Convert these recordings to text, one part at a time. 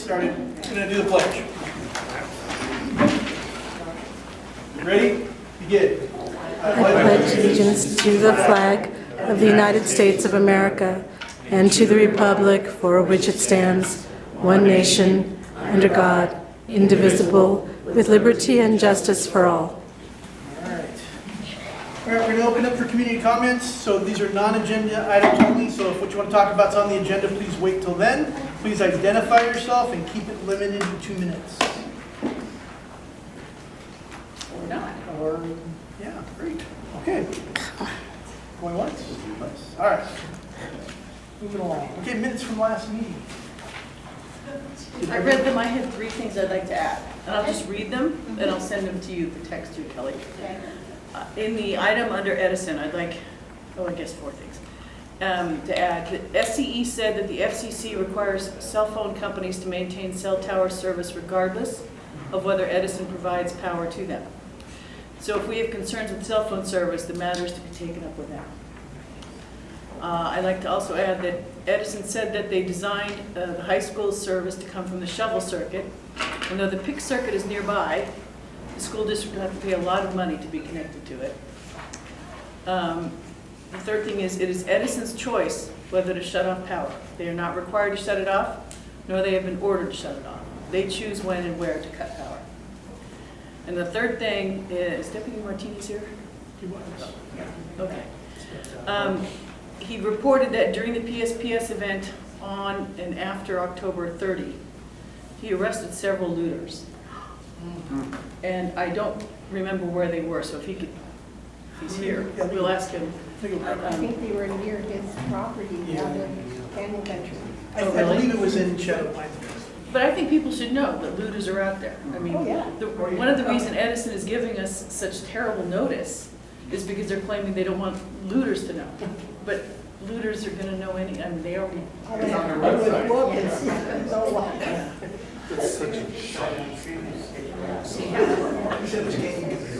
started. I'm going to do the pledge. Ready? Begin. I pledge allegiance to the flag of the United States of America and to the republic for which it stands, one nation, under God, indivisible, with liberty and justice for all. All right, we're going to open up for community comments. So these are non-agenda items only. So if what you want to talk about is on the agenda, please wait till then. Please identify yourself and keep it limited to 2 minutes. Or not. Or, yeah, great. Okay. Going once? Twice. All right. Moving along. Okay, minutes from last meeting. I read them. I had 3 things I'd like to add. And I'll just read them, and I'll send them to you, the text to you, Kelly. In the item under Edison, I'd like, I guess 4 things, to add. The SCE said that the FCC requires cell phone companies to maintain cell tower service regardless of whether Edison provides power to them. So if we have concerns with cell phone service, the matter is to be taken up with them. I'd like to also add that Edison said that they designed the high school service to come from the shovel circuit. And though the pick circuit is nearby, the school district will have to pay a lot of money to be connected to it. The third thing is, it is Edison's choice whether to shut off power. They are not required to shut it off, nor they have been ordered to shut it off. They choose when and where to cut power. And the third thing is, Deputy Martinez here? Okay. He reported that during the PSPS event on and after October 30, he arrested several looters. And I don't remember where they were, so if he could, if he's here, we'll ask him. I think they were near his property down in Canyon Country. I believe it was in Shadow Pine. But I think people should know that looters are out there. I mean, one of the reasons Edison is giving us such terrible notice is because they're claiming they don't want looters to know. But looters are going to know any, I mean, they already. It's on their website.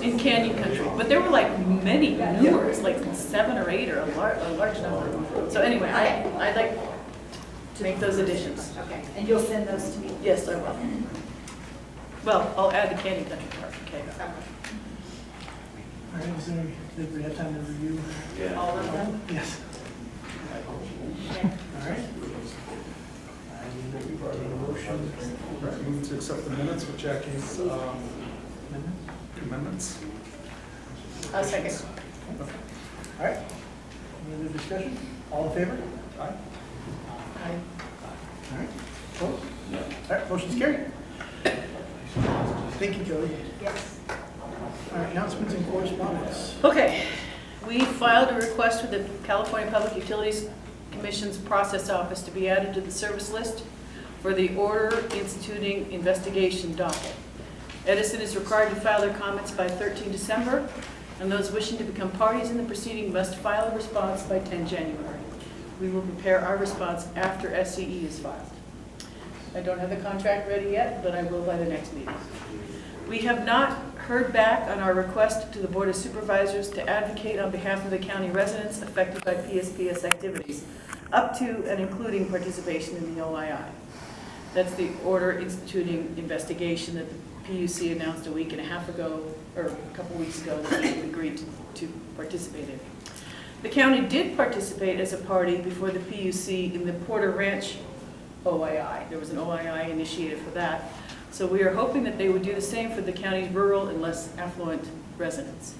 In Canyon Country. But there were like many, numerous, like 7 or 8 or a large number. So anyway, I'd like to make those additions. Okay, and you'll send those to me? Yes, I will. Well, I'll add the Canyon Country part, okay. All right, did we have time to review? Yeah. All of them? Yes. All right. Motion. Move to accept the minutes with Jackie's amendments. A second. All right. Any other discussion? All in favor? Aye. Aye. All right. Opposed? No. All right, motion's carried. Thank you, Joey. Yes. All right, announcements and correspondence. Okay, we filed a request with the California Public Utilities Commission's process office to be added to the service list for the order instituting investigation docket. Edison is required to file their comments by 13 December, and those wishing to become parties in the proceeding must file a response by 10 January. We will prepare our response after SCE is filed. I don't have the contract ready yet, but I will by the next meeting. We have not heard back on our request to the Board of Supervisors to advocate on behalf of the county residents affected by PSPS activities, up to and including participation in the OII. That's the order instituting investigation that the PUC announced a week and a half ago, or a couple weeks ago, that we agreed to participate in. The county did participate as a party before the PUC in the Porter Ranch OII. There was an OII initiated for that. So we are hoping that they would do the same for the county's rural and less affluent residents.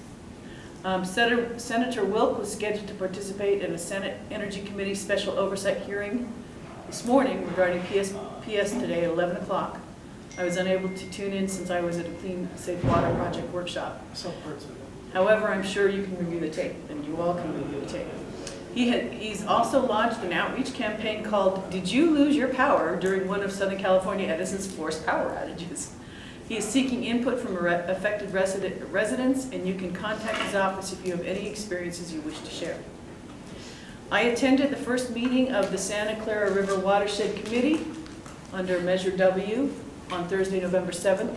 Senator Wilk was scheduled to participate in a Senate Energy Committee special oversight hearing this morning regarding PS today at 11 o'clock. I was unable to tune in since I was at a Clean Safe Water Project workshop. However, I'm sure you can review the tape, and you all can review the tape. He's also launched an outreach campaign called "Did You Lose Your Power?" during one of Southern California Edison's forced power outages. He is seeking input from affected residents, and you can contact his office if you have any experiences you wish to share. I attended the first meeting of the Santa Clara River Watershed Committee under Measure W on Thursday, November 7th.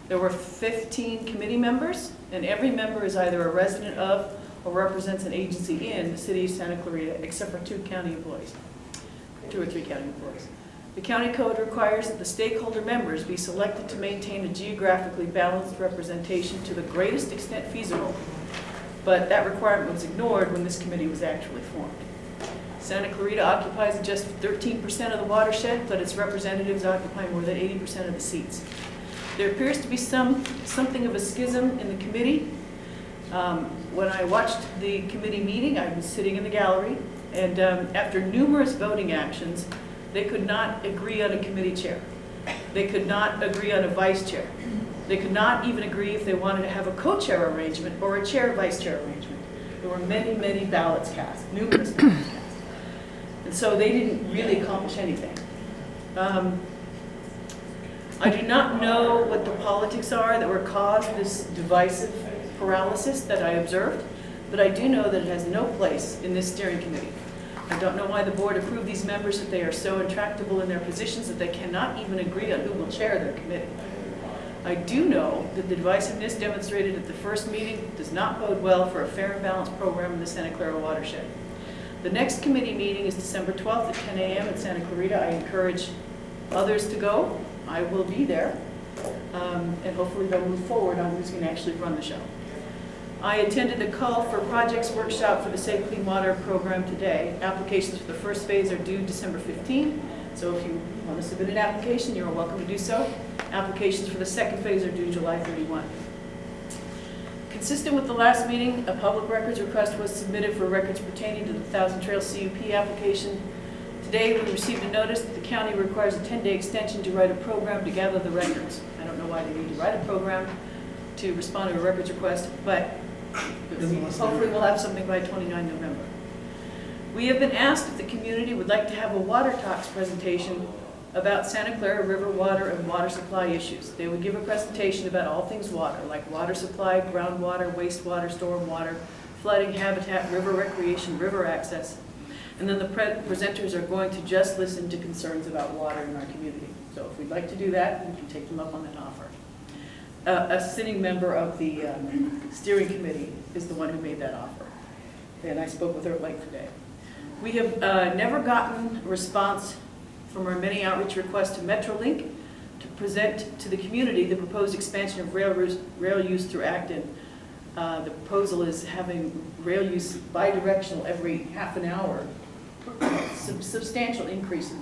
There were 15 committee members, and every member is either a resident of or represents an agency in the city of Santa Clarita, except for 2 or 3 county employees. The county code requires that the stakeholder members be selected to maintain a geographically balanced representation to the greatest extent feasible, but that requirement was ignored when this committee was actually formed. Santa Clarita occupies just 13% of the watershed, but its representatives occupy more than 80% of the seats. There appears to be something of a schism in the committee. When I watched the committee meeting, I was sitting in the gallery, and after numerous voting actions, they could not agree on a committee chair. They could not agree on a vice chair. They could not even agree if they wanted to have a co-chair arrangement or a chair-vice chair arrangement. There were many, many ballots cast, numerous ballots cast. And so they didn't really accomplish anything. I do not know what the politics are that were caused this divisive paralysis that I observed, but I do know that it has no place in this steering committee. I don't know why the board approved these members if they are so intractable in their positions that they cannot even agree on who will chair their committee. I do know that the divisiveness demonstrated at the first meeting does not bode well for a fair and balanced program in the Santa Clara watershed. The next committee meeting is December 12th at 10 a.m. at Santa Clarita. I encourage others to go. I will be there, and hopefully they'll move forward on who's going to actually run the show. I attended the Call for Projects workshop for the Safe Clean Water program today. Applications for the first phase are due December 15th, so if you want to submit an application, you're welcome to do so. Applications for the second phase are due July 31. Consistent with the last meeting, a public records request was submitted for records pertaining to the Thousand Trails CUP application. Today, we received a notice that the county requires a 10-day extension to write a program to gather the records. I don't know why they need to write a program to respond to a records request, but hopefully we'll have something by 29 November. We have been asked if the community would like to have a water talks presentation about Santa Clara River water and water supply issues. They would give a presentation about all things water, like water supply, groundwater, wastewater, stormwater, flooding, habitat, river recreation, river access. And then the presenters are going to just listen to concerns about water in our community. So if we'd like to do that, we can take them up on that offer. A sitting member of the steering committee is the one who made that offer. And I spoke with her at length today. We have never gotten a response from our many outreach requests to Metrolink to present to the community the proposed expansion of rail use through Acton. The proposal is having rail use bi-directional every half an hour, substantial increase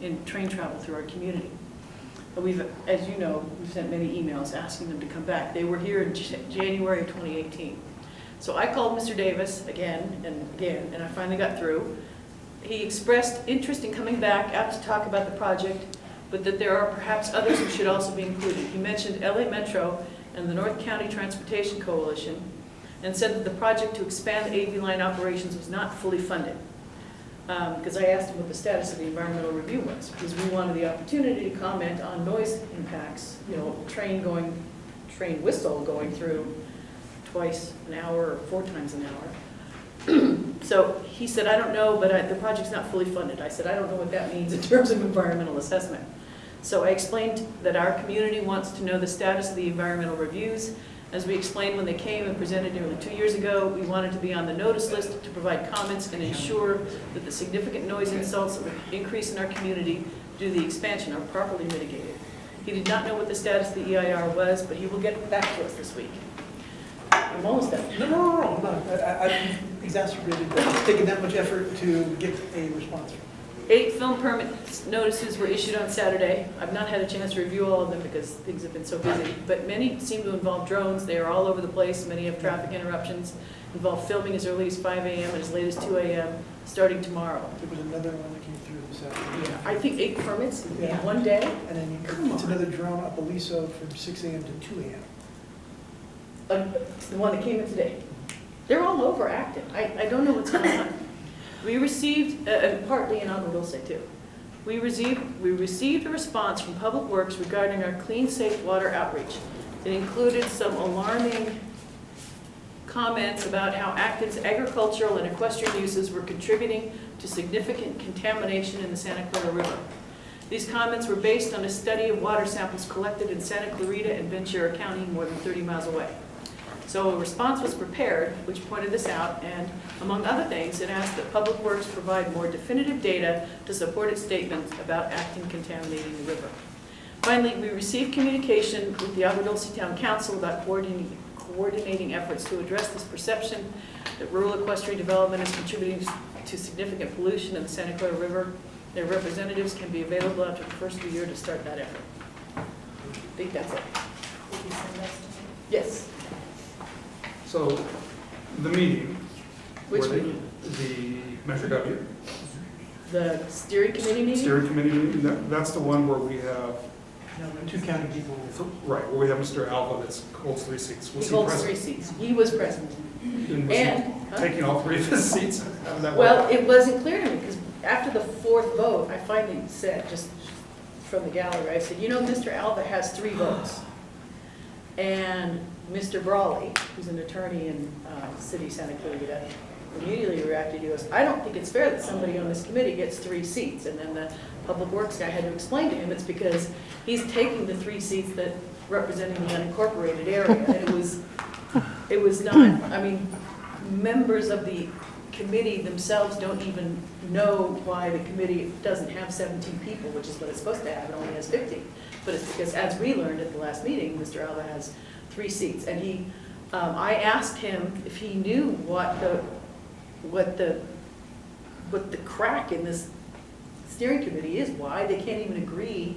in train travel through our community. We've, as you know, we've sent many emails asking them to come back. They were here in January of 2018. So I called Mr. Davis again and again, and I finally got through. He expressed interest in coming back out to talk about the project, but that there are perhaps others who should also be included. He mentioned LA Metro and the North County Transportation Coalition, and said that the project to expand the AV line operations was not fully funded. Because I asked him what the status of the environmental review was, because we wanted the opportunity to comment on noise impacts, you know, train whistle going through twice an hour or 4 times an hour. So he said, I don't know, but the project's not fully funded. I said, I don't know what that means in terms of environmental assessment. So I explained that our community wants to know the status of the environmental reviews. As we explained when they came and presented nearly 2 years ago, we wanted to be on the notice list to provide comments and ensure that the significant noise insults of the increase in our community due to the expansion are properly mitigated. He did not know what the status of the EIR was, but he will get back to us this week. I'm almost done. No. I'm exacerbated that it's taken that much effort to get a response. 8 film permit notices were issued on Saturday. I've not had a chance to review all of them because things have been so busy, but many seem to involve drones. They are all over the place. Many have traffic interruptions, involve filming as early as 5 a.m. and as late as 2 a.m. starting tomorrow. There was another one that came through this afternoon. Yeah, I think 8 permits in Yeah. one day. And then it's another drone up Aliso from 6 a.m. to 2 a.m. It's the one that came in today. They're all over Acton. I don't know what's going on. We received, and partly in Auburn, will say too, we received a response from Public Works regarding our clean, safe water outreach. It included some alarming comments about how Acton's agricultural and equestrian uses were contributing to significant contamination in the Santa Clara River. These comments were based on a study of water samples collected in Santa Clarita and Ventura County, more than 30 miles away. So a response was prepared, which pointed this out, and among other things, it asked that Public Works provide more definitive data to support its statements about acting contaminating the river. Finally, we received communication with the Agua Dulce Town Council about coordinating efforts to address this perception that rural equestrian development is contributing to significant pollution in the Santa Clara River. Their representatives can be available after the first of the year to start that effort. I think that's it. Yes. So, the meeting. Which where meeting? The Measure W. The steering committee meeting? Steering committee meeting, that's the one where we have, Two county people. right, where we have Mr. Alva that holds 3 seats. Was He holds present? 3 seats. He was present. And was he Huh? taking all 3 of his seats? How did that work? Well, it wasn't clear to me, because after the 4th vote, I finally said, just from the gallery, I said, you know, Mr. Alva has 3 votes. And Mr. Brawley, who's an attorney in City Santa Clarita, immediately reacted. He goes, I don't think it's fair that somebody on this committee gets 3 seats. And then the Public Works guy had to explain to him it's because he's taking the 3 seats that representing the unincorporated area. And it was not, I mean, members of the committee themselves don't even know why the committee doesn't have 17 people, which is what it's supposed to have, it only has 50. But it's because, as we learned at the last meeting, Mr. Alva has 3 seats. And he, I asked him if he knew what the crack in this steering committee is, why they can't even agree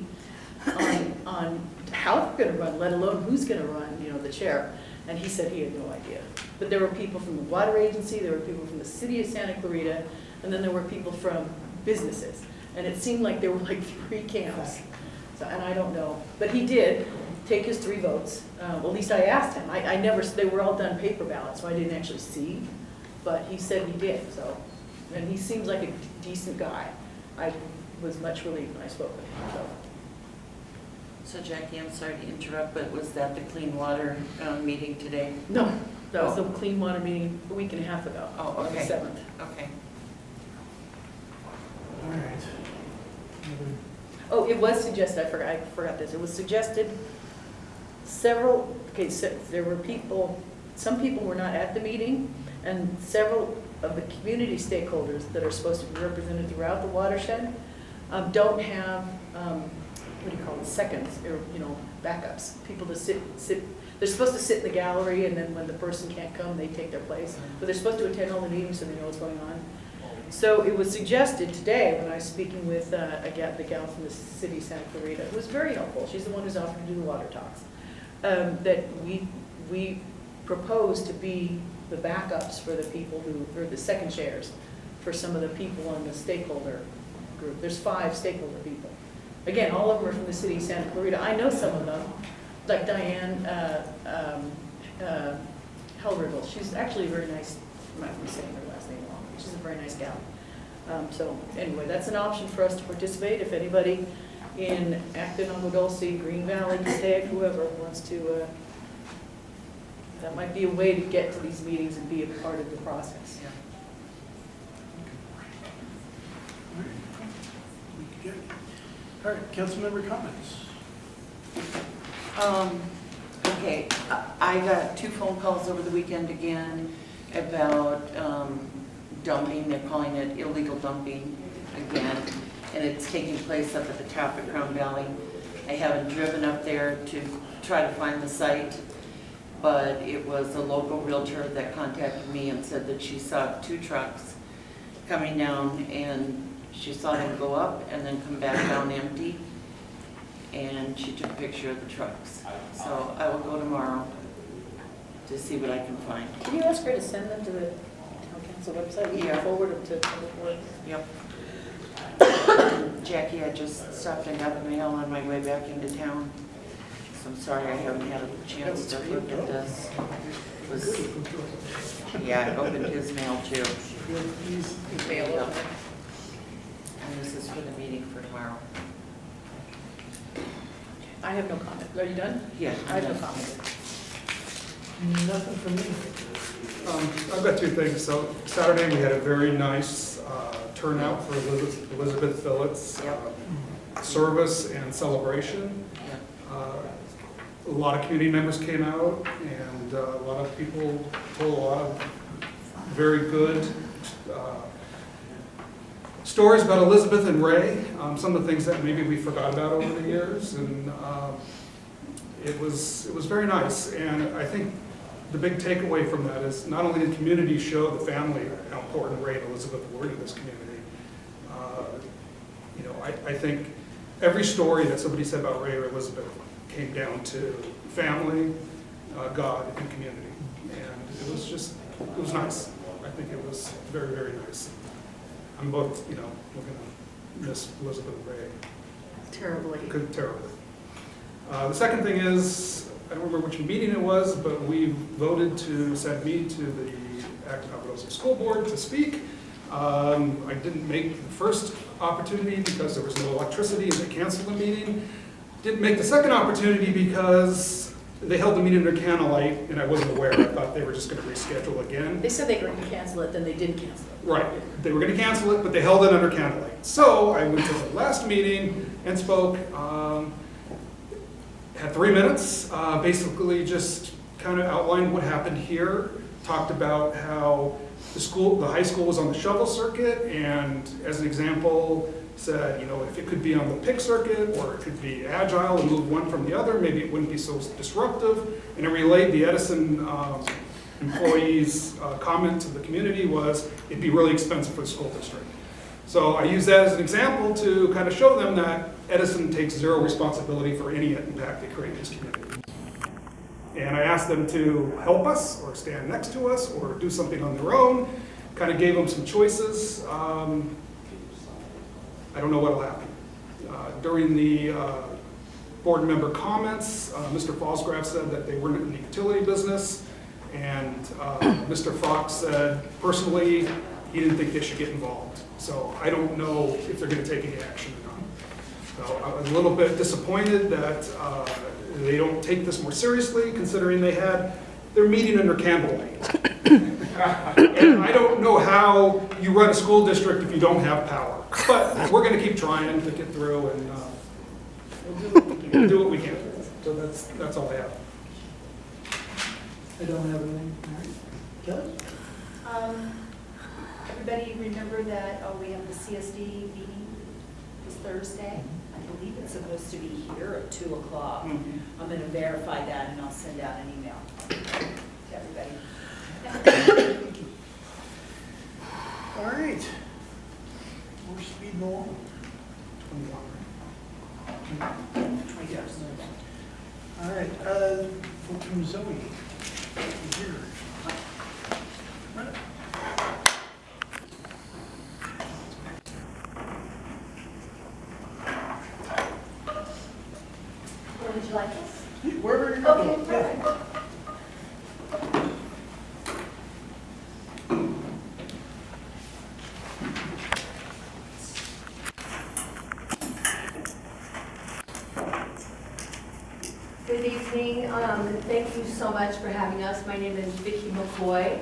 on how they're going to run, let alone who's going to run, you know, the chair. And he said he had no idea. But there were people from the water agency, there were people from the city of Santa Clarita, and then there were people from businesses. And it seemed like there were like 3 camps. So, and I don't know. But he did take his 3 votes. Well, at least I asked him. I never, they were all done paper ballots, so I didn't actually see. But he said he did, so. And he seems like a decent guy. I was much relieved when I spoke with him, so. So Jackie, I'm sorry to interrupt, but was that the clean water meeting today? No, that was the clean water meeting a week and a half ago. Oh, On the okay. 7th. Okay. All right. Oh, it was suggested, I forgot this, it was suggested several, okay, so there were people, some people were not at the meeting, and several of the community stakeholders that are supposed to be represented throughout the watershed don't have, what do you call it, seconds, or, you know, backups, people to sit, they're supposed to sit in the gallery, and then when the person can't come, they take their place, but they're supposed to attend all the meetings so they know what's going on. So it was suggested today, when I was speaking with the gal from the city of Santa Clarita, who was very helpful, she's the one who's offered to do the water talks, that we propose to be the backups for the people who, or the second chairs, for some of the people on the stakeholder group. There's 5 stakeholder people. Again, all of them are from the city of Santa Clarita. I know some of them, like Diane Hellriddle. She's actually a very nice, I'm not going to say her last name wrong, she's a very nice gal. So anyway, that's an option for us to participate. If anybody in Acton, Agua Dulce, Green Valley, Passaic, whoever wants to, that might be a way to get to these meetings and be a part of the process. Yeah. All right, council member comments. Okay, I got 2 phone calls over the weekend again about dumping. They're calling it illegal dumping again, and it's taking place up at the top of Crown Valley. I haven't driven up there to try to find the site, but it was a local realtor that contacted me and said that she saw 2 trucks coming down, and she saw them go up and then come back down empty, and she took a picture of the trucks. So I will go tomorrow to see what I can find. Can you ask her to send them to the town council website? We Yeah. can forward them to Public Works. Yep. Jackie, I just stopped and got the mail on my way back into town, so I'm sorry I haven't had a chance to look at this. It was, yeah, I opened his mail too. Mail Yep. over. And this is for the meeting for tomorrow. I have no comment. Are you done? Yeah. I have no comment. Nothing from me. I've got 2 things. So Saturday, we had a very nice turnout for Elizabeth Phillips Yep. service and celebration. Yep. A lot of community members came out, and a lot of people told a lot of very good stories about Elizabeth and Ray, some of the things that maybe we forgot about over the years, and it was very nice. And I think the big takeaway from that is not only did the community show the family how important Ray and Elizabeth were to this community, I think every story that somebody said about Ray or Elizabeth came down to family, God, and community. And it was nice. I think it was very, very nice. I'm both, we're gonna miss Elizabeth and Ray. Terribly. Terribly. The second thing is, I don't remember which meeting it was, but we voted to send me to the Acton Albertosa School Board to speak. I didn't make the first opportunity because there was no electricity and they canceled the meeting. Didn't make the second opportunity because they held the meeting under candlelight and I wasn't aware. I thought they were just going to reschedule again. They said they were going to cancel it, then they didn't cancel it. Right. They were going to cancel it, but they held it under candlelight. So I went to the last meeting and spoke. Had 3 minutes, basically just kind of outlined what happened here, talked about how the high school was on the shovel circuit, and as an example, said, if it could be on the pick circuit, or it could be agile and move one from the other, maybe it wouldn't be so disruptive. And it relayed the Edison employees' comment to the community was, it'd be really expensive for the school district. So I use that as an example to kind of show them that Edison takes zero responsibility for any impact they create in this community. And I asked them to help us, or stand next to us, or do something on their own. Kind of gave them some choices. I don't know what'll happen. During the board member comments, Mr. Falsgraf said that they weren't in the utility business, and Mr. Fox said, personally, he didn't think they should get involved. So I don't know if they're going to take any action or not. So I was a little bit disappointed that they don't take this more seriously, considering they had their meeting under candlelight. And I don't know how you run a school district if you don't have power. But we're going to keep trying to get through, and we'll do what we can. So that's all I have. I don't have anything. All right. Kelly? Everybody remember that we have the CSD meeting this Thursday? I believe it's supposed to be here at 2 o'clock. I'm going to verify that and I'll send out an email to everybody. All right. We're speeding along. 21st. All right. Folks from Zoe. Here. Where would you like us? Wherever you're Okay, going. perfect. Good evening. Thank you so much for having us. My name is Vicki McCoy,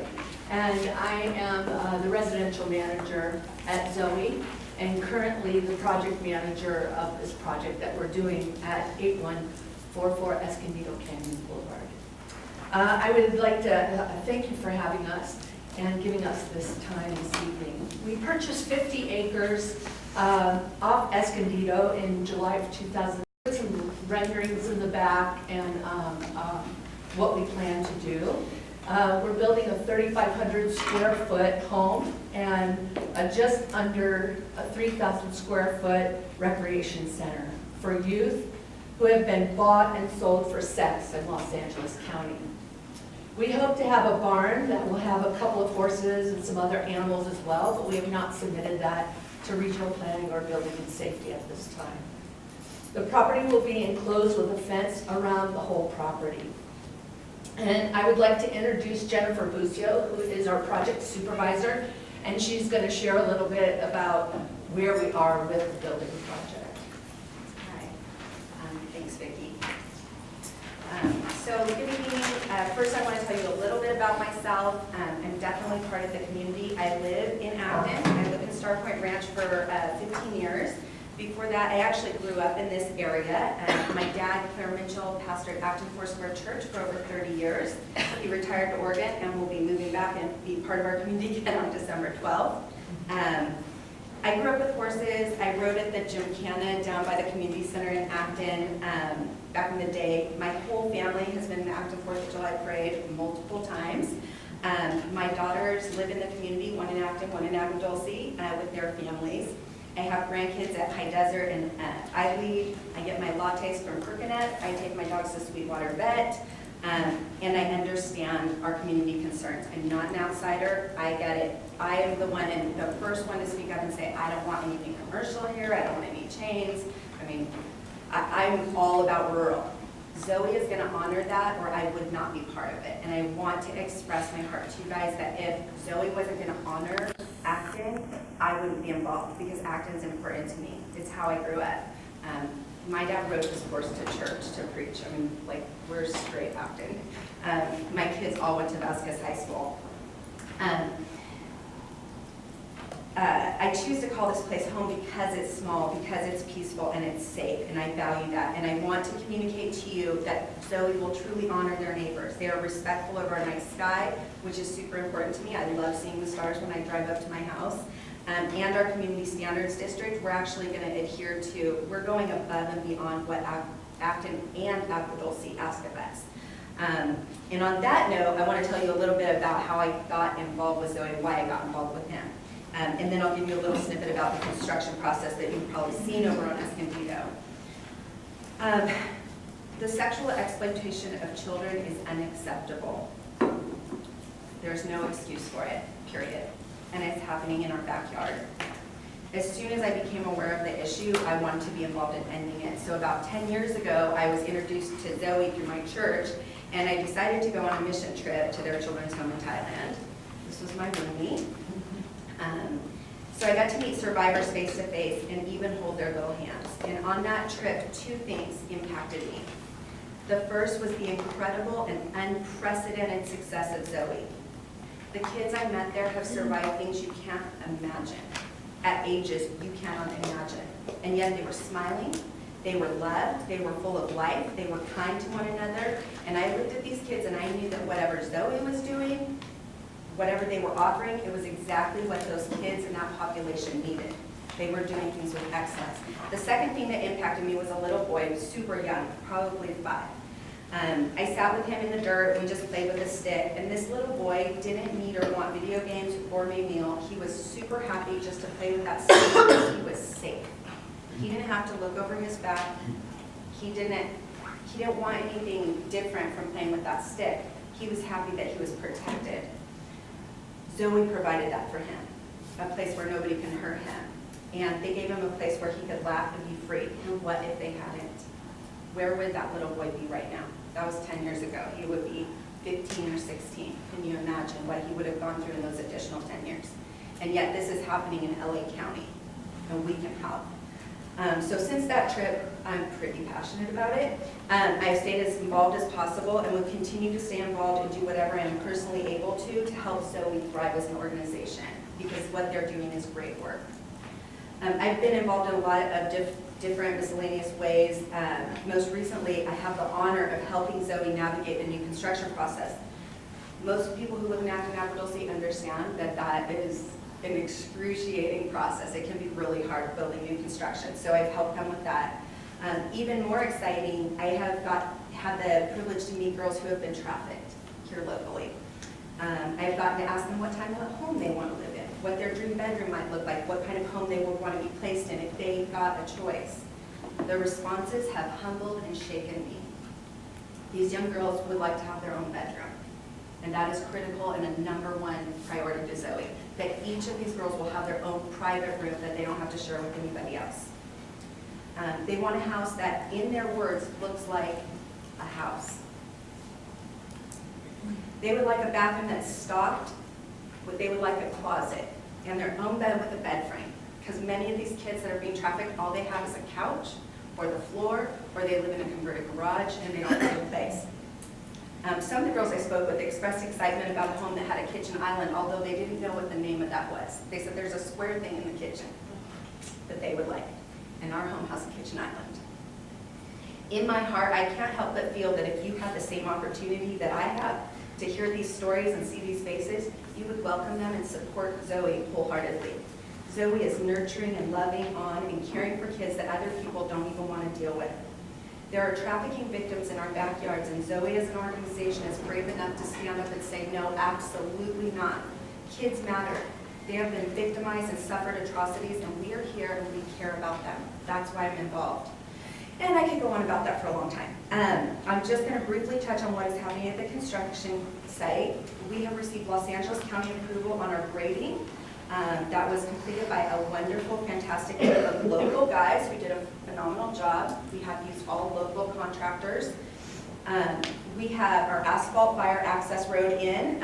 and I am the residential manager at Zoe, and currently the project manager of this project that we're doing at 8144 Escondido Canyon Boulevard. I would like to thank you for having us and giving us this time this evening. We purchased 50 acres off Escondido in July of 2000. Some renderings in the back and what we plan to do. We're building a 3,500 square foot home and just under a 3,000 square foot recreation center for youth who have been bought and sold for sex in Los Angeles County. We hope to have a barn that will have a couple of horses and some other animals as well, but we have not submitted that to regional planning or building and safety at this time. The property will be enclosed with a fence around the whole property. And I would like to introduce Jennifer Bucio, who is our project supervisor, and she's going to share a little bit about where we are with the building project. Hi. Thanks, Vicki. So good evening. First, I want to tell you a little bit about myself. I'm definitely part of the community. I live in Acton. I live in Star Point Ranch for 15 years. Before that, I actually grew up in this area. My dad, Claire Mitchell, pastored Acton Foursquare Church for over 30 years. He retired to Oregon and will be moving back and be part of our community again on December 12th. I grew up with horses. I rode at the Gymkhana down by the community center in Acton back in the day. My whole family has been in the Acton 4th of July parade multiple times. My daughters live in the community, one in Acton, one in Dulce, with their families. I have grandkids at High Desert and I lead. I get my lattes from Kirkconnect. I take my dogs to Sweetwater Vet. And I understand our community concerns. I'm not an outsider. I get it. I am the one and the first one to speak up and say, I don't want anything commercial here. I don't want any chains. I mean, I'm all about rural. Zoe is going to honor that or I would not be part of it. And I want to express my heart to you guys that if Zoe wasn't going to honor Acton, I wouldn't be involved because Acton's important to me. It's how I grew up. My dad rode his horse to church to preach. I mean, like, we're straight Acton. My kids all went to Vasquez High School. I choose to call this place home because it's small, because it's peaceful, and it's safe, and I value that. And I want to communicate to you that Zoe will truly honor their neighbors. They are respectful of our night sky, which is super important to me. I love seeing the stars when I drive up to my house. And our community standards district, we're actually going to adhere to, we're going above and beyond what Acton and Dulce ask of us. And on that note, I want to tell you a little bit about how I got involved with Zoe, why I got involved with him. And then I'll give you a little snippet about the construction process that you've probably seen over on Escondido. The sexual exploitation of children is unacceptable. There's no excuse for it, period. And it's happening in our backyard. As soon as I became aware of the issue, I wanted to be involved in ending it. So about 10 years ago, I was introduced to Zoe through my church, and I decided to go on a mission trip to their children's home in Thailand. This was my roomie. So I got to meet survivors face to face and even hold their little hands. And on that trip, two things impacted me. The first was the incredible and unprecedented success of Zoe. The kids I met there have survived things you can't imagine, at ages you cannot imagine. And yet they were smiling, they were loved, they were full of life, they were kind to one another. And I looked at these kids and I knew that whatever Zoe was doing, whatever they were offering, it was exactly what those kids in that population needed. They were doing things with excellence. The second thing that impacted me was a little boy, super young, probably 5. I sat with him in the dirt, we just played with a stick, and this little boy didn't need or want video games or a meal. He was super happy just to play with that stick because he was safe. He didn't have to look over his back. He didn't want anything different from playing with that stick. He was happy that he was protected. Zoe provided that for him, a place where nobody can hurt him. And they gave him a place where he could laugh and be free. And what if they hadn't? Where would that little boy be right now? That was 10 years ago. He would be 15 or 16. Can you imagine what he would have gone through in those additional 10 years? And yet this is happening in LA County, and we can help. So since that trip, I'm pretty passionate about it. I've stayed as involved as possible and will continue to stay involved and do whatever I'm personally able to help Zoe thrive as an organization, because what they're doing is great work. I've been involved in a lot of different miscellaneous ways. Most recently, I have the honor of helping Zoe navigate the new construction process. Most people who live in Acton, Dulce understand that that is an excruciating process. It can be really hard building new construction, so I've helped them with that. Even more exciting, I have had the privilege to meet girls who have been trafficked here locally. I've gotten to ask them what kind of home they want to live in, what their dream bedroom might look like, what kind of home they would want to be placed in if they got a choice. The responses have humbled and shaken me. These young girls would like to have their own bedroom, and that is critical and a #1 priority to Zoe, that each of these girls will have their own private room that they don't have to share with anybody else. They want a house that, in their words, looks like a house. They would like a bathroom that's stocked, but they would like a closet and their own bed with a bed frame. Because many of these kids that are being trafficked, all they have is a couch or the floor, or they live in a converted garage and they don't have a place. Some of the girls I spoke with expressed excitement about a home that had a kitchen island, although they didn't know what the name of that was. They said there's a square thing in the kitchen that they would like. and our home has a kitchen island. In my heart, I can't help but feel that if you had the same opportunity that I have to hear these stories and see these faces, you would welcome them and support Zoe wholeheartedly. Zoe is nurturing and loving on and caring for kids that other people don't even want to deal with. There are trafficking victims in our backyards, and Zoe as an organization is brave enough to stand up and say, no, absolutely not. Kids matter. They have been victimized and suffered atrocities, and we are here and we care about them. That's why I'm involved. And I could go on about that for a long time. I'm just going to briefly touch on what is happening at the construction site. We have received Los Angeles County approval on our grading. That was completed by a wonderful, fantastic group of local guys who did a phenomenal job. We have used all local contractors. We have our asphalt fire access road in.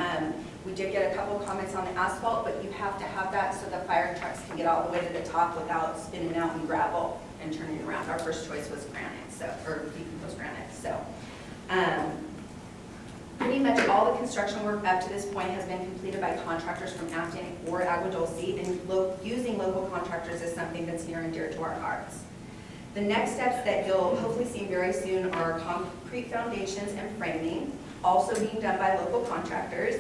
We did get a couple comments on the asphalt, but you have to have that so the fire trucks can get all the way to the top without spinning out in gravel and turning around. Our first choice was granite, or decomposed granite. So pretty much all the construction work up to this point has been completed by contractors from Acton or Agua Dulce, and using local contractors is something that's near and dear to our hearts. The next steps that you'll hopefully see very soon are concrete foundations and framing, also being done by local contractors.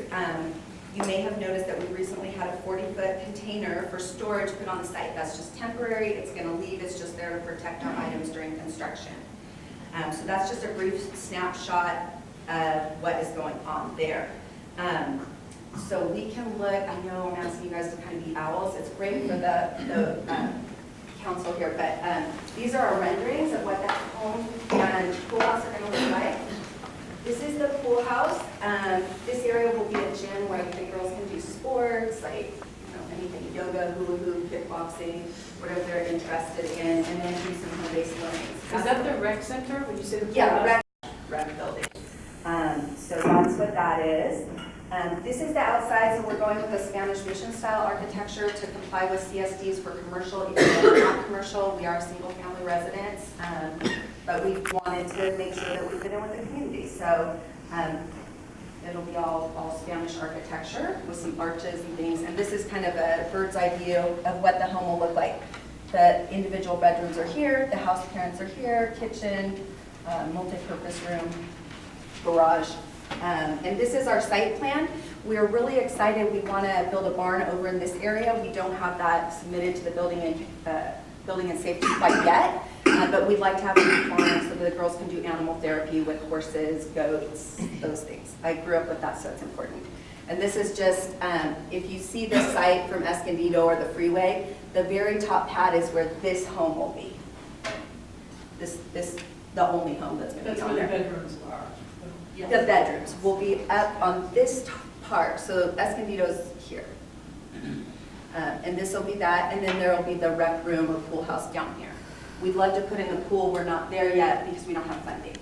You may have noticed that we recently had a 40-foot container for storage put on the site. That's just temporary. It's going to leave. It's just there to protect our items during construction. So that's just a brief snapshot of what is going on there. So we can look, I know I'm asking you guys to kind of be owls. It's great for the council here, but these are our renderings of what that home and pool house are going to look like. This is the pool house. This area will be a gym where the girls can do sports, like anything, yoga, hula hoop, kickboxing, whatever they're interested in, and then do some home-based learning. Is that the rec center? Would you say the pool Yeah, house? rec building. So that's what that is. This is the outside, so we're going with a Spanish mission style architecture to comply with CSDs for commercial. Even though we're not commercial, we are single family residents, but we wanted to make sure that we fit in with the community. So it'll be all Spanish architecture with some arches and things. And this is kind of a bird's eye view of what the home will look like. The individual bedrooms are here, the house parents are here, kitchen, multi-purpose room, garage. And this is our site plan. We're really excited. We want to build a barn over in this area. We don't have that submitted to the building and safety quite yet, but we'd like to have a barn so that the girls can do animal therapy with horses, goats, those things. I grew up with that, so it's important. And this is just, if you see the site from Escondido or the freeway, the very top pad is where this home will be. The only home that's going to be on there. That's where the bedrooms are. Yes. The bedrooms will be up on this part, so Escondido's here. And this will be that, and then there will be the rec room or pool house down here. We'd love to put in the pool. We're not there yet because we don't have funding.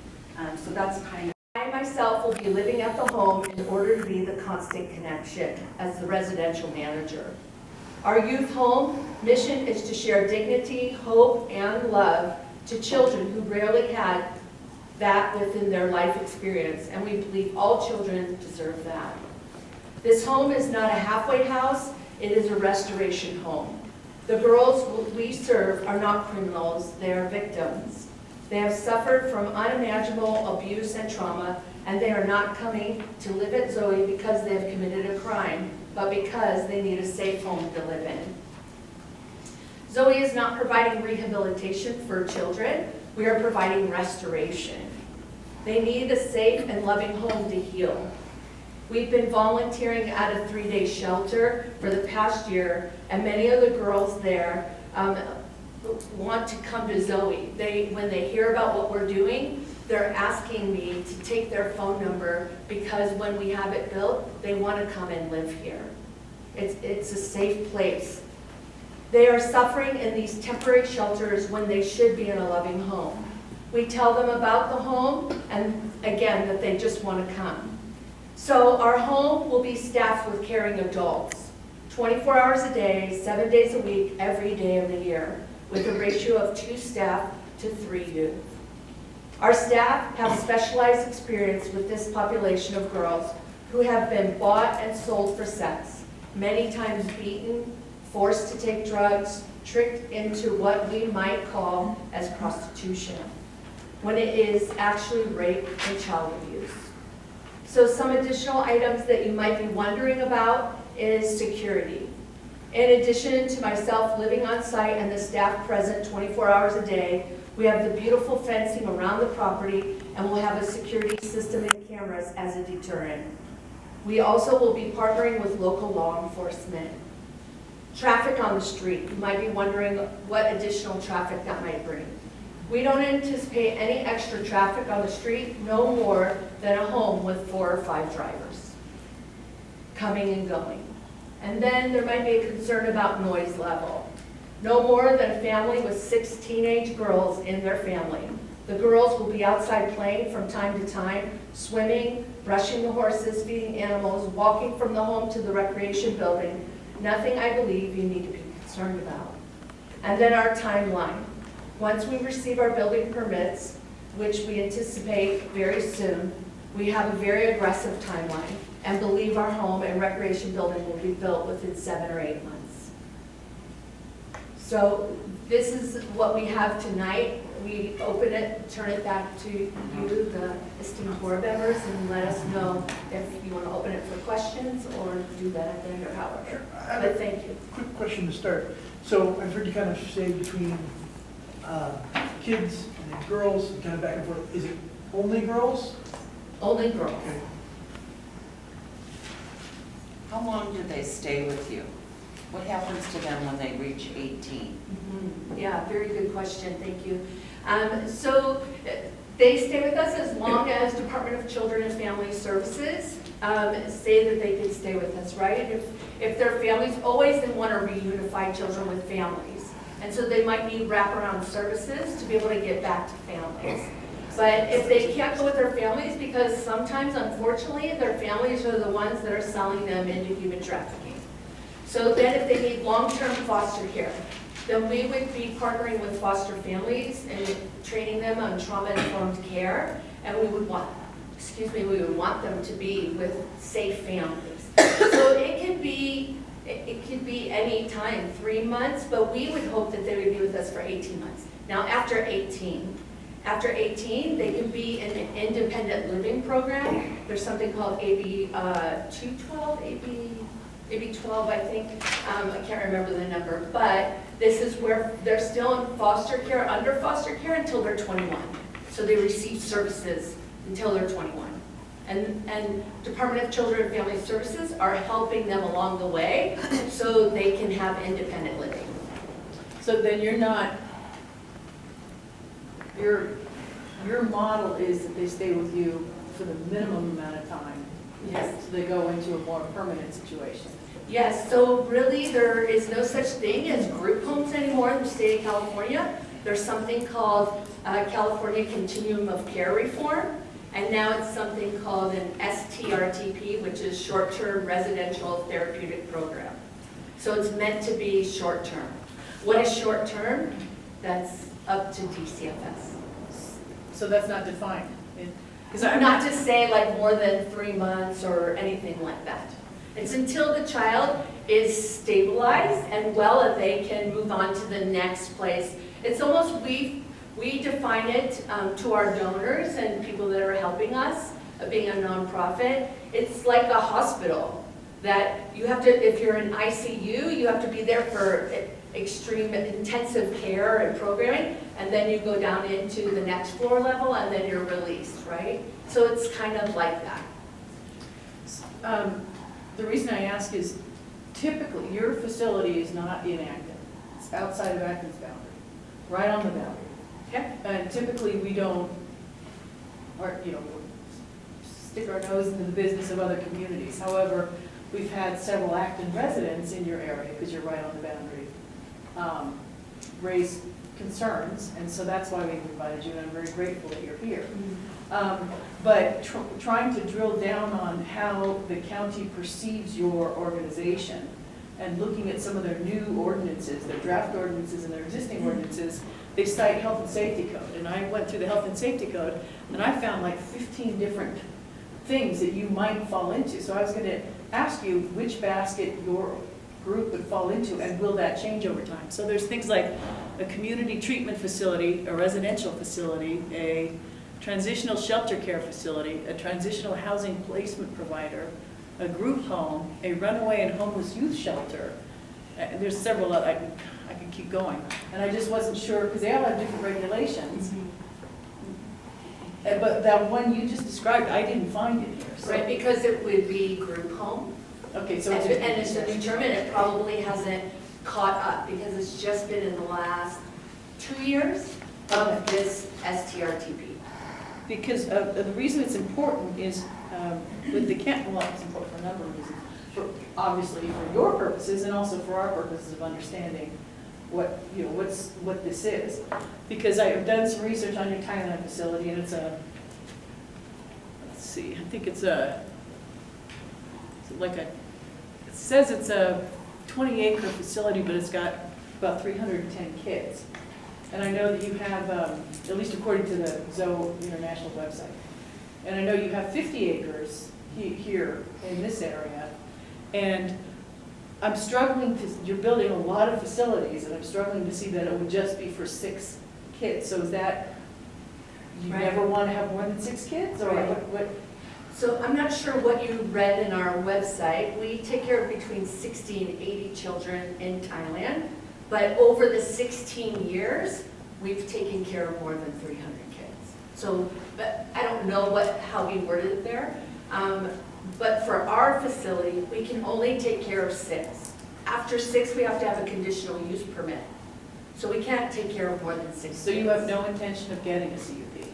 So that's kind of... I myself will be living at the home in order to be the constant connection as the residential manager. Our youth home mission is to share dignity, hope, and love to children who rarely had that within their life experience, and we believe all children deserve that. This home is not a halfway house, it is a restoration home. The girls we serve are not criminals, they are victims. They have suffered from unimaginable abuse and trauma, and they are not coming to live at Zoe because they have committed a crime, but because they need a safe home to live in. Zoe is not providing rehabilitation for children, we are providing restoration. They need a safe and loving home to heal. We've been volunteering at a 3-day shelter for the past year, and many of the girls there want to come to Zoe. When they hear about what we're doing, they're asking me to take their phone number because when we have it built, they want to come and live here. It's a safe place. They are suffering in these temporary shelters when they should be in a loving home. We tell them about the home and again that they just want to come. So our home will be staffed with caring adults, 24 hours a day, 7 days a week, every day of the year, with a ratio of 2 staff to 3 youth. Our staff have specialized experience with this population of girls who have been bought and sold for sex, many times beaten, forced to take drugs, tricked into what we might call as prostitution, when it is actually rape and child abuse. So some additional items that you might be wondering about is security. In addition to myself living on site and the staff present 24 hours a day, we have the beautiful fencing around the property, and we'll have a security system and cameras as a deterrent. We also will be partnering with local law enforcement. Traffic on the street, you might be wondering what additional traffic that might bring. We don't anticipate any extra traffic on the street, no more than a home with 4 or 5 drivers coming and going. And then there might be a concern about noise level. No more than a family with 6 teenage girls in their family. The girls will be outside playing from time to time, swimming, brushing the horses, feeding animals, walking from the home to the recreation building. Nothing I believe you need to be concerned about. And then our timeline. Once we receive our building permits, which we anticipate very soon, we have a very aggressive timeline and believe our home and recreation building will be built within 7 or 8 months. So this is what we have tonight. We open it, turn it back to you, the esteemed board members, and let us know if you want to open it for questions or do that at the end or however. But thank you. Quick question to start. So I've heard you kind of say between kids and then girls, and kind of back and forth. Is it only girls? Only girls. Okay. How long do they stay with you? What happens to them when they reach 18? Yeah, very good question, thank you. So they stay with us as long as Department of Children and Family Services say that they can stay with us, right? If their families, always they want to reunify children with families. And so they might need wraparound services to be able to get back to families. But if they can't go with their families, because sometimes, unfortunately, their families are the ones that are selling them into human trafficking. So then if they need long-term foster care, then we would be partnering with foster families and training them on trauma-informed care, and we would want them to be with safe families. So it could be any time, 3 months, but we would hope that they would be with us for 18 months. Now, after 18, they can be in an independent living program. There's something called AB 212, AB 12, I think. I can't remember the number, but this is where they're still in foster care, under foster care until they're 21. So they receive services until they're 21. And Department of Children and Family Services are helping them along the way so they can have independent living. So then you're not, your model is that they stay with you for the minimum amount of time. Yes. So they go into a more permanent situation. Yes, so really there is no such thing as group homes anymore in the state of California. There's something called California Continuum of Care Reform, and now it's something called an STRTP, which is Short-Term Residential Therapeutic Program. So it's meant to be short-term. What is short-term? That's up to DCFS. So that's not defined. Not to say like more than 3 months or anything like that. It's until the child is stabilized and well and they can move on to the next place. It's almost, we define it to our donors and people that are helping us, being a nonprofit. It's like a hospital that you have to, if you're in ICU, you have to be there for extreme intensive care and programming, and then you go down into the next floor level and then you're released, right? So it's kind of like that. The reason I ask is typically your facility is not in Acton. It's outside of Acton's boundary, right on the boundary. Okay. And typically we don't, stick our nose into the business of other communities. However, we've had several Acton residents in your area, because you're right on the boundary, raise concerns, and so that's why we've invited you, and I'm very grateful that you're here. But trying to drill down on how the county perceives your organization and looking at some of their new ordinances, their draft ordinances and their existing ordinances, they cite health and safety code. And I went through the health and safety code and I found like 15 different things that you might fall into. So I was going to ask you which basket your group would fall into, and will that change over time? So there's things like a community treatment facility, a residential facility, a transitional shelter care facility, a transitional housing placement provider, a group home, a runaway and homeless youth shelter. There's several other, I can keep going. And I just wasn't sure, because they all have different regulations. But that one you just described, I didn't find it here. So. Right, because it would be group home. Okay, so And it's it's a new term, and it probably hasn't caught up, because it's just been in the last 2 years of this STRTP. because the reason it's important is with the camp, well, it's important for a number of reasons. Obviously for your purposes and also for our purposes of understanding what, you know, what this is. Because I have done some research on your Thailand facility, and it's a, let's see, I think it's a, it says it's a 20-acre facility, but it's got about 310 kids. And I know that you have, at least according to the Zoe International website, and I know you have 50 acres here in this area. And I'm struggling to, you're building a lot of facilities, and I'm struggling to see that it would just be for 6 kids. So is that, you Right. never want to have more than 6 kids, or Right. what? So I'm not sure what you read in our website. We take care of between 60 and 80 children in Thailand, but over the 16 years, we've taken care of more than 300 kids. So, but I don't know how we worded it there. But for our facility, we can only take care of 6. After 6, we have to have a conditional use permit. So we can't take care of more than 6 So you kids. have no intention of getting a CUP?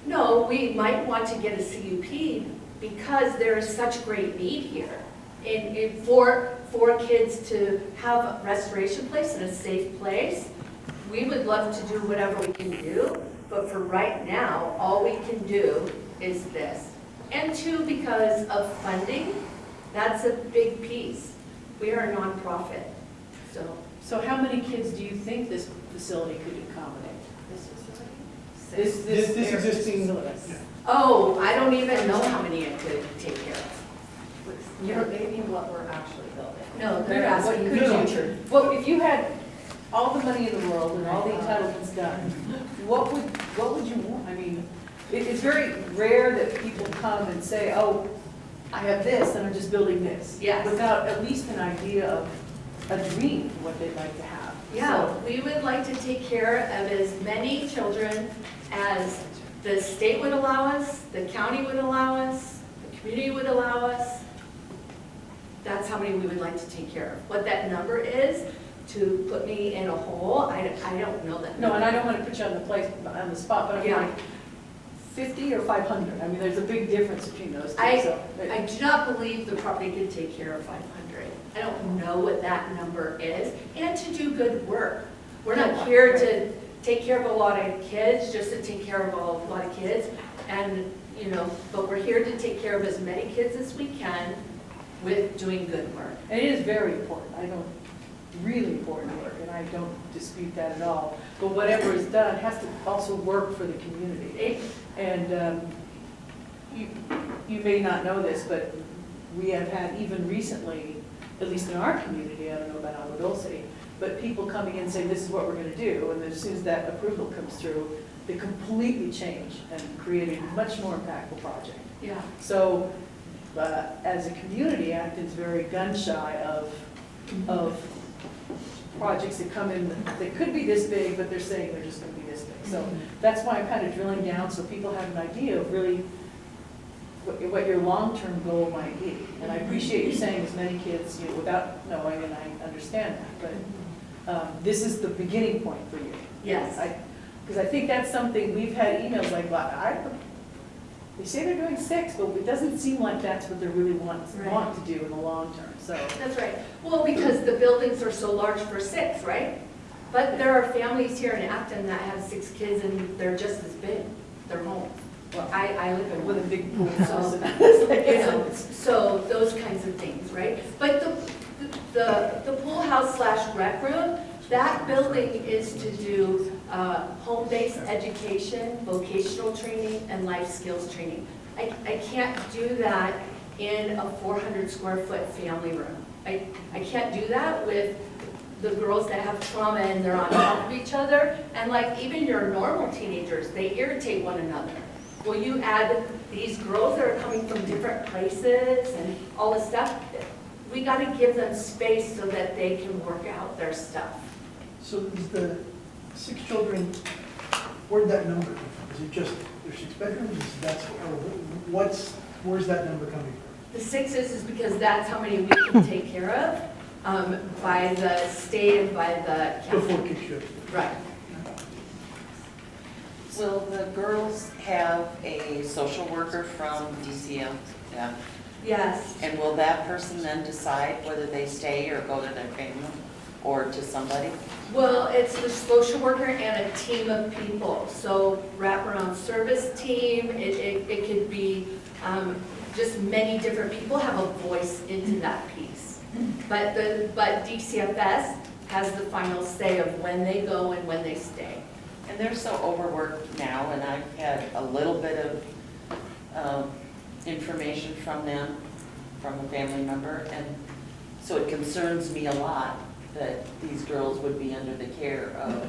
No, we might want to get a CUP because there is such great need here. For kids to have a restoration place and a safe place, we would love to do whatever we can do, but for right now, all we can do is this. And 2, because of funding, that's a big piece. We are a nonprofit, so. So how many kids do you think this facility could accommodate? This existing, facility? Oh, I don't even know how many it could take care of. You're maybe what we're actually building. No, they're What asking could the you- future. Well, if you had all the money in the world and all the entitlements done, what would you want? I mean, it's very rare that people come and say, oh, I have this and I'm just building this. Yes. Without at least an idea of a dream of what they'd like to have. Yeah, So, we would like to take care of as many children as the state would allow us, the county would allow us, the community would allow us. That's how many we would like to take care of. What that number is, to put me in a hole, I don't know that. no, and I number. don't want to put you on the spot, but I'm Yeah. like, 50 or 500? I mean, there's a big difference between those two. I so- do not believe the property could take care of 500. I don't know what that number is, and to do good work. We're not here to take care of a lot of kids, just to take care of a lot of kids, and, but we're here to take care of as many kids as we can with doing good work. And it is very important. Really important work, and I don't dispute that at all. But whatever is done has to also work for the community. And you may not know this, but we have had even recently, at least in our community, I don't know about Agua Dulce, but people coming in and saying, this is what we're going to do, and as soon as that approval comes through, they completely change and create a much more impactful project. Yeah. So as a community, Acton's very gun shy of projects that come in that could be this big, but they're saying they're just going to be this big. So that's why I'm kind of drilling down so people have an idea of really what your long-term goal might be. And I appreciate you saying as many kids, without knowing, and I understand that, but this is the beginning point for you. Yes. Because I think that's something, we've had emails like, they say they're doing 6, but it doesn't seem like that's what they really want to do in the long term, so. That's right. Well, because the buildings are so large for 6, right? But there are families here in Acton that have 6 kids and they're just as big. They're homes. Well, I live in With a one. big pool So, house. And it's like, so those kinds of things, right? But the pool house / rec room, that building is to do home-based education, vocational training, and life skills training. I can't do that in a 400 square foot family room. I can't do that with the girls that have trauma and they're on top of each other. And like even your normal teenagers, they irritate one another. Well, you add these girls that are coming from different places and all this stuff, we got to give them space so that they can work out their stuff. So is the 6 children, where'd that number come from? Is it just, there's 6 bedrooms? Where's that number coming from? The 6 is because that's how many we can take care of by the state and by the county. Before kids show. Right. Will the girls have a social worker from DCF? Yeah. Yes. And will that person then decide whether they stay or go to their family or to somebody? Well, it's the social worker and a team of people. So wraparound service team, it could be just many different people have a voice into that piece. But DCFS has the final say of when they go and when they stay. And they're so overworked now, and I've had a little bit of information from them, from a family member, and so it concerns me a lot that these girls would be under the care of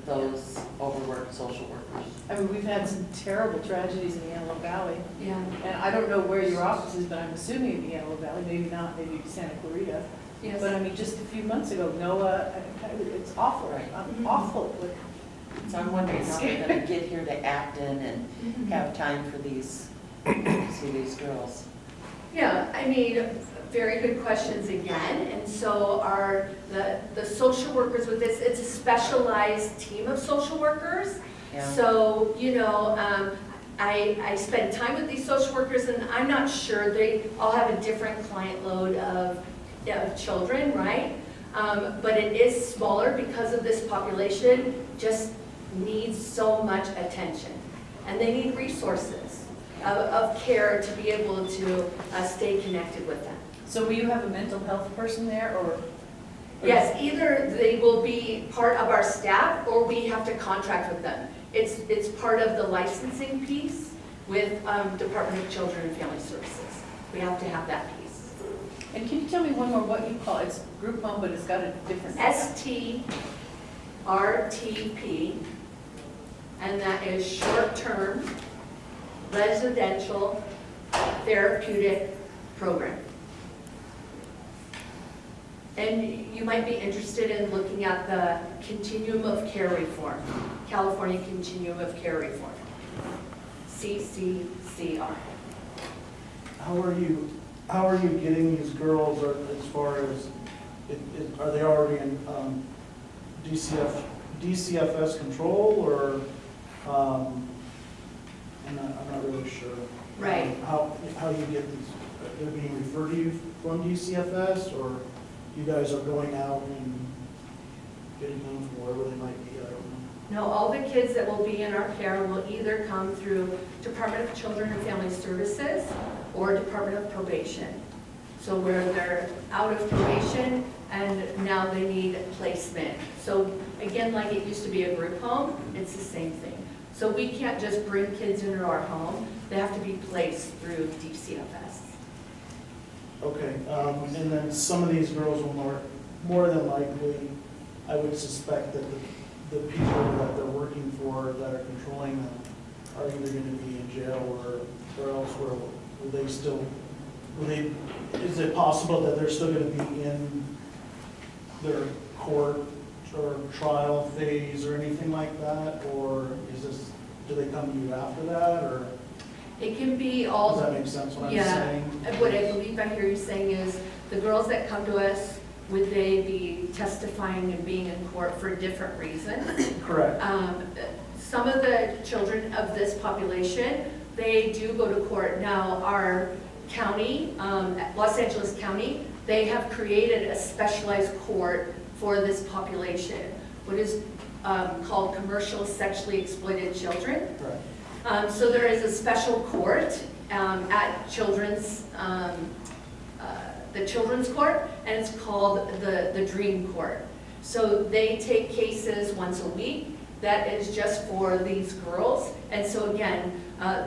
those overworked social workers. I mean, we've had some terrible tragedies in the Antelope Valley. Yeah. And I don't know where your office is, but I'm assuming in the Antelope Valley, maybe not, maybe Santa Clarita. Yes. But I mean, just a few months ago, Noah, it's awful, Right. I'm awful. So I'm wondering how they're gonna get here to Acton and have time for these, to see these girls. Yeah, I mean, very good questions again. And so the social workers with this, it's a specialized team of social workers. Yeah. So, you know, I spend time with these social workers and I'm not sure, they all have a different client load of children, right? But it is smaller because of this population just needs so much attention. And they need resources of care to be able to stay connected with them. So will you have a mental health person there, or? Yes, either they will be part of our staff or we have to contract with them. It's part of the licensing piece with Department of Children and Family Services. We have to have that piece. And can you tell me one more what you call it? It's group home, but it's got a different. STRTP, and that is short-term residential therapeutic program. And you might be interested in looking at the Continuum of Care Reform, California Continuum of Care Reform, CCCR. How are you getting these girls as far as, are they already in DCFS control, or, I'm not really sure. Right. How you get these, they're being referred to you from DCFS, or you guys are going out and getting them from wherever they might be, I don't know. No, all the kids that will be in our care will either come through Department of Children and Family Services or Department of Probation. So where they're out of probation and now they need placement. So again, like it used to be a group home, it's the same thing. So we can't just bring kids into our home, they have to be placed through DCFS. Okay, and then some of these girls will more than likely, I would suspect that the people that they're working for that are controlling them are either going to be in jail or elsewhere. Is it possible that they're still going to be in their court or trial phase or anything like that? Or do they come to you after that, or? It can be all. Does that make sense what I'm saying? Yeah, what I believe I hear you saying is the girls that come to us, would they be testifying and being in court for different reasons? Correct. Some of the children of this population, they do go to court. Now, our county, Los Angeles County, they have created a specialized court for this population, what is called commercial sexually exploited children. Right. So there is a special court at the Children's Court, and it's called the Dream Court. So they take cases once a week that is just for these girls. And so again,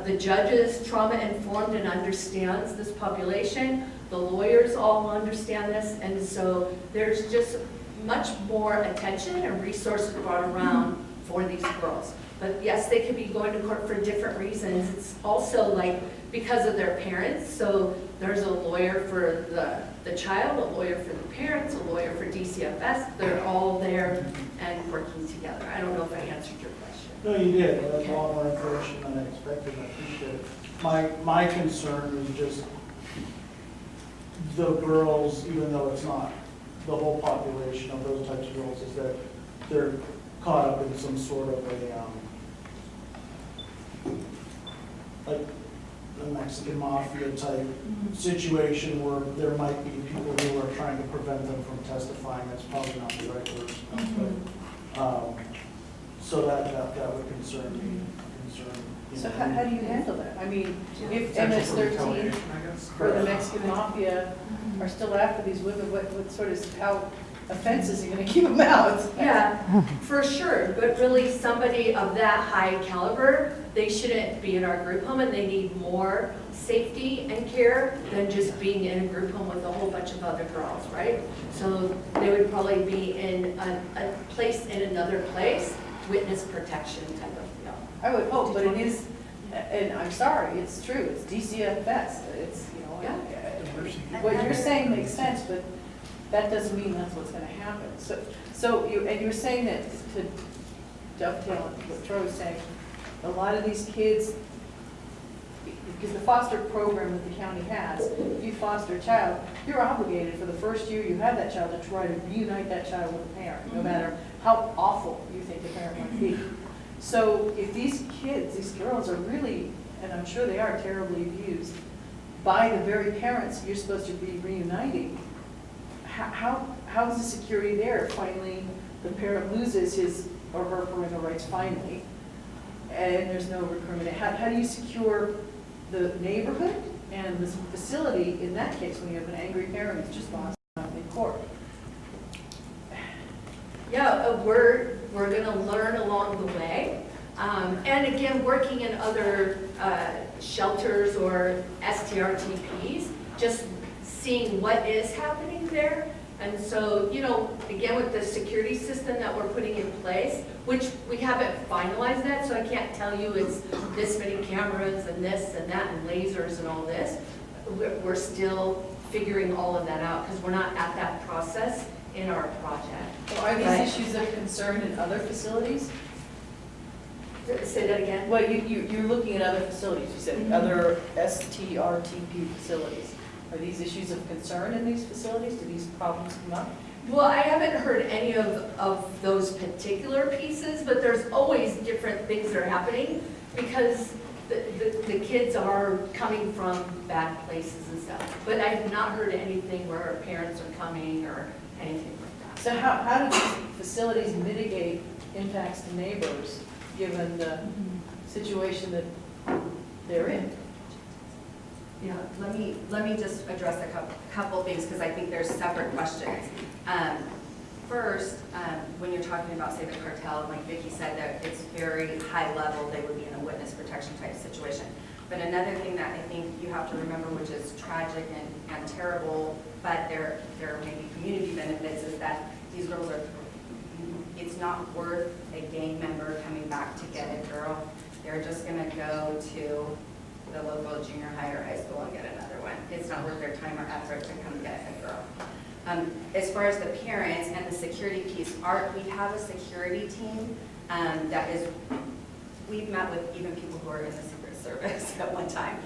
the judge is trauma informed and understands this population. The lawyers all understand this, and so there's just much more attention and resources brought around for these girls. But yes, they could be going to court for different reasons. It's also like because of their parents, so there's a lawyer for the child, a lawyer for the parents, a lawyer for DCFS. They're all there and working together. I don't know if I answered your question. No, you did. That's a lot more information than I expected. I appreciate it. My concern is just the girls, even though it's not the whole population of those types of girls, is that they're caught up in some sort of like a Mexican mafia type situation where there might be people who are trying to prevent them from testifying. That's probably not the right word. But, so that would concern me. So how do you handle that? I mean, if MS-13 or the Mexican mafia are still after these women, what sort of, how offenses are you going to keep them out? Yeah, for sure, but really somebody of that high caliber, they shouldn't be in our group home, and they need more safety and care than just being in a group home with a whole bunch of other girls, right? So they would probably be in a place in another place, witness protection type of deal. I would hope, but it is, and I'm sorry, it's true, it's DCFS, it's, you know, what you're saying makes sense, but that doesn't mean that's what's gonna happen. So you're saying that, to dovetail on what Troy was saying, a lot of these kids, because the foster program that the county has, if you foster a child, you're obligated for the first year you have that child to try to reunite that child with the parent, no matter how awful you think the parent might be. So if these kids, these girls are really, and I'm sure they are terribly abused, by the very parents you're supposed to be reuniting, how is the security there if finally the parent loses his or her parental rights finally, and there's no recruitment? How do you secure the neighborhood and the facility in that case when you have an angry parent who's just lost in court? Yeah, we're going to learn along the way. And again, working in other shelters or STRTPs, just seeing what is happening there. And so, you know, again, with the security system that we're putting in place, which we haven't finalized that, so I can't tell you it's this many cameras and this and that and lasers and all this. We're still figuring all of that out because we're not at that process in our project. So are these issues of concern in other facilities? Say that again? Well, you're looking at other facilities. You said other STRTP facilities. Are these issues of concern in these facilities? Do these problems come up? Well, I haven't heard any of those particular pieces, but there's always different things that are happening because the kids are coming from bad places and stuff. But I have not heard anything where parents are coming or anything like that. So how do these facilities mitigate impacts to neighbors given the situation that they're in? Yeah, let me just address a couple things because I think there's separate questions. First, when you're talking about, say, the cartel, like Vicki said, that it's very high level, they would be in a witness protection type situation. But another thing that I think you have to remember, which is tragic and terrible, but there may be community benefits, is that these girls are, it's not worth a gang member coming back to get a girl. They're just gonna go to the local junior high or high school and get another one. It's not worth their time or effort to come get a girl. As far as the parents and the security piece, we have a security team that is, we've met with even people who are in the Secret Service at one time.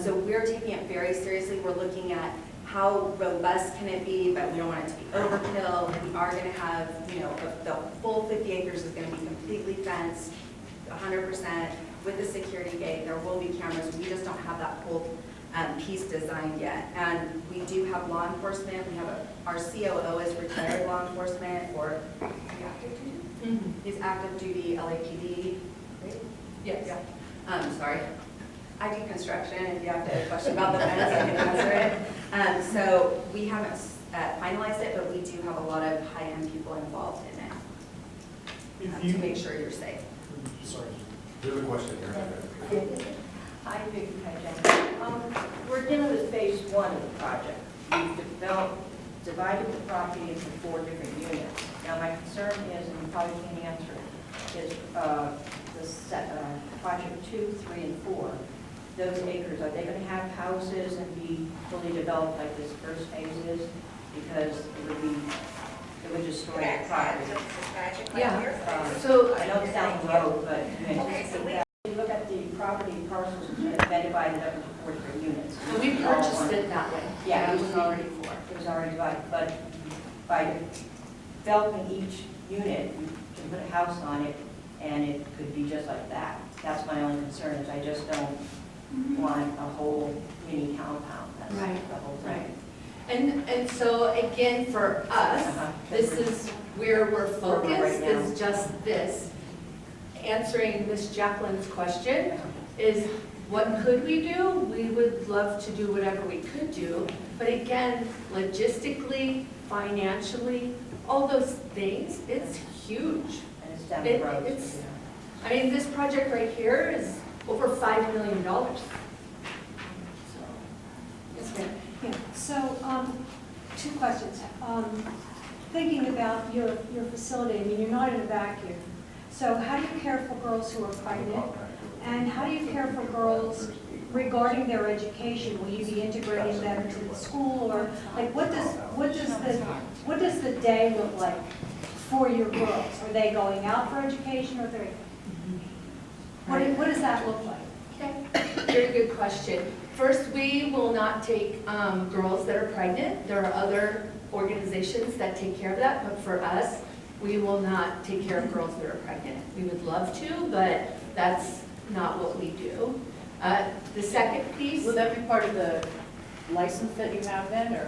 So we're taking it very seriously. We're looking at how robust can it be, but we don't want it to be overkill. We are going to have, you know, the full 50 acres is going to be completely fenced, 100% with the security gate. There will be cameras. We just don't have that whole piece designed yet. And we do have law enforcement. We have our COO is retired law enforcement, or active duty? He's active duty LAPD. Right? Yes. Yeah. Sorry. I do construction. If you have a question about the fence, I can answer it. So we haven't finalized it, but we do have a lot of high-end people involved in it to make sure you're safe. Sorry, there's a question here. Hi, Vicki. Hi, Jen. We're dealing with phase one of the project. divided the property into 4 different units. Now, my concern is, and you probably can't answer, is project 2, 3, and 4. Those acres, are they going to have houses and be fully developed like this first phase is? Because it would destroy the property. Yeah. So, I know it's down the road, but you anticipate that. If you look at the property parcels, it's been divided up into 4 different units. so we purchased it that way. Yeah, It was already 4. It was already divided, but by developing each unit, you can put a house on it, and it could be just like that. That's my only concern, is I just don't want a whole mini compound. That's Right, the whole right. thing. And so again, for us, this is where we're focused, Right now. is just this. Answering Miss Jacqueline's question is, what could we do? We would love to do whatever we could do, but again, logistically, financially, all those things, it's huge. And it's down the road. It's, I mean, this project right here is over $5 million. So, yes, ma'am. Yeah, so, 2 questions. Thinking about your facility, I mean, you're not in a vacuum. So how do you care for girls who are pregnant? And how do you care for girls regarding their education? Will you be integrating them into the school, or like what does the day look like for your girls? Are they going out for education, or what does that look like? Okay, very good question. First, we will not take girls that are pregnant. There are other organizations that take care of that, but for us, we will not take care of girls that are pregnant. We would love to, but that's not what we do. The second piece, Will that be part of the license that you have then, or?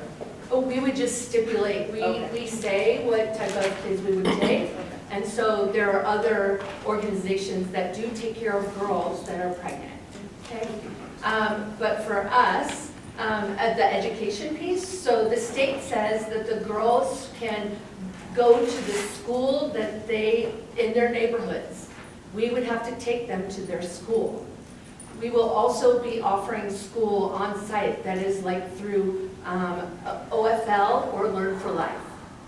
oh, we would just stipulate, Okay. we say what type of kids we would take. And so there are other organizations that do take care of girls that are pregnant. Okay? But for us, the education piece, so the state says that the girls can go to the school that in their neighborhoods. We would have to take them to their school. We will also be offering school on site, that is like through OFL or Learn for Life.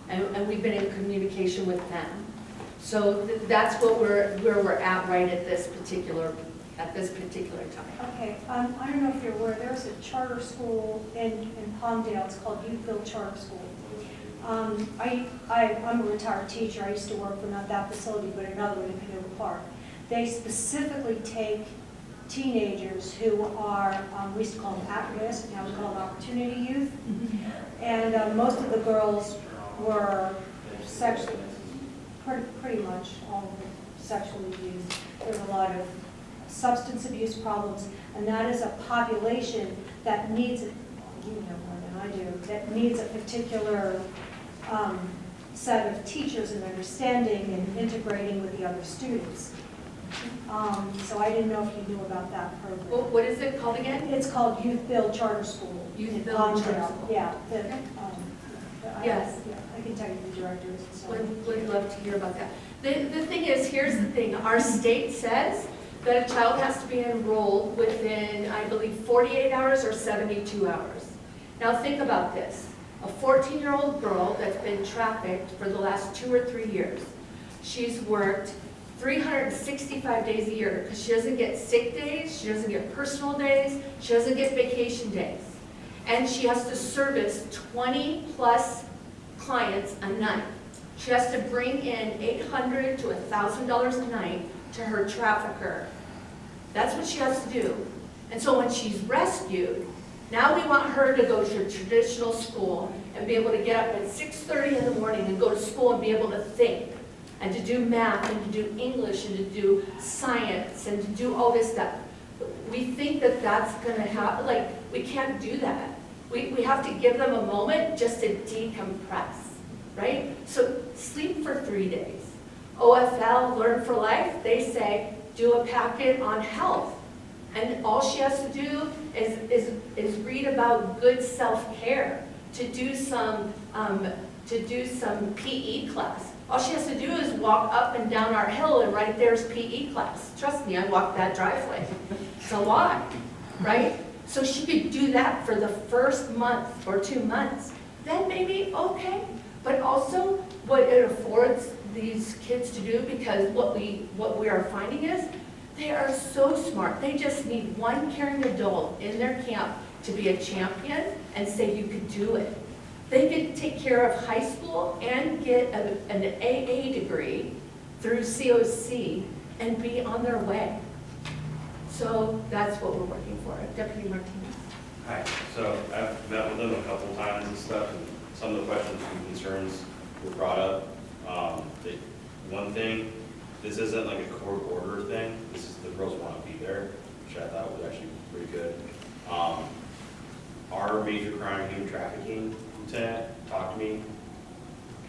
And we've been in communication with them. So that's where we're at right at this particular time. Okay, I don't know if you're aware, there's a charter school in Palmdale. It's called Youthville Charter School. I'm a retired teacher. I used to work for not that facility, but another one in Canoga Park. They specifically take teenagers who are, we used to call them at-risk, now we call them opportunity youth. And most of the girls were sexually, pretty much all of them sexually abused. There's a lot of substance abuse problems, and that is a population that needs, you know more than I do, that needs a particular set of teachers and understanding and integrating with the other students. So I didn't know if you knew about that program. What is it called again? It's called Youthville Charter School. Youthville Palmdale. Charter School. Yeah. Yes. Yeah, I can tell you the directors and so on. Would love to hear about that. The thing is, here's the thing, our state says that a child has to be enrolled within, I believe, 48 hours or 72 hours. Now think about this. A 14-year-old girl that's been trafficked for the last 2 or 3 years. She's worked 365 days a year because she doesn't get sick days, she doesn't get personal days, she doesn't get vacation days. And she has to service 20 plus clients a night. She has to bring in $800 to $1,000 a night to her trafficker. That's what she has to do. And so when she's rescued, now we want her to go to a traditional school and be able to get up at 6:30 in the morning and go to school and be able to think and to do math and to do English and to do science and to do all this stuff. We think that that's going to happen. Like, we can't do that. We have to give them a moment just to decompress, right? So sleep for 3 days. OFL, Learn for Life, they say, do a packet on health. And all she has to do is read about good self-care, to do some PE class. All she has to do is walk up and down our hill, and right there's PE class. Trust me, I walked that driveway. It's a lot, right? So she could do that for the first month or 2 months. Then maybe, okay. But also what it affords these kids to do, because what we are finding is they are so smart. They just need one caring adult in their camp to be a champion and say you could do it. They could take care of high school and get an AA degree through COC and be on their way. So that's what we're working for. Deputy Martinez. Hi. So I've met with them a couple times and stuff, and some of the questions and concerns were brought up. One thing, this isn't like a court order thing. This is the girls want to be there, which I thought was actually pretty good. Our major crime, human trafficking lieutenant, talked to me.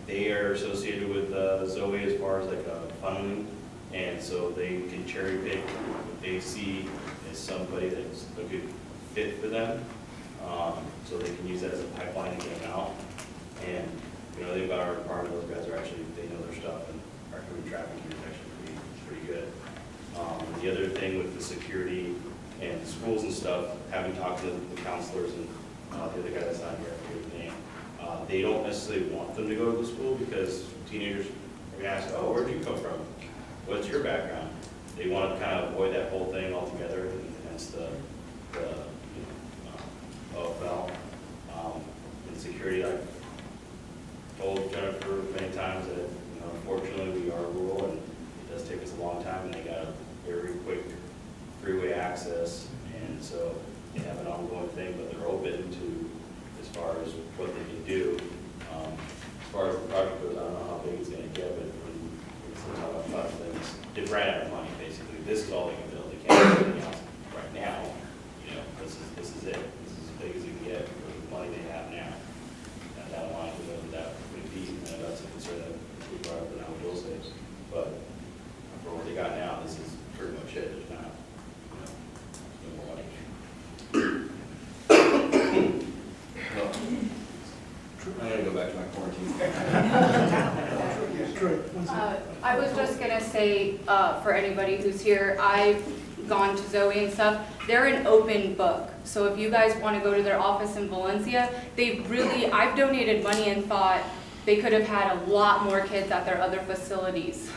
They are associated with Zoe as far as like funneling, and so they can cherry pick what they see as somebody that's a good fit for them. So they can use that as a pipeline to get them out. And you know, they've got our department. Those guys are actually, they know their stuff, and our human trafficking is actually pretty good. The other thing with the security and schools and stuff, having talked to the counselors and the other guy that's not here, I forget his name, they don't necessarily want them to go to the school because teenagers are going to ask, oh, where did you come from? What's your background? They want to kind of avoid that whole thing altogether, and hence the OFL. And security, I've told Jennifer many times that unfortunately we are rural and it does take us a long time, and they got a very quick freeway access, and so they have an ongoing thing, but they're open to as far as what they can do. As far as the project goes, I don't know how big it's going to get, but it's a lot of things. They ran out of money basically. This is all they can build. They can't do anything else right now. You know, this is it. This is as big as you can get for the money they have now. And I don't want to go to that would be, that's a concern that we brought up in our will states. But for what they got now, this is pretty much it. There's not, no more money. I'm going to go back to my quarantine. I was just going to say, for anybody who's here, I've gone to Zoe and stuff. They're an open book. So if you guys want to go to their office in Valencia, I've donated money and thought they could have had a lot more kids at their other facilities.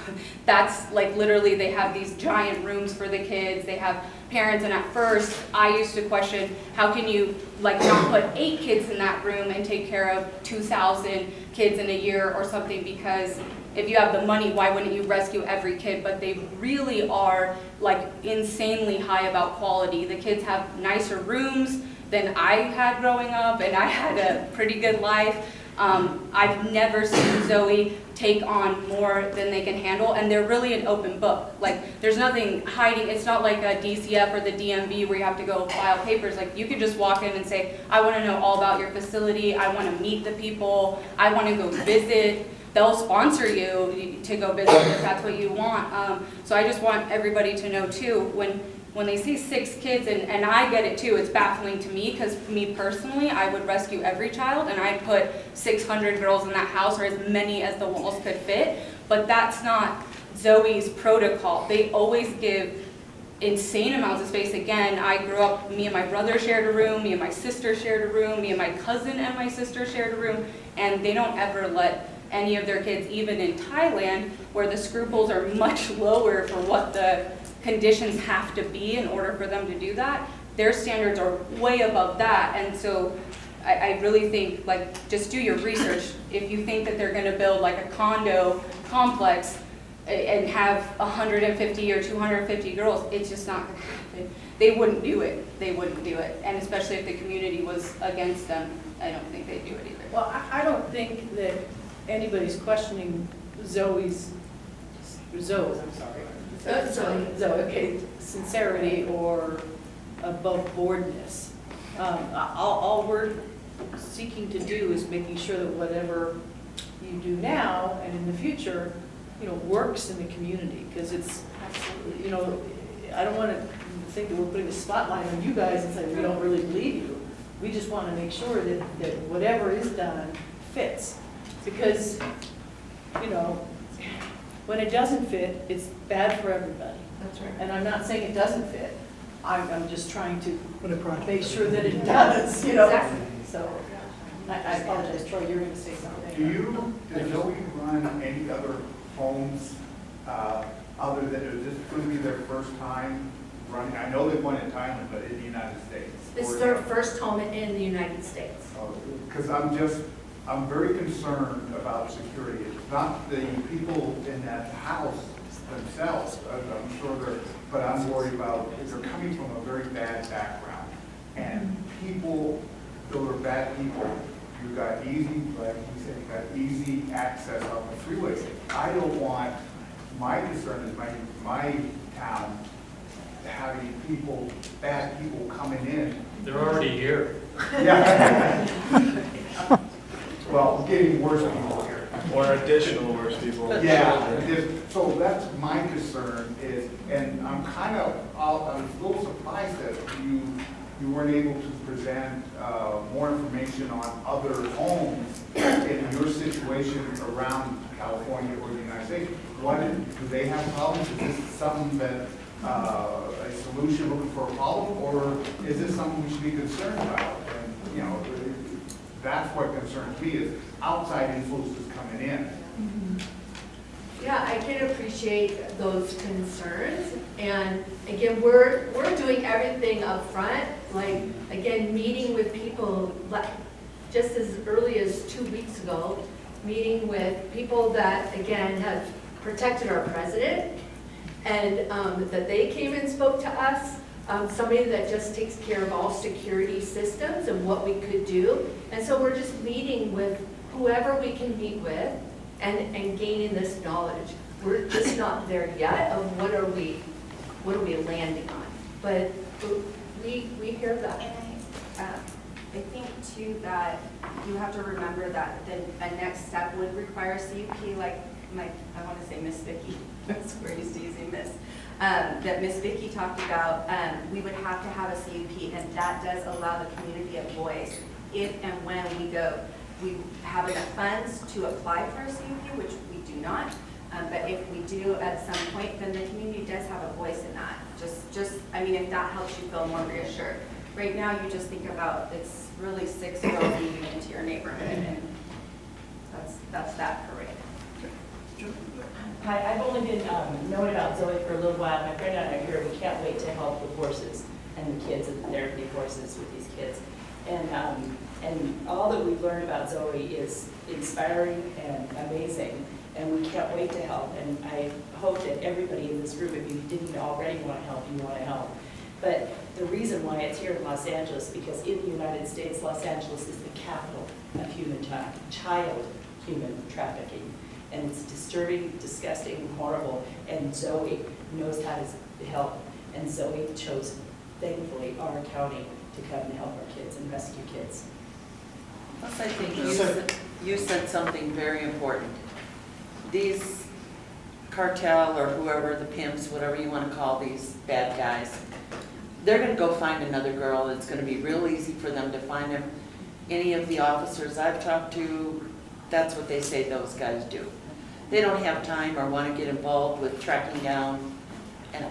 That's like literally they have these giant rooms for the kids. They have parents, and at first I used to question, how can you like not put 8 kids in that room and take care of 2,000 kids in a year or something, because if you have the money, why wouldn't you rescue every kid? But they really are like insanely high about quality. The kids have nicer rooms than I had growing up, and I had a pretty good life. I've never seen Zoe take on more than they can handle, and they're really an open book. Like, there's nothing hiding. It's not like a DCF or the DMV where you have to go file papers. Like, you could just walk in and say, I want to know all about your facility. I want to meet the people. I want to go visit. They'll sponsor you to go visit if that's what you want. So I just want everybody to know, too, when they see 6 kids, and I get it too, it's baffling to me, because me personally, I would rescue every child, and I'd put 600 girls in that house, or as many as the walls could fit, but that's not Zoe's protocol. They always give insane amounts of space. Again, I grew up, me and my brother shared a room, me and my sister shared a room, me and my cousin and my sister shared a room, and they don't ever let any of their kids, even in Thailand, where the scruples are much lower for what the conditions have to be in order for them to do that, their standards are way above that. And so I really think, like, just do your research. If you think that they're going to build like a condo complex and have 150 or 250 girls, it's just not going to happen. They wouldn't do it. They wouldn't do it. And especially if the community was against them, I don't think they'd do it either. Well, I don't think that anybody's questioning Zoe's, okay, sincerity or above boardness. All we're seeking to do is making sure that whatever you do now and in the future, works in the community, because it's, I don't want to think that we're putting a spotlight on you guys and saying we don't really believe you. We just want to make sure that whatever is done fits, because, when it doesn't fit, it's bad for everybody. That's right. And I'm not saying it doesn't fit, I'm just trying to What a project. make sure that it does, you know? Exactly. So, I apologize, Troy, you were gonna say something. Does Zoe run any other homes, other than, is this going to be their first time running? I know they won in Thailand, but in the United States. This is their first home in the United States. Because I'm very concerned about security. It's not the people in that house themselves, I'm sure but I'm worried about, they're coming from a very bad background. And people, those are bad people. You've got easy, like you said, you've got easy access on the freeways. I don't want, my concern is my town having people, bad people coming in. They're already here. Yeah. Well, getting worse people here. Or additional worse people. Yeah, so that's my concern is, and I'm a little surprised that you weren't able to present more information on other homes in your situation around California or the United States. Do they have problems? Is this something that, a solution looking for a problem, or is this something we should be concerned about? And, you know, that's what concerns me is outside influences coming in. Yeah, I can appreciate those concerns. And again, we're doing everything up front, like, again, meeting with people just as early as 2 weeks ago, meeting with people that, again, have protected our president, and that they came and spoke to us. Somebody that just takes care of all security systems and what we could do. And so we're just meeting with whoever we can meet with and gaining this knowledge. We're just not there yet of what are we landing on. But we hear that. And I think too that you have to remember that a next step would require CUP, like I want to say Miss Vicky, that's where he's using this. That Miss Vicky talked about, we would have to have a CUP, and that does allow the community a voice if and when we have enough funds to apply for a CUP, which we do not. But if we do at some point, then the community does have a voice in that. I mean, if that helps you feel more reassured. Right now, you just think about it's really 6 girls moving into your neighborhood, and that's that parade. Hi, I've only been knowing about Zoe for a little while. My friend and I are here. We can't wait to help with horses and the kids and the therapy horses with these kids. And all that we've learned about Zoe is inspiring and amazing, and we can't wait to help. And I hope that everybody in this group, if you didn't already want to help, you want to help. But the reason why it's here in Los Angeles, because in the United States, Los Angeles is the capital of child human trafficking. And it's disturbing, disgusting, and horrible. And Zoe knows how to help. And Zoe chose, thankfully, our county to come and help our kids and rescue kids. Plus, I think you said something very important. These cartel or whoever, the pimps, whatever you want to call these bad guys, they're going to go find another girl. It's going to be real easy for them to find them. Any of the officers I've talked to, that's what they say those guys do. They don't have time or want to get involved with tracking down. And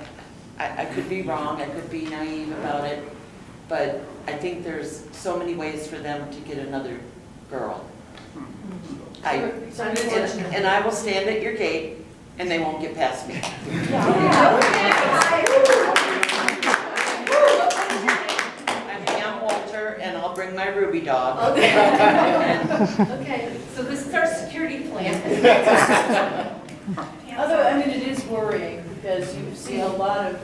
I could be wrong, I could be naive about it, but I think there's so many ways for them to get another girl. And I will stand at your gate and they won't get past me. And I'll bring my Ruby dog. Okay, so this is our security plan. Although, I mean, it is worrying because you see a lot of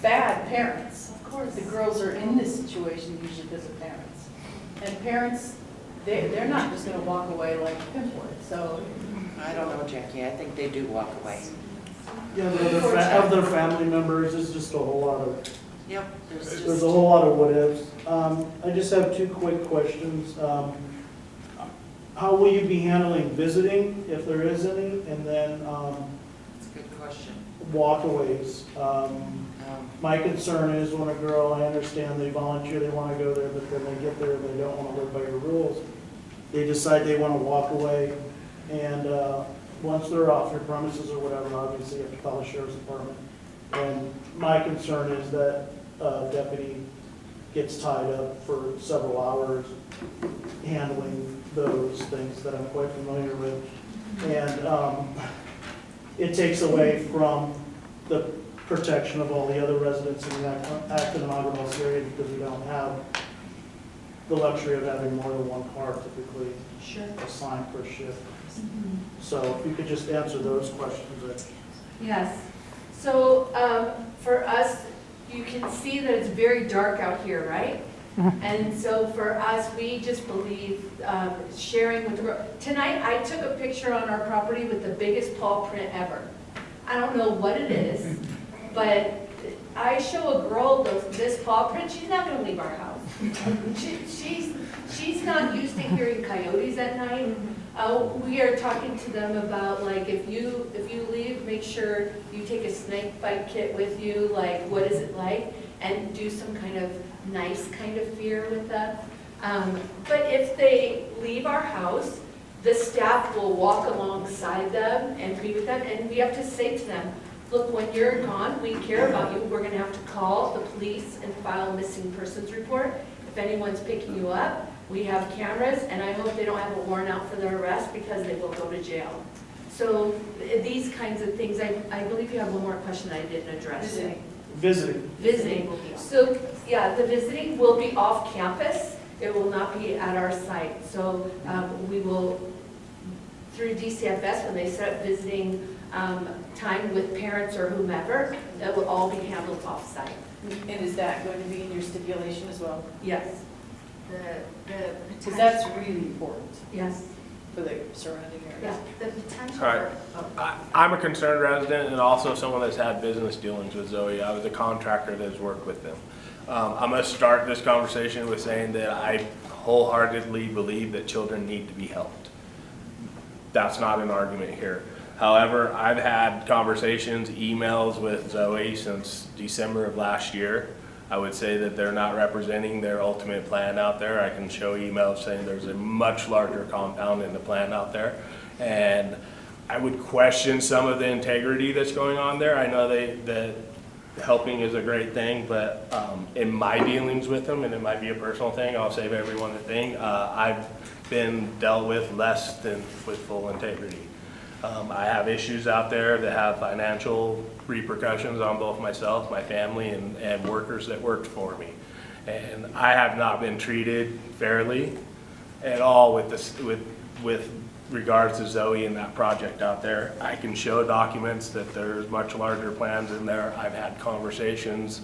bad parents. Of course. The girls are in this situation usually because of parents. And parents, they're not just going to walk away like pimp would, so. I don't know, Jackie, I think they do walk away. Yeah, of their family members, it's just a whole lot of. Yep. There's a whole lot of what ifs. I just have 2 quick questions. How will you be handling visiting, if there is any? And then That's a good question. walkaways. My concern is when a girl, I understand they volunteer, they want to go there, but then they get there and they don't want to live by your rules. They decide they want to walk away, and once they're off your premises or whatever, obviously you have to call the sheriff's department. And my concern is that a deputy gets tied up for several hours handling those things that I'm quite familiar with. And it takes away from the protection of all the other residents in the Acton and Agawam area because we don't have the luxury of having more than one car typically assigned per shift. So if you could just answer those questions. Yes. So for us, you can see that it's very dark out here, right? And so for us, we just believe sharing with the girl. Tonight, I took a picture on our property with the biggest paw print ever. I don't know what it is, but I show a girl this paw print, she's not gonna leave our house. She's not used to hearing coyotes at night. We are talking to them about like if you leave, make sure you take a snake bite kit with you, like what is it like, and do some kind of nice kind of fear with them. But if they leave our house, the staff will walk alongside them and be with them, and we have to say to them, look, when you're gone, we care about you. We're gonna have to call the police and file a missing persons report. If anyone's picking you up, we have cameras, and I hope they don't have a warrant out for their arrest because they will go to jail. So these kinds of things, I believe you have one more question I didn't address. Visiting. So, yeah, the visiting will be off campus. It will not be at our site. So we will, through DCFS, when they set up visiting time with parents or whomever, that will all be handled off-site. And is that going to be in your stipulation as well? Yes. Because that's really important. Yes. For the surrounding areas. Yeah, the potential. All right. I'm a concerned resident and also someone that's had business dealings with Zoe. I was a contractor that's worked with them. I'm going to start this conversation with saying that I wholeheartedly believe that children need to be helped. That's not an argument here. However, I've had conversations, emails with Zoe since December of last year. I would say that they're not representing their ultimate plan out there. I can show emails saying there's a much larger compound in the plan out there. And I would question some of the integrity that's going on there. I know that helping is a great thing, but in my dealings with them, and it might be a personal thing, I'll save everyone a thing, I've been dealt with less than with full integrity. I have issues out there that have financial repercussions on both myself, my family, and workers that worked for me. And I have not been treated fairly at all with regards to Zoe and that project out there. I can show documents that there's much larger plans in there. I've had conversations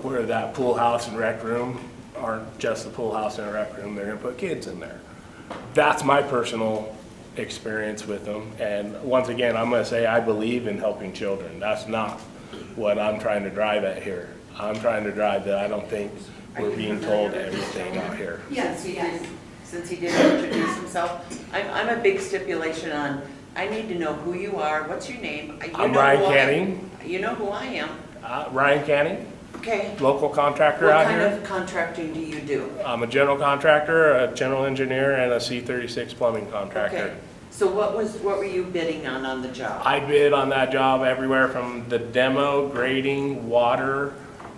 where that pool house and rec room aren't just the pool house and a rec room, they're gonna put kids in there. That's my personal experience with them. And once again, I'm going to say I believe in helping children. That's not what I'm trying to drive at here. I'm trying to drive that I don't think we're being told everything out here. Yes, since he didn't introduce himself, I'm a big stipulation on, I need to know who you are, what's your name. I'm Ryan Canning. You know who I am. Ryan Canning. Okay. Local contractor out here. What kind of contracting do you do? I'm a general contractor, a general engineer, and a C36 plumbing contractor. Okay. So what were you bidding on the job? I bid on that job everywhere from the demo, grading, water,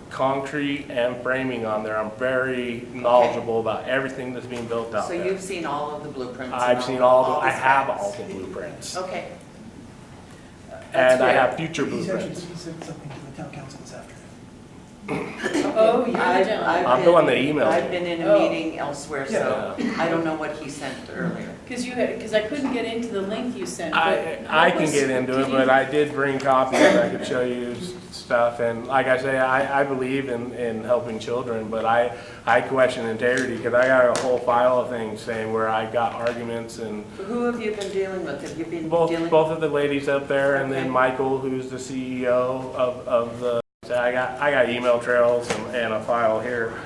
concrete, and framing on there. I'm very knowledgeable about everything that's being built out there. So you've seen all of the blueprints? I've seen I have all the blueprints. Okay. And I have future blueprints. He said something to the town council this afternoon. Oh, you're the gentleman. I'm the one that emailed. I've been in a meeting elsewhere, so Yeah. I don't know what he sent earlier. Because I couldn't get into the link you sent. I can get into it, but I did bring copies. I could show you stuff. And like I say, I believe in helping children, but I question integrity because I got a whole file of things saying where I got arguments and. Who have you been dealing with? Have you been both dealing? Both of the ladies up there, and then Michael, who's the CEO of the. I got email trails and a file here.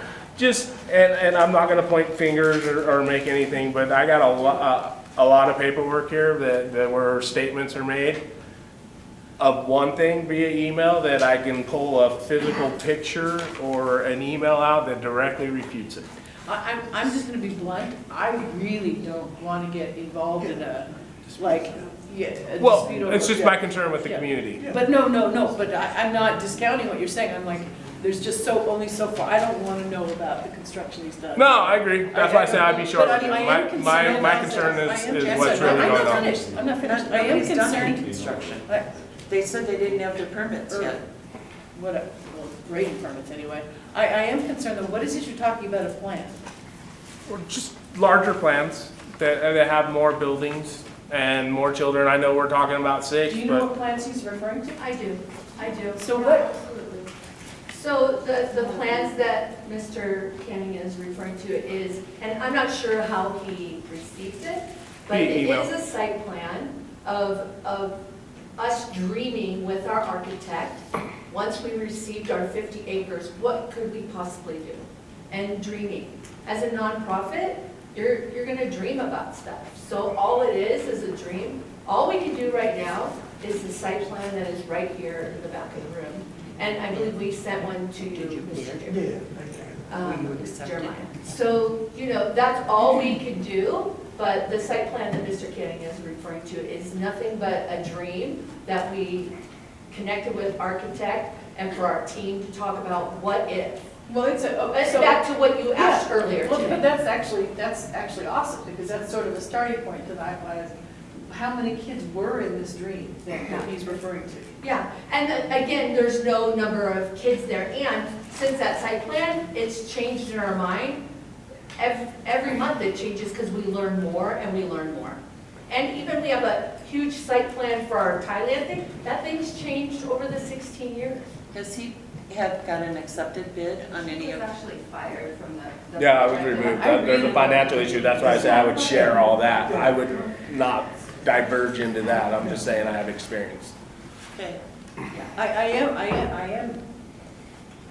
And I'm not going to point fingers or make anything, but I got a lot of paperwork here that where statements are made of one thing via email that I can pull a physical picture or an email out that directly refutes it. I'm just going to be blunt. I really don't want to get involved in a, like, yeah, a Well, dispute over. it's just yeah. my concern with the Yeah. community. But no, but I'm not discounting what you're saying. I'm like, there's just only so far. I don't want to know about the construction he's done. No, I agree. That's why I say I'd be short. But I am concerned. My concern is what's Yes, really I'm going not on. finished. I'm not finished. I am Nobody's done any concerned. construction. They said they didn't have their permits yet. Well, grading permits anyway. I am concerned though, what is it you're talking about a plan? Or just larger plans that have more buildings and more children. I know we're talking about 6, Do you know but what plans he's referring to? I do. So Yeah, what- Absolutely. So the plans that Mr. Canning is referring to is, and I'm not sure how he received it, but He it emailed. is a site plan of us dreaming with our architect. Once we received our 50 acres, what could we possibly do? And dreaming. As a nonprofit, you're gonna dream about stuff. So all it is a dream. All we can do right now is the site plan that is right here in the back of the room. And I believe we sent one to Mr. Jeremiah. Mr. Jeremiah. So, that's all we can do, but the site plan that Mr. Canning is referring to is nothing but a dream that we connected with architect and for our team to talk about what if. Well, it's Back to what you asked earlier Well, today. but that's actually awesome, because that's sort of a starting point to how many kids were in this dream that he's referring to? Yeah, and again, there's no number of kids there, and since that site plan, it's changed in our mind. Every month it changes because we learn more and we learn more. And even we have a huge site plan for our Thailand thing, that thing's changed over the 16 years. Has he got an accepted bid on any He was of? actually fired from the. yeah, I would remove that. There's a financial issue. That's why I say I would share all that. I would not diverge into that. I'm just saying I have experience. Okay. I am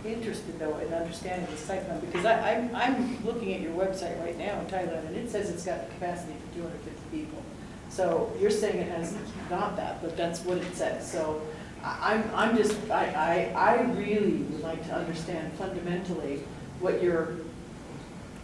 interested though in understanding the site plan, because I'm looking at your website right now in Thailand, and it says it's got the capacity for 250 people. So you're saying it has not that, but that's what it says. So I really would like to understand fundamentally what your,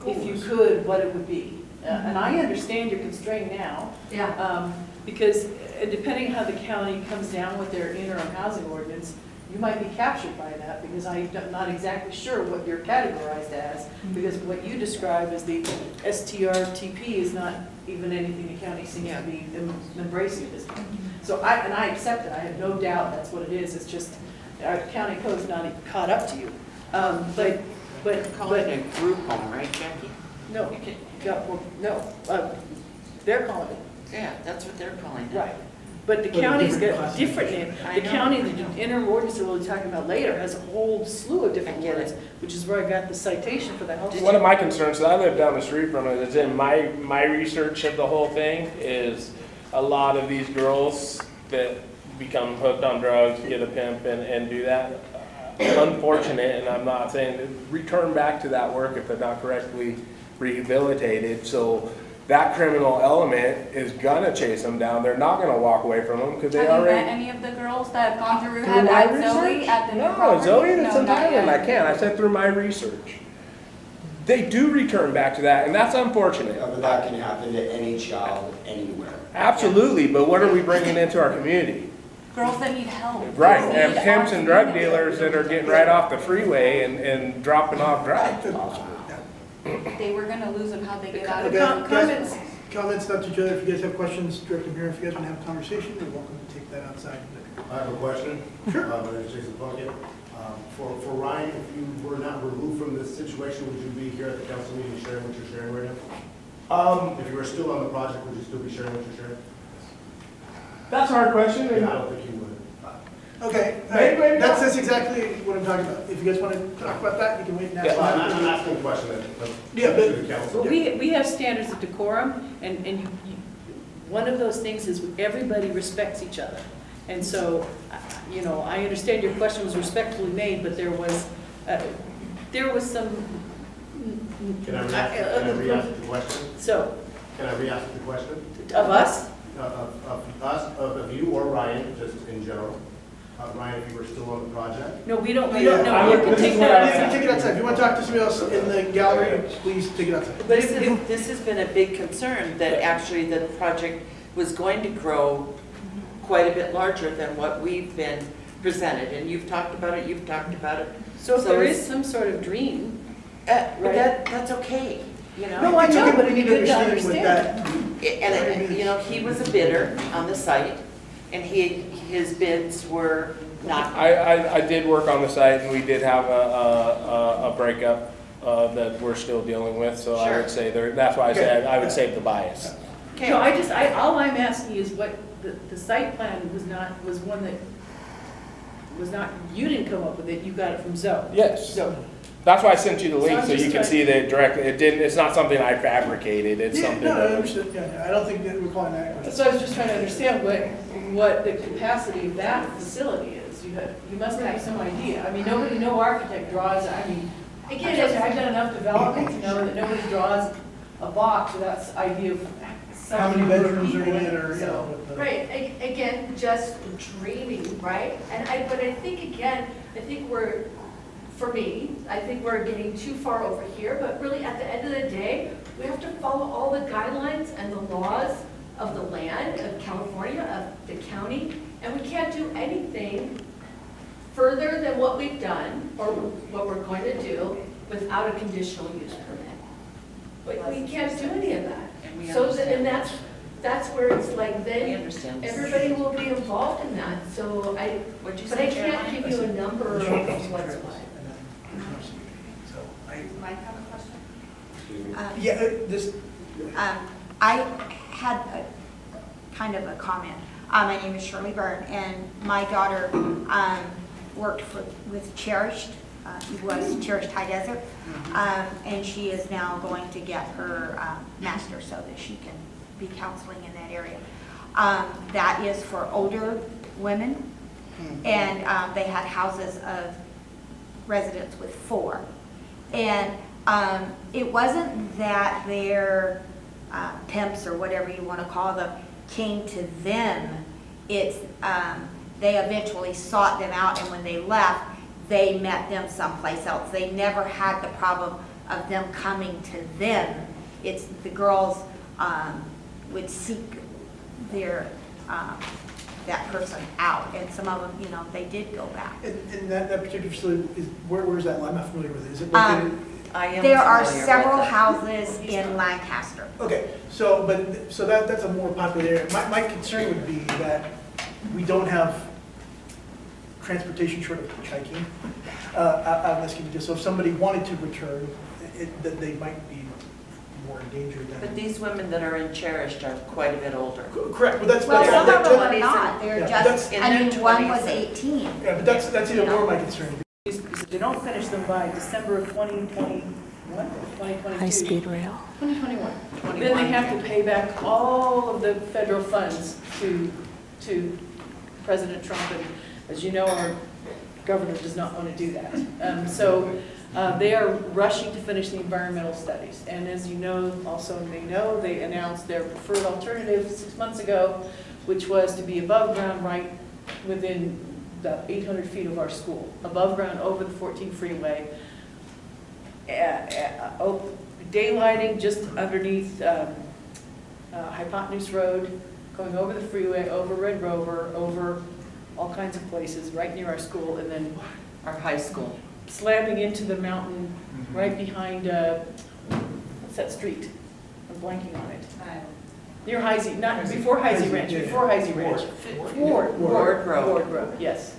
if you could, what it would be. And I understand you're constrained now. Yeah. Because depending how the county comes down with their interim housing ordinance, you might be captured by that, because I'm not exactly sure what you're categorized as, because what you describe as the STRTP is not even anything the county seems to be embracing at this point. So I accept it, I have no doubt that's what it is, it's just our county code's not even caught up to you. But Calling it a group home, right, Jackie? no, they're calling it. Yeah, that's what they're calling it. Right, but the county's got different name. I The know. county, the interim ordinance that we'll be talking about later, has a whole slew of different I get words, it. which is where I got the citation for that whole. One of my concerns, I live down the street from it, is in my research of the whole thing is a lot of these girls that become hooked on drugs, get a pimp and do that. Unfortunate, and I'm not saying, return back to that work if they're not correctly rehabilitated. So that criminal element is gonna chase them down. They're not gonna walk away from them because they Have you met already. any of the girls that have gone through Through rehab my at Zoe research? at the new No, property? Zoe, that's No, in not Thailand. yet. I can't. I said through my research. They do return back to that, and that's unfortunate. But that can happen to any child, anywhere. Absolutely, but what are we bringing into our community? Girls that need help. Right, Girls and need pimps and drug opportunity. dealers that are getting right off the freeway and dropping off drugs. They were gonna lose them, how'd they get out of Okay, it? Comments? Comments not to each other. If you guys have questions, Director Buren, if you guys want to have a conversation, you're welcome to take that outside. I have a question. Sure. My name is Jason Plunkett. For Ryan, if you were not removed from this situation, would you be here at the council meeting sharing what you're sharing right now? If you were still on the project, would you still be sharing what you're sharing? That's a hard question. Yeah, I don't think you would. Okay, Maybe that's exactly what I'm talking about. If you guys want to talk about that, you can wait and ask. I'm asking a question Yeah, but- to the council. But we have standards of decorum, and one of those things is everybody respects each other. And so, I understand your question was respectfully made, but there was some. Can I re-ask the question? So, Can I re-ask the question? of us, Of us, of you or Ryan, just in general? Ryan, if you were still on the project? no, we don't know, Yeah, you can this take is that what- You can outside. take it outside. If you want to talk to somebody else in the gallery, please take it outside. This has been a big concern, that actually the project was going to grow quite a bit larger than what we've been presented, and you've talked about it, you've talked about it. So if there is some sort of dream, But right? that's okay, you know? No, I It's know, okay, but we it's need to good to understand what understand. that. And, you know, he was a bidder on the site, and his bids were not. I did work on the site, and we did have a breakup that we're still dealing with, so I would say that's why I said I would save the bias. Okay. No, all I'm asking is what, the site plan was one that was not, you didn't come up with it, you got it from Zoe. Yes. So, That's why I sent you the So link, I'm so just you can trying- see that directly. It's not something I fabricated, it's Yeah, something no, I that. understood, yeah, I don't think that we're calling that. so I was just trying to understand what the capacity of that facility is. You must have some idea. I mean, no architect draws, I mean, Again, I've done enough development to know that nobody draws a box without this idea of How many bedrooms are in people it, or, you so- know. what the- Right, again, just dreaming, right? But I think, again, for me, I think we're getting too far over here, but really at the end of the day, we have to follow all the guidelines and the laws of the land, of California, of the county, and we can't do anything further than what we've done, or what we're going to do, without a conditional use permit. But we can't do any of that. And we So, understand. and that's where it's like, We then understand. everybody will be involved in that, so What'd you but say, I can't Caroline? give you a number of what's what. So, Might have a question? yeah, this, I had a kind of a comment. My name is Shirley Byrne, and my daughter worked with Cherished, was Cherished High Desert, and she is now going to get her master's so that she can be counseling in that area. That is for older women, and they had houses of residents with 4. And it wasn't that their pimps, or whatever you want to call them, came to them. It's they eventually sought them out, and when they left, they met them someplace else. They never had the problem of them coming to them. It's the girls would seek their that person out, and some of them, you know, they did go back. and that particular facility, where's that? I'm not familiar with it. Is it located? I am There are familiar with several that. houses in Lancaster. Okay, so, that's a more popular area. My concern would be that we don't have transportation short of hitchhiking out in this community. So if somebody wanted to return, that they might be more in danger than. But these women that are in Cherished are quite a bit older. Correct, but that's. Well, that's- some of them that- are not, they're yeah, just, in I their mean, one 20s. was 18. Yeah, but that's even more my concern. If they don't finish them by December of 2021, 2022. High-speed rail. 2021. Then they have to pay back all of the federal funds to President Trump, and as you know, our governor does not want to do that. So they are rushing to finish the environmental studies. And as you know, also may know, they announced their preferred alternative 6 months ago, which was to be above ground right within about 800 feet of our school, above ground over the 14 freeway, daylighting just underneath Hypotenuse Road, going over the freeway, over Red Rover, over all kinds of places right near our school, and then Our high school. slamming into the mountain right behind, what's that street? I'm blanking on it. Near Heisey, not before Heisey Ranch, before Heisey Ranch. Ward Road. Road, yes.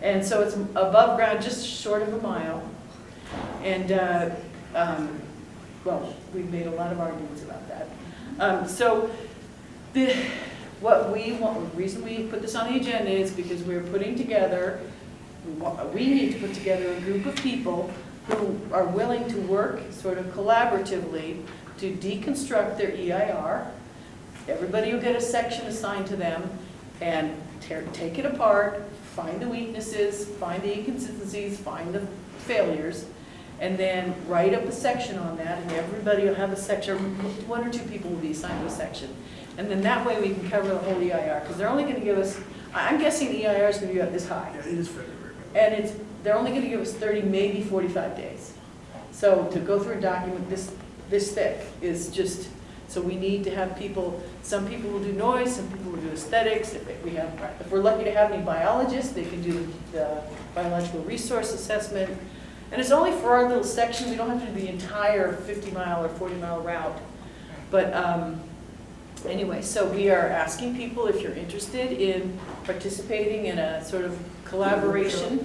And so it's above ground, just short of a mile. And, well, we've made a lot of arguments about that. So the reason we put this on the agenda is because we're putting together, we need to put together a group of people who are willing to work sort of collaboratively to deconstruct their EIR. Everybody will get a section assigned to them and take it apart, find the weaknesses, find the inconsistencies, find the failures, and then write up a section on that, and everybody will have a section, 1 or 2 people will be assigned to a section. And then that way we can cover the whole EIR, because they're only going to give us, I'm guessing the EIR is going to be about this high. Yeah, it is fairly And they're only going to give us 30, maybe 45 days. So to go through a document this thick is just, So we need to have people, some people will do noise, some people will do aesthetics. If we're lucky to have any biologists, they can do the biological resource assessment. And it's only for our little section. We don't have to do the entire 50-mile or 40-mile route. But anyway, so we are asking people if you're interested in participating in a sort of collaboration.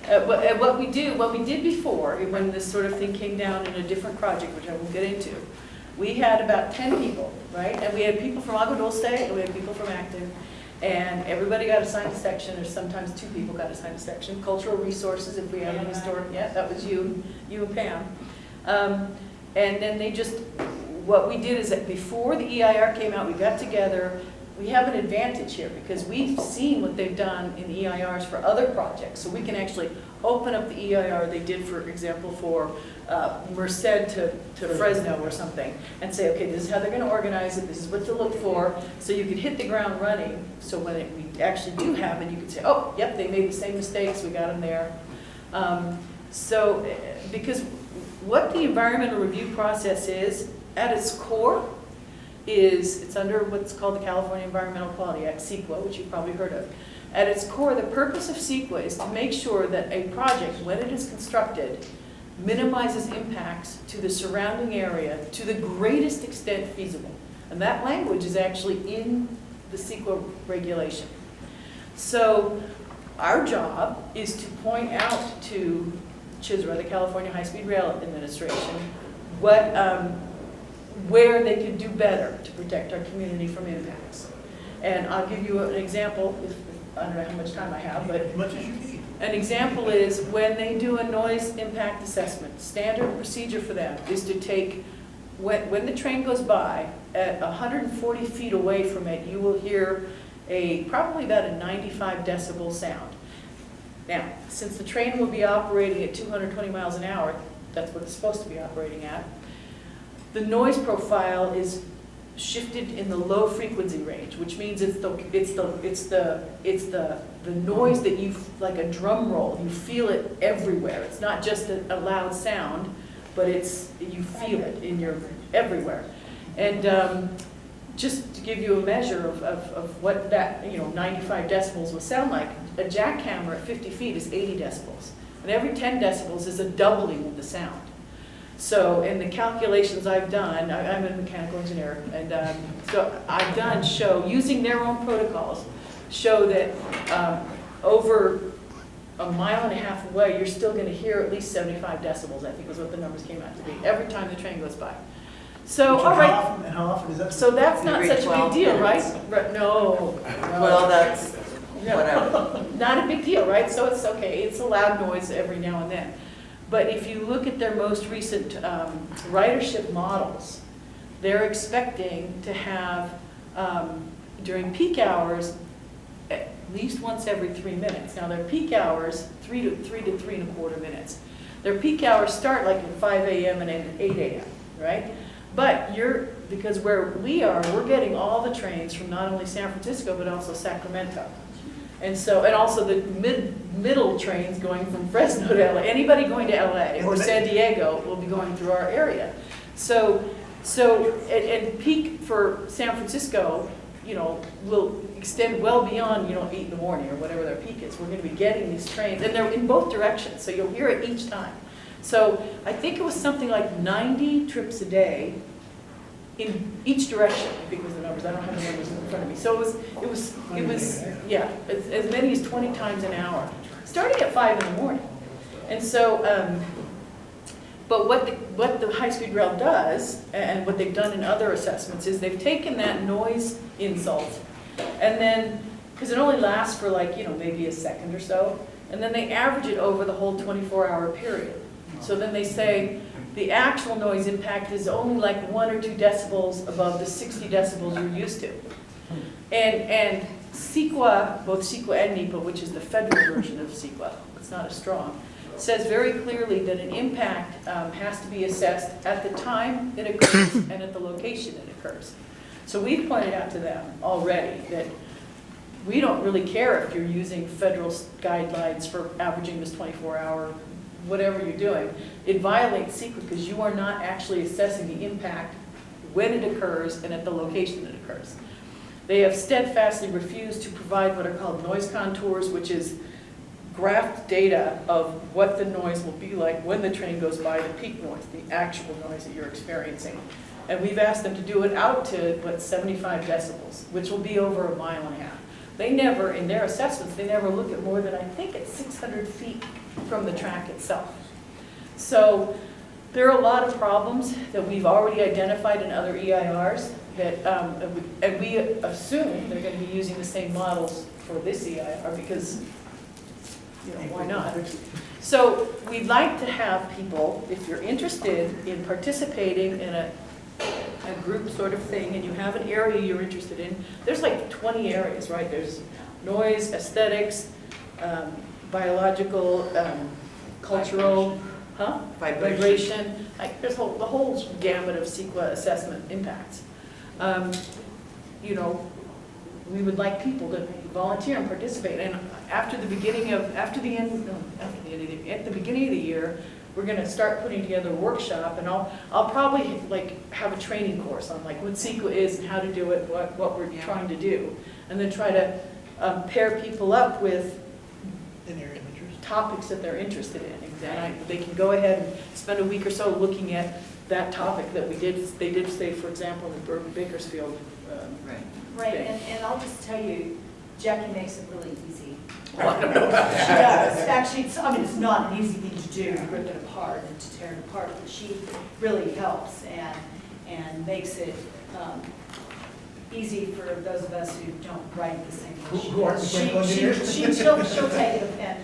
What we did before, when this sort of thing came down in a different project, which I won't get into, we had about 10 people, right? And we had people from Agua Dulce, and we had people from Acton, and everybody got assigned a section, or sometimes 2 people got assigned a section. Cultural resources, if we have any historic, yeah, that was you and Pam. And then they just, what we did is that before the EIR came out, we got together. We have an advantage here because we've seen what they've done in EIRs for other projects. So we can actually open up the EIR they did, for example, for Merced to Fresno or something, and say, okay, this is how they're going to organize it, this is what to look for, so you can hit the ground running. So when we actually do happen, you can say, oh, yep, they made the same mistakes, we got them there. Because what the environmental review process is, at its core, it's under what's called the California Environmental Quality Act, CEQA, which you've probably heard of. At its core, the purpose of CEQA is to make sure that a project, when it is constructed, minimizes impacts to the surrounding area to the greatest extent feasible. And that language is actually in the CEQA regulation. So our job is to point out to CHSRA, the California High-Speed Rail Administration, where they could do better to protect our community from impacts. And I'll give you an example, I don't know how much time I have, but As much as you need. An example is when they do a noise impact assessment, standard procedure for them is to take, when the train goes by, at 140 feet away from it, you will hear probably about a 95 decibel sound. Now, since the train will be operating at 220 miles an hour, that's what it's supposed to be operating at, the noise profile is shifted in the low frequency range, which means it's the noise that you, like a drum roll, you feel it everywhere. It's not just a loud sound, but you feel it in everywhere. And just to give you a measure of what that 95 decibels will sound like, a jackhammer at 50 feet is 80 decibels, and every 10 decibels is a doubling of the sound. So in the calculations I've done, I'm a mechanical engineer, and so I've done using their own protocols, show that over a mile and a half away, you're still going to hear at least 75 decibels, I think was what the numbers came out to be, every time the train goes by. So, all right. How often is that? So that's not such a big deal, right? No. Well, that's whatever. Not a big deal, right? So it's okay. It's a loud noise every now and then. But if you look at their most recent ridership models, they're expecting to have, during peak hours, at least once every 3 minutes. Now their peak hours, 3 to 3.25 minutes. Their peak hours start like at 5 a.m. and end at 8 a.m., right? But because where we are, we're getting all the trains from not only San Francisco, but also Sacramento. And also the middle trains going from Fresno to LA. Anybody going to LA or San Diego will be going through our area. And peak for San Francisco, will extend well beyond, 8 in the morning or whatever their peak is. We're going to be getting these trains, and they're in both directions, so you'll hear it each time. So I think it was something like 90 trips a day in each direction. I think was the numbers. I don't have the numbers in front of me. So it was yeah, as many as 20 times an hour, starting at 5 in the morning. And so, but what the high-speed rail does, and what they've done in other assessments, is they've taken that noise insult, and then, because it only lasts for like, maybe a second or so, and then they average it over the whole 24-hour period. So then they say the actual noise impact is only like 1 or 2 decibels above the 60 decibels you're used to. And CEQA, both CEQA and NEPA, which is the federal version of CEQA, it's not as strong, says very clearly that an impact has to be assessed at the time it occurs and at the location it occurs. So we've pointed out to them already that we don't really care if you're using federal guidelines for averaging this 24-hour whatever you're doing. It violates CEQA because you are not actually assessing the impact when it occurs and at the location it occurs. They have steadfastly refused to provide what are called noise contours, which is graphed data of what the noise will be like when the train goes by, the peak noise, the actual noise that you're experiencing. And we've asked them to do it out to, 75 decibels, which will be over 1.5 miles. They never, in their assessments, they never look at more than, I think it's 600 feet from the track itself. So there are a lot of problems that we've already identified in other EIRs that, and we assume they're going to be using the same models for this EIR because, you know, why not? So we'd like to have people, if you're interested in participating in a group sort of thing, and you have an area you're interested in, there's like 20 areas, right? There's noise, aesthetics, biological, cultural, vibration. Like there's the whole gamut of CEQA assessment impacts. You know, we would like people to volunteer and participate. And at the beginning of the year, we're going to start putting together a workshop, and I'll probably like have a training course on like what CEQA is and how to do it, what we're trying to do, and then try to pair people up with topics that they're interested in. And they can go ahead and spend a week or so looking at that topic that they did say, for example, in the Bakersfield. Right, and I'll just tell you, Jackie makes it really easy. I don't know about that. She does. Actually, it's not an easy thing to do, to rip it apart and to tear it apart, but she really helps and makes it easy for those of us who don't write the same way. Who aren't mechanical engineers? She'll take it and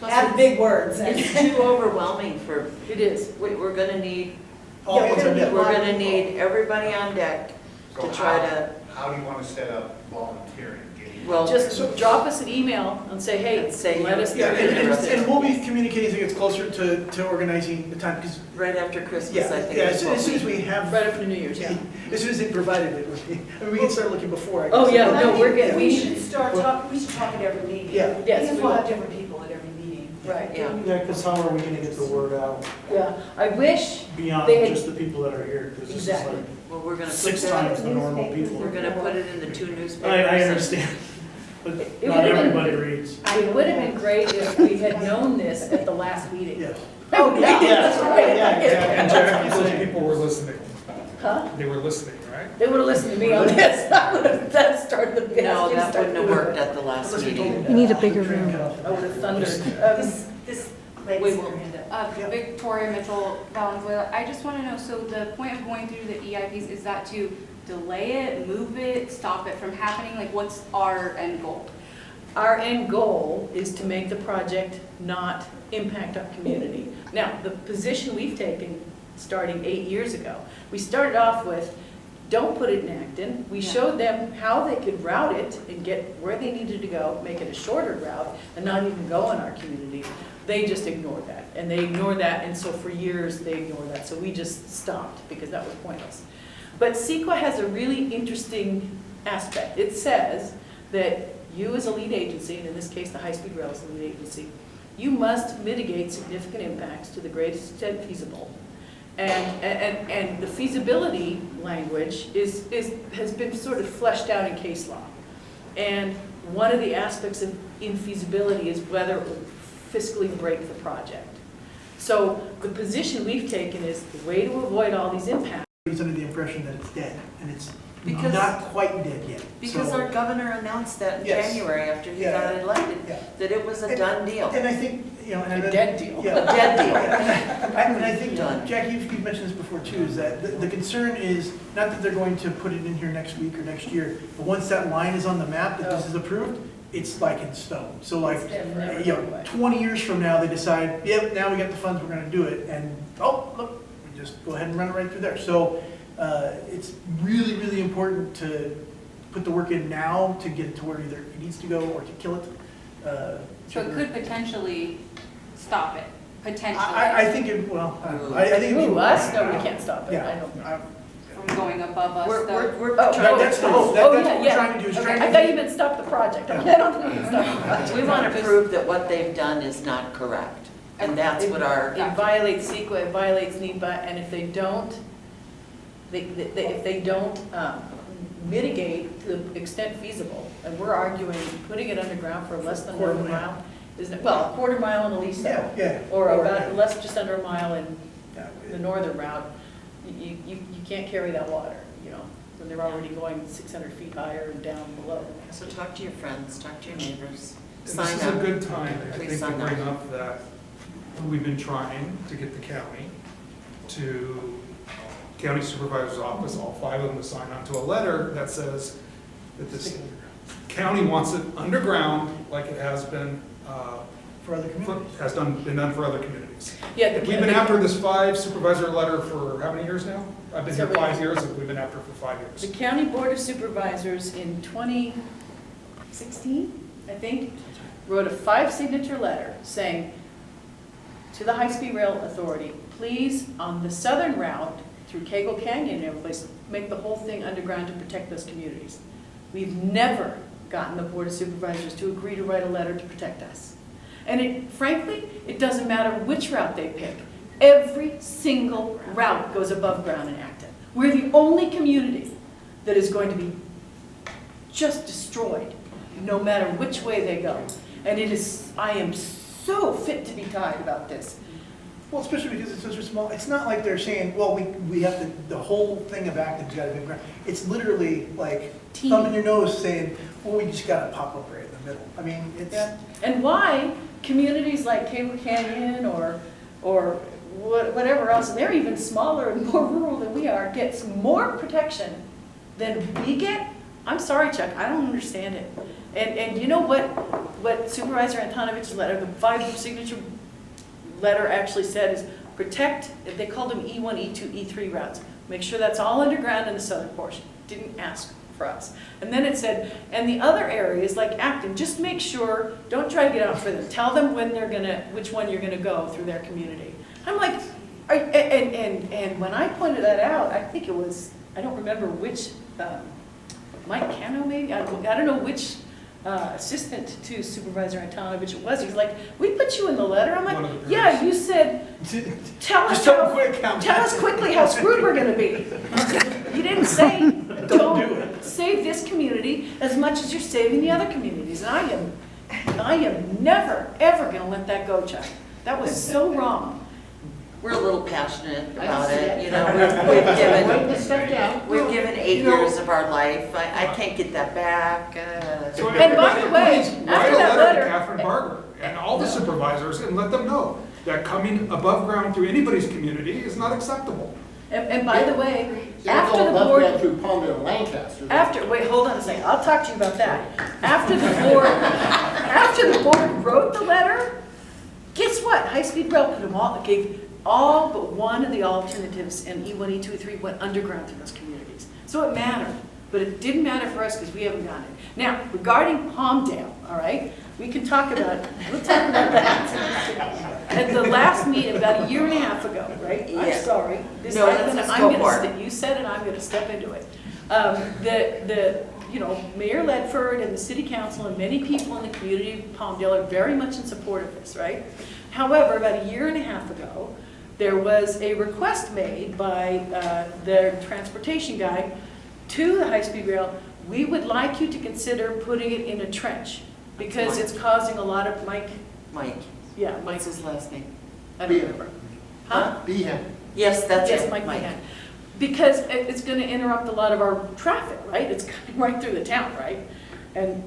add big words. It's too overwhelming for. It is. We're going to need. All hands on deck. We're going to need everybody on deck to try to. How do you want to set up volunteering? Well, just drop us an email and say, hey, let us know. And we'll be communicating as it gets closer to organizing the time, because right after Christmas, I think. Yeah, as soon as we have. Right after New Year's, yeah. As soon as they provided it with me. I mean, we can start looking before. I guess. Oh, yeah, no, we're getting. We should start talking, we should talk at every meeting. Yeah. Yes, Because we we'll will. have different people at every meeting. Right. Yeah. Yeah, because how are we going to get the word out Yeah, I wish beyond they had. just the people that are here? Because this is Exactly. like Well, we're going to 6 times the normal people. We're going to put it in the 2 newspapers. I understand, but It not would've been- everybody reads. It would have been great if we had known this at the last meeting. Yes. Oh, yeah, that's right. And Jackie, those people were listening. Huh? They were listening, right? They would have listened to me on this. That started the. No, that wouldn't have worked at the last meeting. You need a bigger room. I would have thundered. This lady's will. her hand up. Victoria Mitchell, Valenzuela, I just want to know, so the point of going through the EIPs, is that to delay it, move it, stop it from happening? Like, what's our end goal? Our end goal is to make the project not impact our community. Now, the position we've taken starting 8 years ago, we started off with, don't put it in Acton. We showed them how they could route it and get where they needed to go, make it a shorter route, and not even go in our community. They just ignored that, and they ignored that, and so for years they ignored that. So we just stopped because that was pointless. But CEQA has a really interesting aspect. It says that you as a lead agency, and in this case the High-Speed Rail is the lead agency, you must mitigate significant impacts to the greatest extent feasible. And the feasibility language has been sort of fleshed out in case law. And one of the aspects of infeasibility is whether it will fiscally break the project. So the position we've taken is the way to avoid all these impacts. He's under the impression that it's dead, and it's Because- not quite dead yet. Because So- our governor announced that in Yes. January after he Yeah. got elected, Yeah. that it was a done deal. And I think, you know, and A dead deal. Yeah. A dead deal. And I think, Done. Jackie, you've mentioned this before too, is that the concern is not that they're going to put it in here next week or next year, but once that line is on the map that this is approved, it's like in stone. So like, It's you know, 20 years from now, they decide, yep, now we got the funds, we're gonna do it, and oh, look, we just go ahead and run it right through there. So it's really, really important to put the work in now to get it to where either it needs to go or to kill it. So it could potentially stop it, potentially. I think it, well, I think it'd be. Ooh, us? No, we can't stop it. Yeah. I don't. From going above us, though. We're Oh, trying That's to the hope. Oh, That's yeah, what we're yeah. trying to do, is Okay, trying I to. thought you meant stop the project. I don't think you stop the project. We want to prove that what they've done is not correct. And that's what our, It violates CEQA, it violates NEPA, and if they don't, if they don't mitigate to the extent feasible, and we're arguing putting it underground for less than a mile, well, a quarter mile on the least side. Yeah. Or about less, just under a mile in the northern route, you can't carry that water, you know, when they're already going 600 feet higher and down below. So talk to your friends, talk to your neighbors. And this is a good time, I think, to sign bring up. up that we've been trying to get the county county supervisor's office, all 5 of them, to sign on to a letter that says that this county wants it underground like it has been For other communities. been done for other communities. Yeah, We've been after this 5 supervisor letter for how many years now? I've been here 5 Several years, and we've been after it for 5 years. The County Board of Supervisors in 2016, I think, wrote a 5-signature letter saying to the High-Speed Rail Authority, please, on the southern route through Cagle Canyon and every place, make the whole thing underground to protect those communities. We've never gotten the Board of Supervisors to agree to write a letter to protect us. And frankly, it doesn't matter which route they pick. Every single route goes above ground in Acton. We're the only community that is going to be just destroyed, no matter which way they go. And I am so fit to be tied about this. Well, especially because it's such a small, it's not like they're saying, well, we have to, the whole thing of Acton's got to be ground. It's literally like thumbing your nose saying, well, we just got to pop up right in the middle. I mean, it's... Yeah. And why communities like Cable Canyon or whatever else, and they're even smaller and more rural than we are, gets more protection than we get? I'm sorry, Chuck, I don't understand it. And you know what Supervisor Antonivich's letter, the 5-signature letter actually said is protect, they called them E1, E2, E3 routes. Make sure that's all underground in the southern portion. Didn't ask for us. And then it said, and the other areas like Acton, just make sure, don't try to get out for them. Tell them when they're gonna, which one you're gonna go through their community. I'm like, and when I pointed that out, I think it was, I don't remember which, Mike Cano maybe? I don't know which assistant to Supervisor Antonovich it was. He's like, we put you in the letter. I'm like, yeah, you said, tell us quickly how screwed we're gonna be. You didn't say, don't save this community as much as you're saving the other communities. And I am never, ever gonna let that go, Chuck. That was so wrong. We're a little passionate about it, you know, we've given 8 years of our life. I can't get that back. And by the way, after that letter, Catherine Barger and all the supervisors and let them know that coming above ground through anybody's community is not acceptable. And by the way, after the board, through Palmdale and Lancaster. wait, hold on a second, I'll talk to you about that. After the board wrote the letter, guess what? High-speed rail put them all, gave all but one of the alternatives, and E1, E2, E3 went underground through those communities. So it mattered, but it didn't matter for us because we haven't gotten it. Now, regarding Palmdale, all right, we'll talk about that. At the last meeting, about a year and a half ago, right? Yeah. I'm sorry. You said it, I'm gonna step into it. Mayor Ledford and the city council and many people in the community of Palmdale are very much in support of this, right? However, about a year and a half ago, there was a request made by their transportation guy to the high-speed rail. We would like you to consider putting it in a trench because it's causing a lot of Mike. Yeah, Mike's his last name. I don't remember. Huh? Behan. Yes, that's it. Yes, Mike Behan. Because it's going to interrupt a lot of our traffic, right? It's coming right through the town, right? And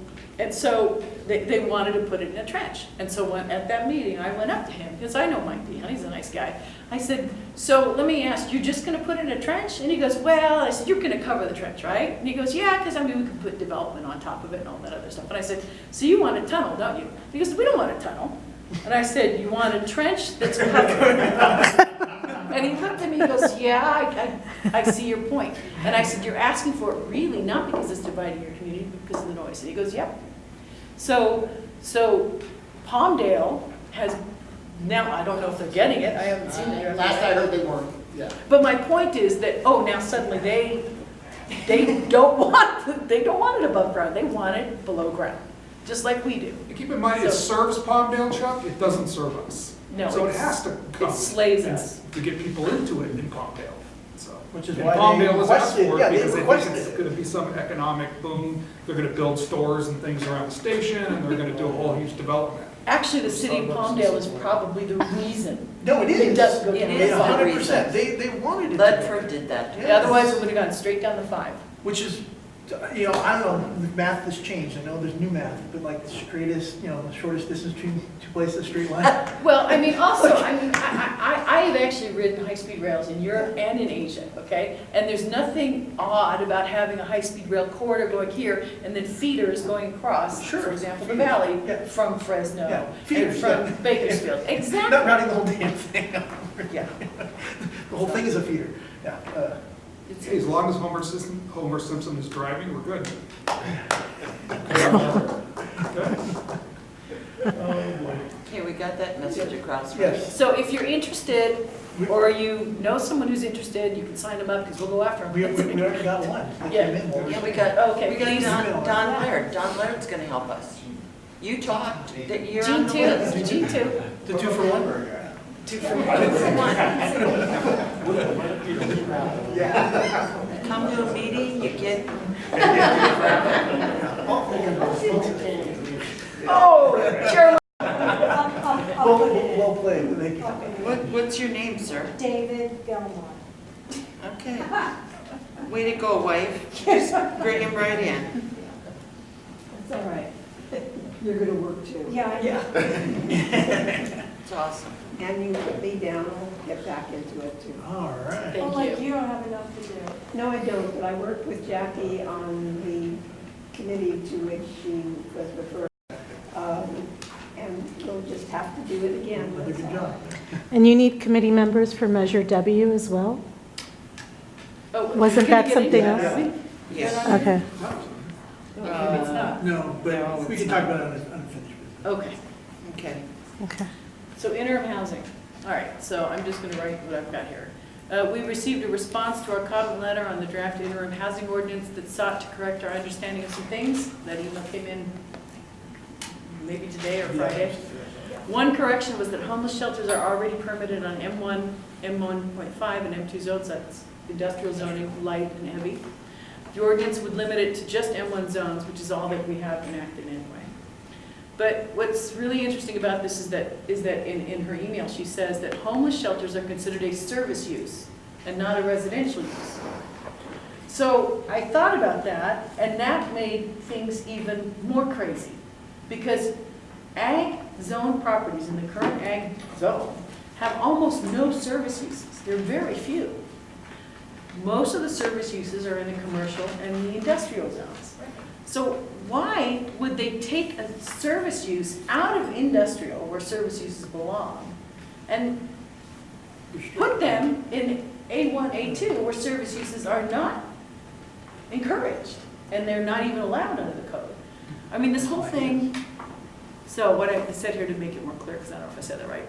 so they wanted to put it in a trench. And so at that meeting, I went up to him, because I know Mike Behan, he's a nice guy. I said, so let me ask, you're just going to put it in a trench? And he goes, well, I said, you're going to cover the trench, right? And he goes, yeah, because I mean, we could put development on top of it and all that other stuff. And I said, so you want a tunnel, don't you? He goes, we don't want a tunnel. And I said, you want a trench that's covered? And he looked at me, he goes, yeah, I see your point. And I said, you're asking for it really, not because it's dividing your community, but because of the noise. And he goes, yep. So Palmdale has, now I don't know if they're getting it, I haven't seen it. Last I heard they weren't, yeah. But my point is that, now suddenly they don't want it above ground, they want it below ground, just like we do. And keep in mind, it serves Palmdale, Chuck, it doesn't serve us. No, so it has to come it slaves us to get people into it in Palmdale. So Which is And why they Palmdale has asked requested, for yeah, it they because they think requested it's it. gonna be some economic boom. They're gonna build stores and things around the station, and they're gonna do a whole huge development. Actually, the city of Palmdale is probably the reason. No, it is. It does go It down. is the 100%. reason. They wanted it to. Ledford did that. Yeah. Otherwise, it would have gone straight down the 5. Which is, you know, I don't know, the math has changed. I know there's new math, but like the straightest, you know, the shortest distance between two places, straight line. Well, I mean, also, I mean, I have actually ridden high-speed rails in Europe and in Asia, okay? And there's nothing odd about having a high-speed rail corridor going here and then feeders going across, Sure. for example, the valley Yeah. from Fresno Yeah, and feeders, from yeah. Bakersfield. Not Exactly. routing the whole damn thing. Yeah. The whole thing is a feeder, yeah. Hey, as long as Homer Simpson is driving, we're good. Okay, we got that message across. right? Yes. So if you're interested, or you know someone who's interested, you can sign them up, because we'll go after them. We already got one. They Yeah. came in. Yeah, we got, Okay, we got please. Don Laird. Don Laird's gonna help us. You talked that you're on Gene the list. 2, Gene 2. The 2 for 1? 2 for 1. Come to a meeting, you get, Oh, Chairman. Well played, thank you. what's your name, sir? David Belmont. Okay. Way to go, wife. Just bring him right in. It's all right. You're gonna work too. Yeah, It's awesome. And you put me down, I'll get back into it too. All right. Thank well, like you. you don't have enough to do. No, I don't, but I worked with Jackie on the committee to which she was referred. And we'll just have to do it again. Another good job. And you need committee members for Measure W as well? Oh, Wasn't can we that get something into else? that? Yes. Okay. Maybe it's not. No, but we can talk about it on unfinished business. Okay. Okay. Okay. So interim housing. All right, so I'm just going to write what I've got here. We received a response to our comment letter on the draft interim housing ordinance that sought to correct our understanding of some things. That email came in maybe today or Friday. One correction was that homeless shelters are already permitted on M1, M1.5, and M2 zones. That's industrial zoning, light and heavy. The ordinance would limit it to just M1 zones, which is all that we have enacted anyway. But what's really interesting about this is that in her email, she says that homeless shelters are considered a service use and not a residential use. So I thought about that, and that made things even more crazy. Because ag zone properties in the current ag zone have almost no service uses. There are very few. Most of the service uses are in the commercial and the industrial zones. So why would they take a service use out of industrial, where service uses belong, and put them in A1, A2, where service uses are not encouraged, and they're not even allowed under the code? I mean, this whole thing, so what I said here to make it more clear, because I don't know if I said that right.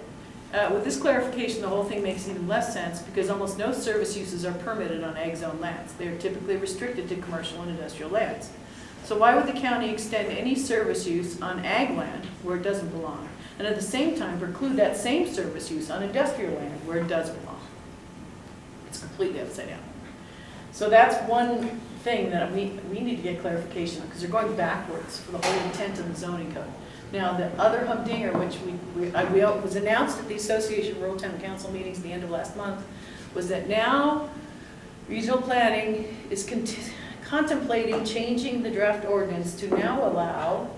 With this clarification, the whole thing makes even less sense, because almost no service uses are permitted on ag zone lands. They are typically restricted to commercial and industrial lands. So why would the county extend any service use on ag land where it doesn't belong, and at the same time preclude that same service use on industrial land where it does belong? It's completely upside down. So that's one thing that we need to get clarification on, because they're going backwards for the whole intent of the zoning code. Now, the other humdinger, which was announced at the Association of Rural Town Council meetings at the end of last month, was that now regional planning is contemplating changing the draft ordinance to now allow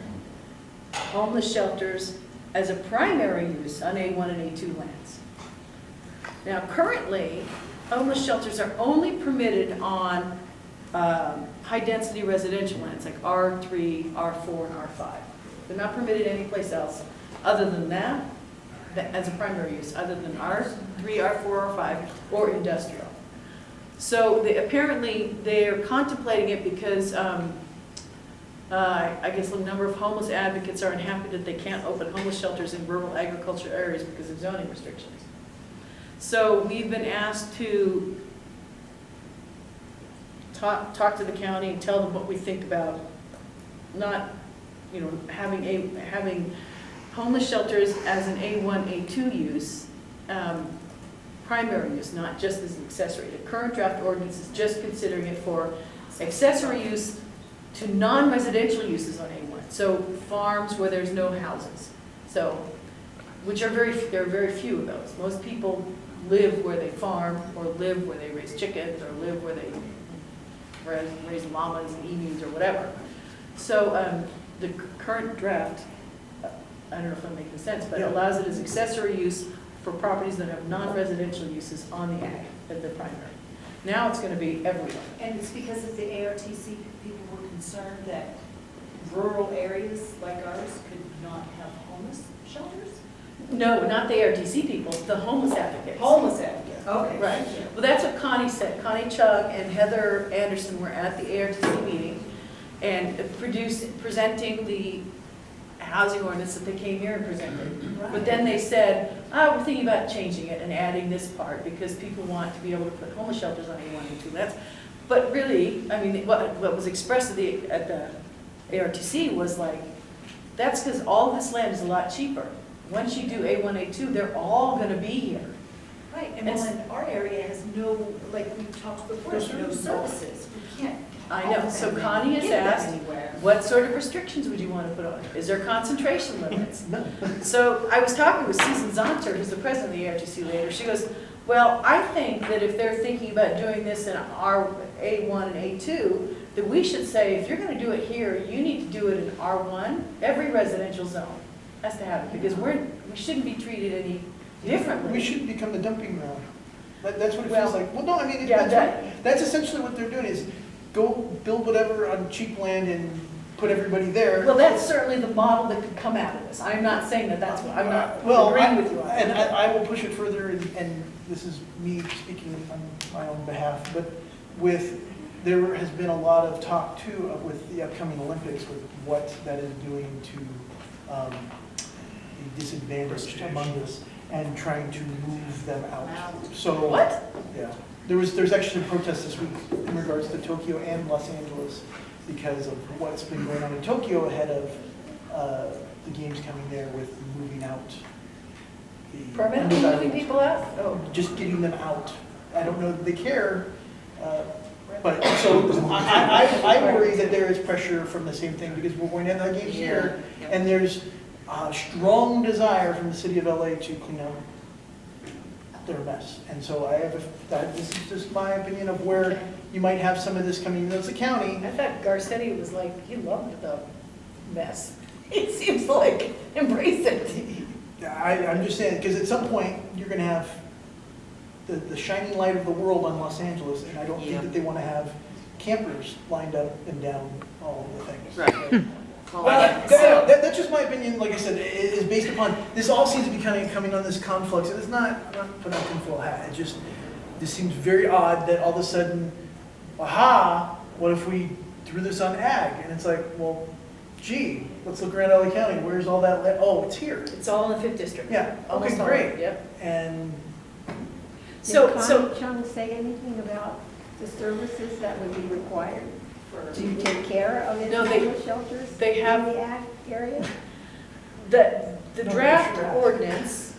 homeless shelters as a primary use on A1 and A2 lands. Now, currently, homeless shelters are only permitted on high-density residential lands like R3, R4, and R5. They're not permitted anyplace else other than that as a primary use, other than R3, R4, R5, or industrial. So apparently they're contemplating it because I guess a number of homeless advocates are unhappy that they can't open homeless shelters in rural agriculture areas because of zoning restrictions. So we've been asked to talk to the county and tell them what we think about not, having homeless shelters as an A1, A2 use, primary use, not just as an accessory. The current draft ordinance is just considering it for accessory use to non-residential uses on A1. So farms where there's no houses. So, which are there are very few of those. Most people live where they farm, or live where they raise chickens, or live where they raise llamas and emus or whatever. So the current draft, I don't know if I'm making sense, but allows it as accessory use for properties that have non-residential uses on the ag as the primary. Now it's going to be everywhere. And it's because of the ARTC, people were concerned that rural areas like ours could not have homeless shelters? No, not the ARTC people, the homeless advocates. Homeless advocates, okay. Right. Well, that's what Connie said. Connie Chug and Heather Anderson were at the ARTC meeting and presenting the housing ordinance that they came here and presented. Right. But then they said, we're thinking about changing it and adding this part because people want to be able to put homeless shelters on A1 and 2. But really, I mean, what was expressed at the ARTC was like, that's because all this land is a lot cheaper. Once you do A1, A2, they're all going to be here. Right, and our area has no, like we talked before, no services. We can't. I know. So Connie has asked, what sort of restrictions would you want to put on it? Is there concentration limits? No. So I was talking with Susan Zonter, who's the president of the ARTC later. She goes, well, I think that if they're thinking about doing this in our A1 and A2, that we should say, if you're going to do it here, you need to do it in R1. Every residential zone has to have it because we shouldn't be treated any differently. We shouldn't become the dumping ground. That's what it feels like. Well, no, I mean, that's essentially what they're doing is go build whatever on cheap land and put everybody there. Well, that's certainly the model that could come out of this. I'm not saying that that's what, I'm not agreeing with you on that. And I will push it further, and this is me speaking on my own behalf, but there has been a lot of talk too with the upcoming Olympics with what that is doing to the disadvantaged among us and trying to move them out. So what? Yeah, there's actually a protest this week in regards to Tokyo and Los Angeles because of what's been going on in Tokyo ahead of the games coming there with moving out. Permanently moving people out? Oh. Just getting them out. I don't know that they care. But so I worry that there is pressure from the same thing because we're going to have that game here, and there's a strong desire from the city of LA to clean up their mess. And so this is just my opinion of where you might have some of this coming. It's a county. I thought Garcetti was like, he loved the mess. It seems like embrace it. I'm just saying, because at some point you're going to have the shining light of the world on Los Angeles, and I don't think that they want to have campers lined up and down all of the things. Right. Well, that's just my opinion. Like I said, it is based upon, this all seems to be kind of coming on this conflict. It's not, I'm not putting on tinfoil hat. This seems very odd that all of a sudden, aha, what if we threw this on ag? And it's like, well, gee, let's look around LA County. Where's all that land? Oh, it's here. It's all in the 5th district. Yeah, okay, great. Yep. And Did Chung say anything about the services that would be required to take care of the homeless shelters in the ag area? The draft ordinance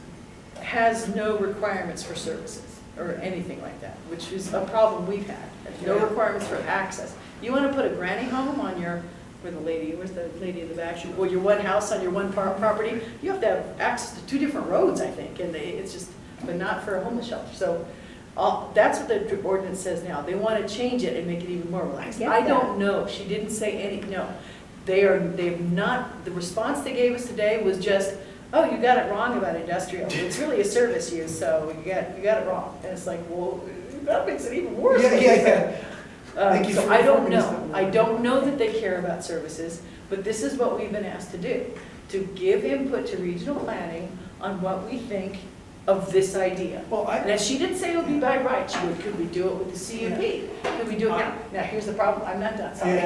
has no requirements for services or anything like that, which is a problem we've had. No requirements for access. You want to put a granny home on where's the lady in the back? Well, your one house on your one property, you have to have access to 2 different roads, I think, and it's just, but not for a homeless shelter. So that's what the ordinance says now. They want to change it and make it even more relaxed. I don't know. She didn't say any, no. They've not, the response they gave us today was just, oh, you got it wrong about industrial. It's really a service use, so you got it wrong. And it's like, well, that makes it even worse. So I don't know. I don't know that they care about services, but this is what we've been asked to do, to give input to regional planning on what we think of this idea. Now, she did say it would be by right. She would, could we do it with the CUP? Could we do it now? Now, here's the problem. I'm not done, sorry.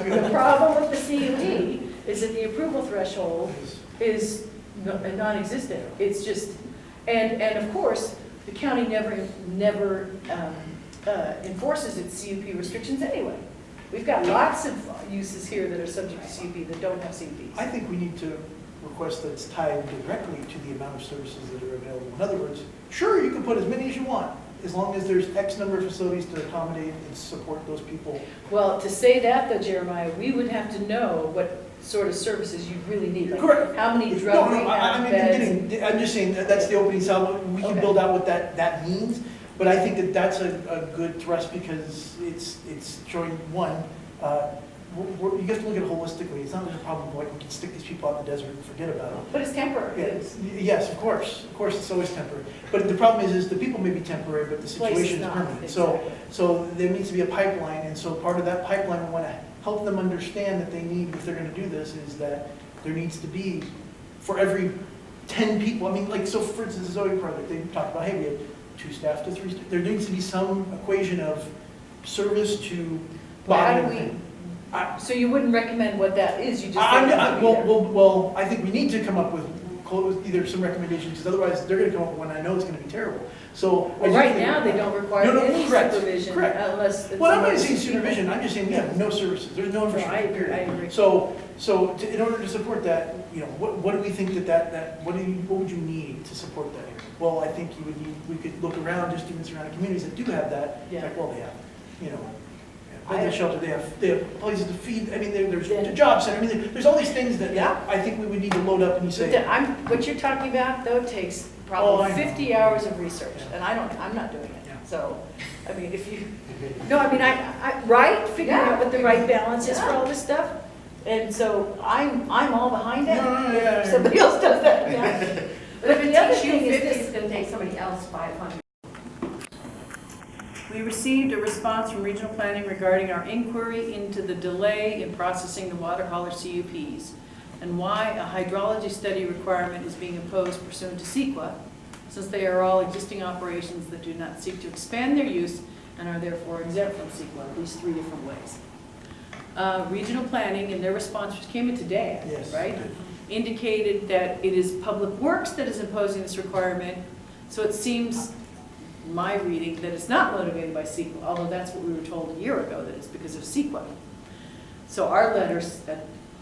The problem with the CUP is that the approval threshold is non-existent. It's just, and of course, the county never enforces its CUP restrictions anyway. We've got lots of uses here that are subject to CUP that don't have CUPs. I think we need to request that's tied directly to the amount of services that are available. In other words, sure, you can put as many as you want, as long as there's X number of facilities to accommodate and support those people. Well, to say that though, Jeremiah, we would have to know what sort of services you really need. Like Correct. how many drug rehab beds? I'm just saying, that's the opening salvo, we can build out what that means, but I think that that's a good thrust because it's showing, one, you have to look at it holistically. It's not just a problem like we can stick these people out in the desert and forget about them. But it's temporary. Yes, of course, it's always temporary. But the problem is the people may be temporary, but the situation is permanent. Exactly. So there needs to be a pipeline, and so part of that pipeline, we want to help them understand that they need, if they're going to do this, is that there needs to be, for every 10 people, I mean, like, so for instance, the Zoe project, they talked about, hey, we have 2 staff to 3 staff. There needs to be some equation of service to body. How do we? So you wouldn't recommend what that is? You just well, I think we need to come up with either some recommendations, because otherwise they're going to come up with one I know is going to be terrible. So well, right now they don't require any supervision unless it's. Well, I'm not saying supervision. I'm just saying we have no services. There's no infrastructure. I agree. So in order to support that, you know, what do we think what would you need to support that? Well, I think we could look around just even surrounding communities that do have that. Yeah. Like, well, they have, you know. The shelter, they have places to feed, I mean, there's a job center, I mean, there's all these things that I think we would need to load up and you say. What you're talking about, though, takes probably 50 hours of research, and I'm not doing it. So, I mean, if you, no, I mean, right, figuring out what the right balance is for all this stuff. And so I'm all behind it. Somebody else does that. But the other thing is this is going to take somebody else 500. We received a response from regional planning regarding our inquiry into the delay in processing the water hauler CUPs and why a hydrology study requirement is being imposed pursuant to CEQA, since they are all existing operations that do not seek to expand their use and are therefore exempt from CEQA, at least 3 different ways. Regional planning, in their response, which came in today, right, indicated that it is Public Works that is imposing this requirement, so it seems my reading that it's not motivated by CEQA, although that's what we were told a year ago, that it's because of CEQA. So our letters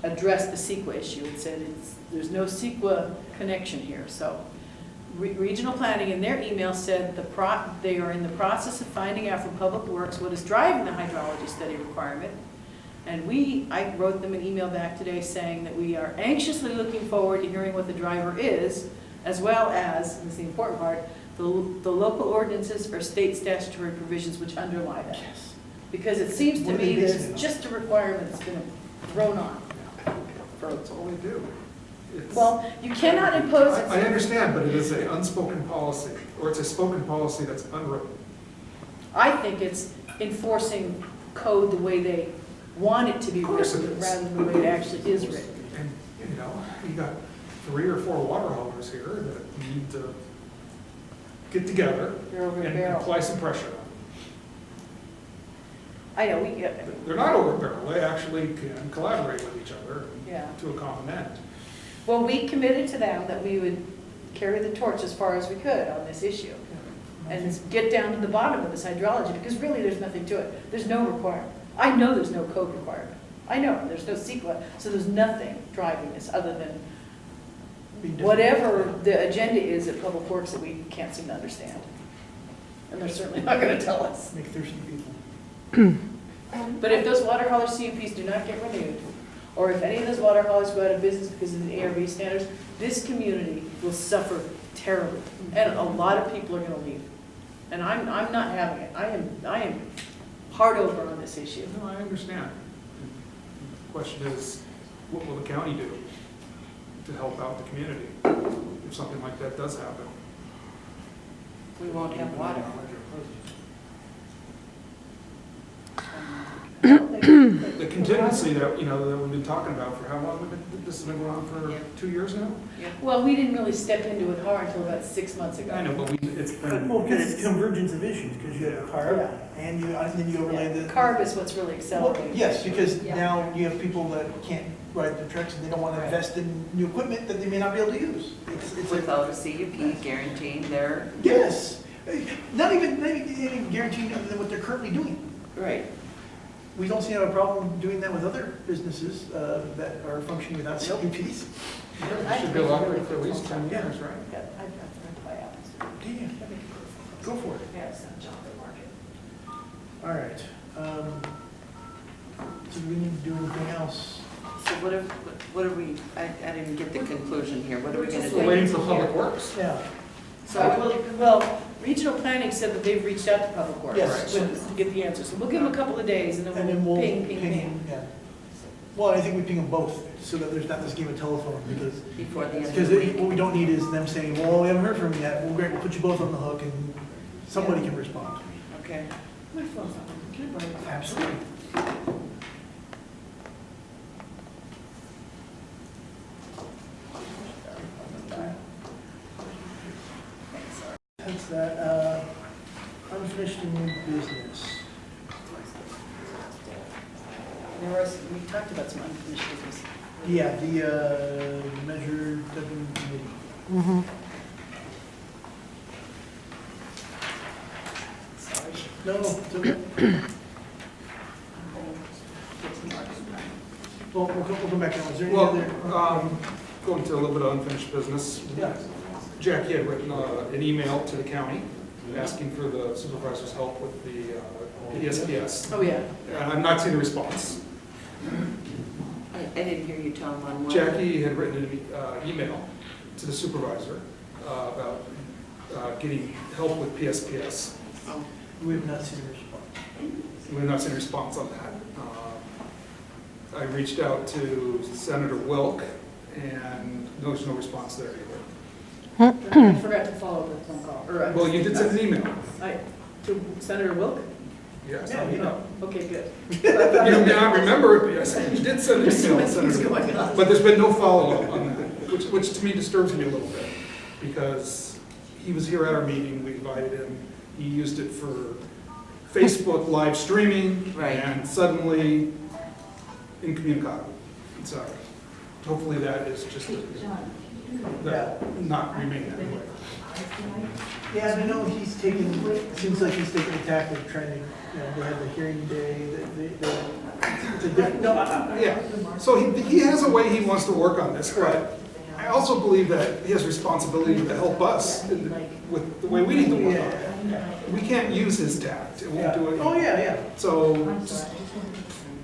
addressed the CEQA issue and said there's no CEQA connection here. So regional planning in their email said they are in the process of finding out from Public Works what is driving the hydrology study requirement. And I wrote them an email back today saying that we are anxiously looking forward to hearing what the driver is, as well as, and this is the important part, the local ordinances or state statutory provisions which underlie that. Yes. Because it seems to me that it's just a requirement that's been thrown on. That's all we do. Well, you cannot impose it. I understand, but it is an unspoken policy, or it's a spoken policy that's unwritten. I think it's enforcing code the way they want it to be written rather than the way it actually is written. And, you know, you got 3 or 4 water haulers here that need to get together and apply some pressure on them. I know, they're not over barrel, they actually can collaborate with each other to a common end. Well, we committed to them that we would carry the torch as far as we could on this issue and get down to the bottom of this hydrology, because really there's nothing to it. There's no requirement. I know there's no code requirement. I know there's no CEQA, so there's nothing driving this other than whatever the agenda is at Public Works that we can't seem to understand. And they're certainly not going to tell us. Make thirsty people. But if those water hauler CUPs do not get renewed, or if any of those water haulers go out of business because of the ARB standards, this community will suffer terribly. And a lot of people are going to leave. And I'm not having it. I am hard over on this issue. No, I understand. The question is, what will the county do to help out the community if something like that does happen? We won't have water. The contingency that, that we've been talking about for how long? This has been going on for 2 years now? Yeah. Well, we didn't really step into it hard until about 6 months ago. I know, but it's been... Well, because it's convergence of issues, because you have CARB, and then you overlay the... CARB is what's really accelerating. Well, yes, because now you have people that can't ride their trucks, and they don't want to invest in new equipment that they may not be able to use. It's without a CUP guaranteeing their... Yes. Not even guaranteeing other than what they're currently doing. Right. We don't seem to have a problem doing that with other businesses that are functioning without CUPs. Should be allowed for at least 10 years, right? Damn. Go for it. Yeah, it's not chocolate market. All right. Do we need to do anything else? So what are we, I didn't get the conclusion here. What are we going to We're do? waiting for Public Works. Yeah. Well, regional planning said that they've reached out to Public Works Yes. to get the answers. So we'll give them a couple of days and then we'll ping. Yeah. Well, I think we ping them both, so that there's not this game of telephone, because Before the end of because the week? what we don't need is them saying, well, we haven't heard from you yet. Well, great, we'll put you both on the hook, and somebody can respond. Okay. My phone's not working. Can I borrow it? Absolutely. That's that. Unfinished and new business. There was, we talked about some unfinished business. Yeah, the measure dubbing committee. Sorry. No, it's okay. Well, we'll come back now. Is there any Well, other? going to a little bit of unfinished business. Yeah. Jackie had written an email to the county asking for the supervisor's help with the ESPS. Oh, yeah. And I'm not seeing a response. I didn't hear you tell them on what. Jackie had written an email to the supervisor about getting help with PSPS. Oh. We have not seen a response. We have not seen a response on that. I reached out to Senator Wilk, and there's no response there either. I forgot to follow up with a phone call. Well, you did send an email. To Senator Wilk? Yes. Yeah, you know. Okay, good. You may not remember it, but yes, you did send an email to Senator Wilk. But there's been no follow-up on that, which to me disturbs me a little bit, because he was here at our meeting, we invited him, he used it for Facebook live streaming, Right. and suddenly incommunicado. So hopefully that is just that not remain that way. Yeah, I know he's taking, seems like he's taking a tack of trying to, they had the hearing day, it's a different, Yeah, so he has a way he wants to work on this, but I also believe that he has responsibility to help us with the way we need to work on it. We can't use his tact, it won't do it. Oh, yeah. So just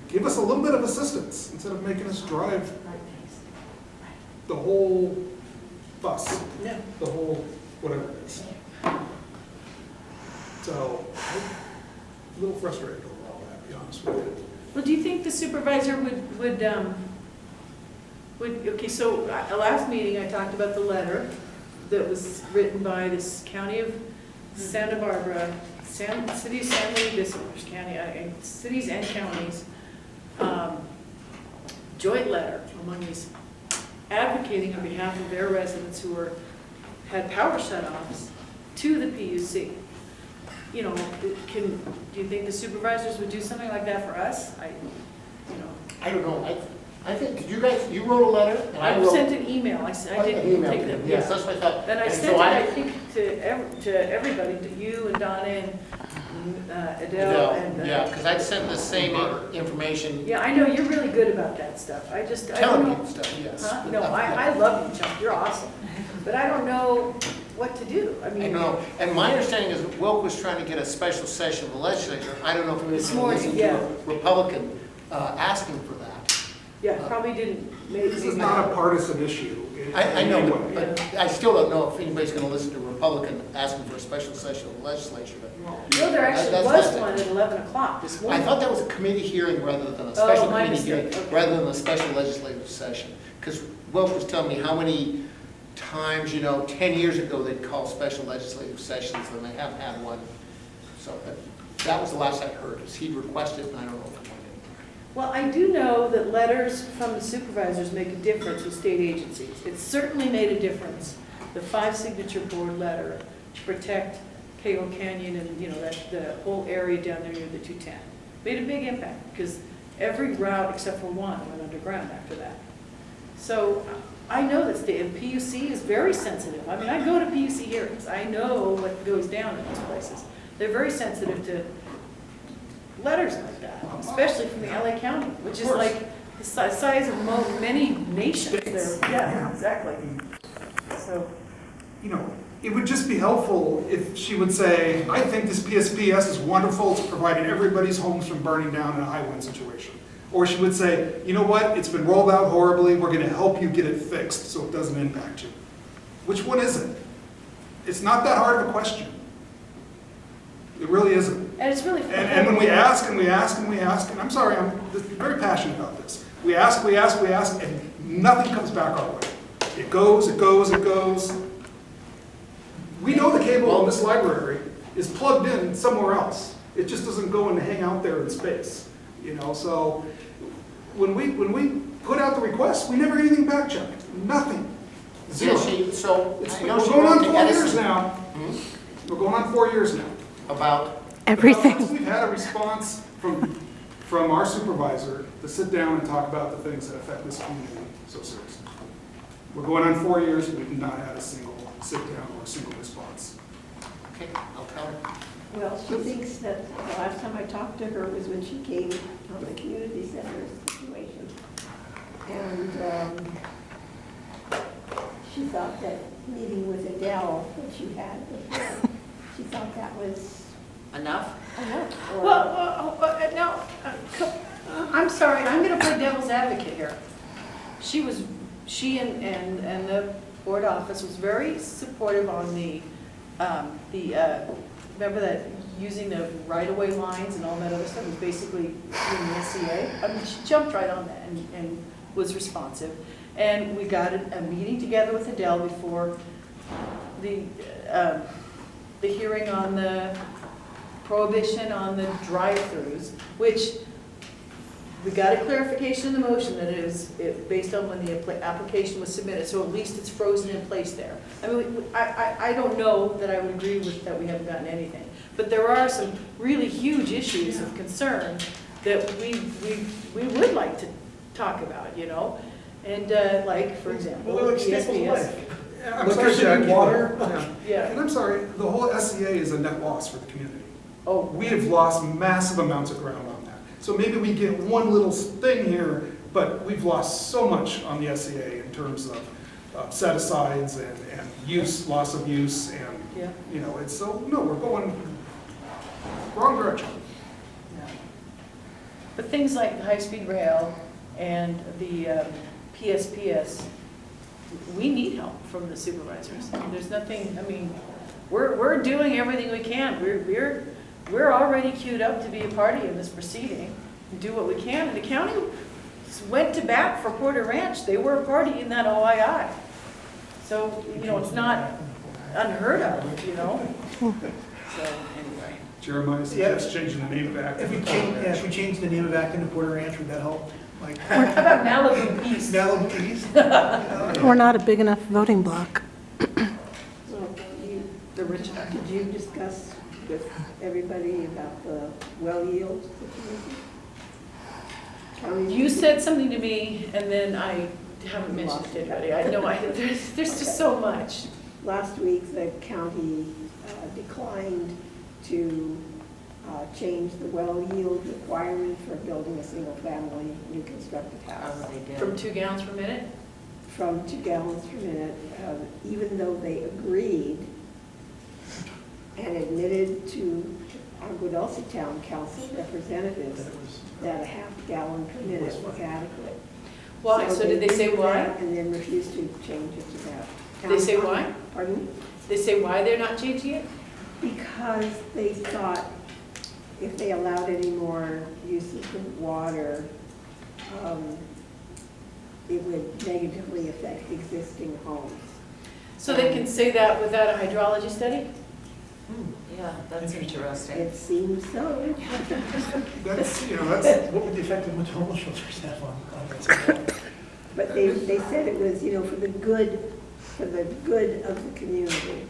give us a little bit of assistance instead of making us drive the whole bus, Yeah. the whole whatever it is. So I'm a little frustrated over all that, to be honest with you. Well, do you think the supervisor would, okay, so last meeting I talked about the letter that was written by this county of Santa Barbara, city of San Luis Obispo County, cities and counties, joint letter among these advocating on behalf of their residents who had power shutoffs to the PUC. You know, do you think the supervisors would do something like that for us? I don't know. I think, did you wrote a letter? And I wrote, sent an email. I didn't take them. Yes, that's what I thought. And I sent it, I think, to everybody, to you and Donna and Adele and. Yeah, because I'd sent the same information. Yeah, I know, you're really good about that stuff. I don't Telling know. people stuff, yes. Huh? No, I love you, Chuck, you're awesome. But I don't know what to do. I I mean. know, and my understanding is that Wilk was trying to get a special session of the legislature. I don't know if he was This morning, listening yeah. to a Republican asking for that. Yeah, probably didn't. This is not a partisan issue. I know, in any way. but I still don't know if anybody's going to listen to a Republican asking for a special session of the legislature. No, there actually That's was my one at 11 o'clock this morning. I thought that was a committee hearing rather than a special my committee hearing, mistake, okay. rather than a special legislative session. Because Wilk was telling me how many times, 10 years ago they'd call special legislative sessions and they haven't had one. So that was the last I heard, is he'd requested, and I don't know if it went anywhere. Well, I do know that letters from the supervisors make a difference with state agencies. It certainly made a difference. The 5-signature board letter to protect Cagle Canyon and, the whole area down there near the 210. Made a big impact because every route except for one went underground after that. So I know that the PUC is very sensitive. I mean, I go to PUC hearings. I know what goes down in those places. They're very sensitive to letters like that, especially from the LA County, which is like the size of many nations. Yeah, exactly. So, You know, it would just be helpful if she would say, I think this PSPS is wonderful, it's providing everybody's homes from burning down in a high wind situation. Or she would say, you know what, it's been rolled out horribly, we're gonna help you get it fixed so it doesn't impact you. Which one is it? It's not that hard of a question. It really isn't. and it's really. And when we ask and we ask and we ask, and I'm sorry, I'm very passionate about this. We ask, and nothing comes back our way. It goes, it goes, it goes. We know the cable in this library is plugged in somewhere else. It just doesn't go and hang out there in space. You know, so when we put out the request, we never get anything back, Chuck. Nothing. Zero. We're going on 4 years now. We're going on 4 years now. About Everything. Unless we've had a response from our supervisor to sit down and talk about the things that affect this community so seriously. We're going on 4 years and we've not had a single sit down or a single response. Okay, I'll tell her. Well, she thinks that the last time I talked to her was when she came on the community center situation. And she thought that meeting with Adele that you had before, she thought that was Enough? enough. Or- Well, no, I'm sorry, I'm gonna play devil's advocate here. She and the board office was very supportive on the, remember that using the right-of-way lines and all that other stuff was basically doing the SCA? I mean, she jumped right on that and was responsive. And we got a meeting together with Adele before the hearing on the prohibition on the drive-throughs, which we got a clarification in the motion that it was based on when the application was submitted, so at least it's frozen in place there. I mean, I don't know that I would agree with that we haven't gotten anything, but there are some really huge issues of concern that we would like to talk about, you know? And like, for example, Well, like staples of PSPS. life. I'm sorry, Jack. Water. Yeah. And I'm sorry, the whole SCA is a net loss for the community. Oh. We have lost massive amounts of ground on that. So maybe we get one little thing here, but we've lost so much on the SCA in terms of set-asides and use, loss of use, and, you know, it's so, no, we're going wrong direction. Yeah. But things like the high-speed rail and the PSPS, we need help from the supervisors. There's nothing, I mean, we're doing everything we can. We're already queued up to be a party in this proceeding and do what we can. And the county went to bat for Porter Ranch. They were a party in that OII. So, you know, it's not unheard of, you know? So, anyway. Jeremiah suggests changing the name of Acton. If we change the name of Acton to Porter Ranch, would that help? Like, How about Malibu East? Malibu East? We're not a big enough voting bloc. Did you discuss with everybody about the well yield situation? You said something to me, and then I haven't mentioned it to anybody. I know there's just so much. Last week, the county declined to change the well yield requirement for building a single-family new constructed house. From 2 gallons per minute? From 2 gallons per minute, even though they agreed and admitted to our Guadelphi Town Council representatives that a ½ gallon per minute was adequate. Why? So did they say why? And then refused to change it to that. They say why? Pardon? They say why they're not changing it? Because they thought if they allowed any more uses of water, it would negatively affect existing homes. So they can say that without a hydrology study? Yeah, that's interesting. It seems so. That's, you know, that's... What would the effect of homeless shelters have on that? But they said it was, you know, for the good of the community.